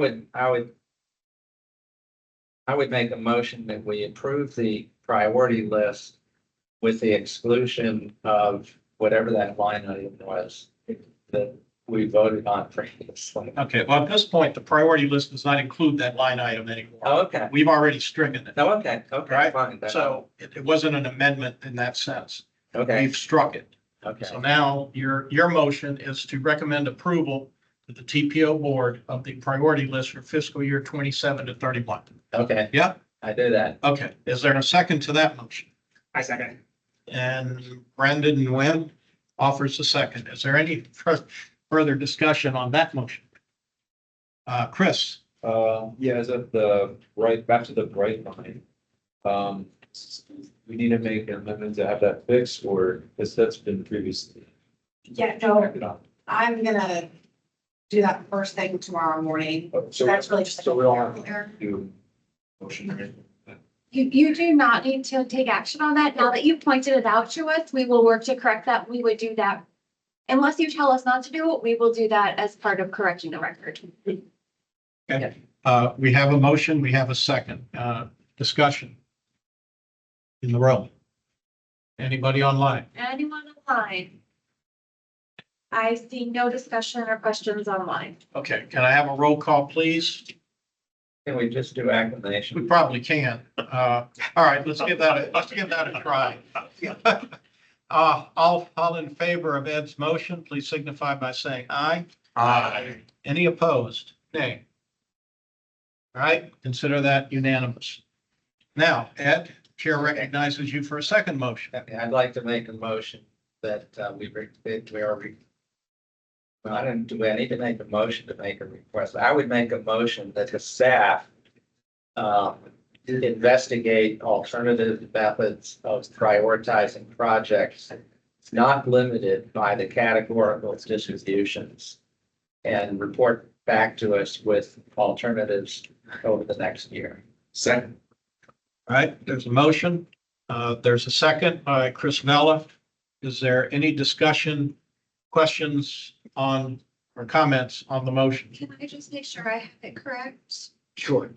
would make a motion that we approve the priority list with the exclusion of whatever that line item was that we voted on previously. Okay, well, at this point, the priority list does not include that line item anymore. Oh, okay. We've already stricken it. No, okay, Right? fine. So it wasn't an amendment in that sense. Okay, We've struck it. Okay, So now your motion is to recommend approval to the TPO board of the priority list for fiscal year 27 to 31. okay, Yeah, I do that. okay. Is there a second to that motion? I second. Mm-hmm. And Brendan Nguyen offers a second. Is there any further discussion on that motion? Chris? Yeah, is it the back to the bright line? We need to make an amendment to have that fixed, or because that's been previously. Yeah, no, I'm gonna do that first thing tomorrow morning. So That's really just. So we all have to do motion, right? You do not need to take action on that. Now that you've pointed it out to us, we will work to correct that. We would do that. Unless you tell us not to do it, we will do that as part of correcting the record. Okay, we have a motion, we have a second, discussion in the room. Anybody online? Anyone online? I see no discussion or questions online. Okay, can I have a roll call, please? Can we just do acclamation? We probably can. All right, let's give that a try. All in favor of Ed's motion, please signify by saying aye. Aye. Any opposed? Nay. All right, consider that unanimous. Now, Ed, Chair recognizes you for a second motion. I'd like to make a motion that I don't, do I need to make a motion to make a request? I would make a motion that the staff investigate alternative methods of prioritizing projects, not limited by the categorical distributions, and report back to us with alternatives over the next year. Second. All right, there's a motion. There's a second by Chris Vella. Is there any discussion, questions on, or comments on the motion? Can I just make sure I have it correct? Sure.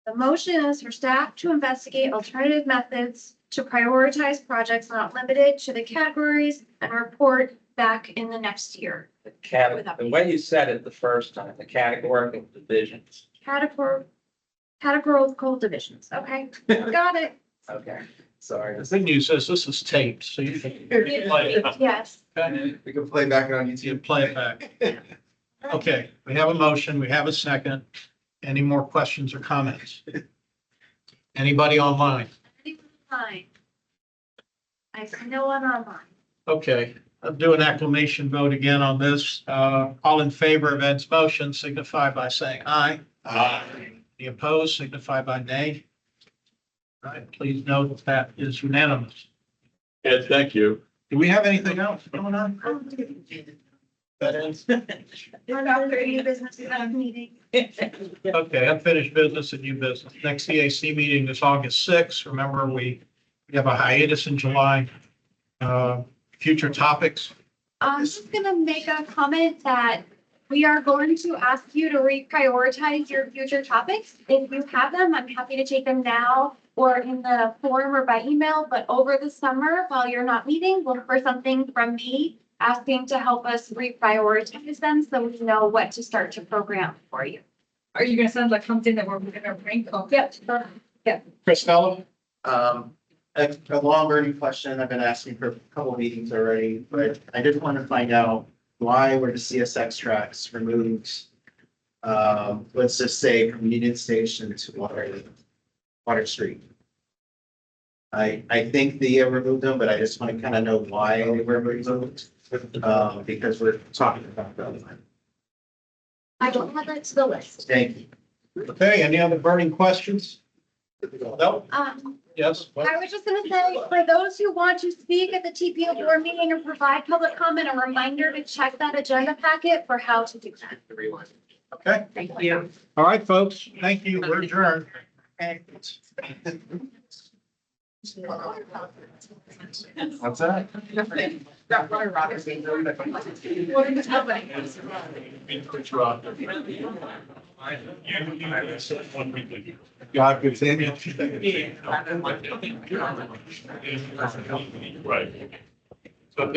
The motion is for staff to investigate alternative methods to prioritize projects not limited to the categories and report back in the next year. The way you said it the first time, the categorical divisions. Categorical divisions. Okay, got it. Okay, sorry. The thing news is this is taped, so you can play it. Yes. Okay, We can play back on you YouTube. play it back. Okay, we have a motion, we have a second. Any more questions or comments? Anybody online? Anyone online? I see no one online. Okay, I'll do an acclamation vote again on this. All in favor of Ed's motion signify by saying aye. Aye. Any opposed signify by nay. All right, please note that is unanimous. Ed, thank you. Do we have anything else going on? That ends. New business meeting. Okay, unfinished business and new business. Next CAC meeting is August 6th. Remember, we have a hiatus in July. Future topics. I'm just gonna make a comment that we are going to ask you to reprioritize your future topics. If you have them, I'm happy to take them now or in the form or by email, but over the summer, while you're not meeting, look for something from me asking to help us reprioritize them so we know what to start to program for you. Are you gonna send like something that we're gonna rank on? Yep. Chris Fellow? A long burning question I've been asking for a couple of meetings already, but I did want to find out why were the CSX tracks removed? Let's just say from Union Station to Water Street. I think they removed them, but I just want to kind of know why they were removed. Because we're talking about that. I don't have that to the list. Thank you. Okay, any other burning questions? No? Yes? I was just gonna say, for those who want to speak at the TPO board meeting or provide public comment, a reminder to check that agenda packet for how to do that. Okay, Thank you. all right, folks, thank you, we're adjourned. What's that? God, good seeing you. Right. So,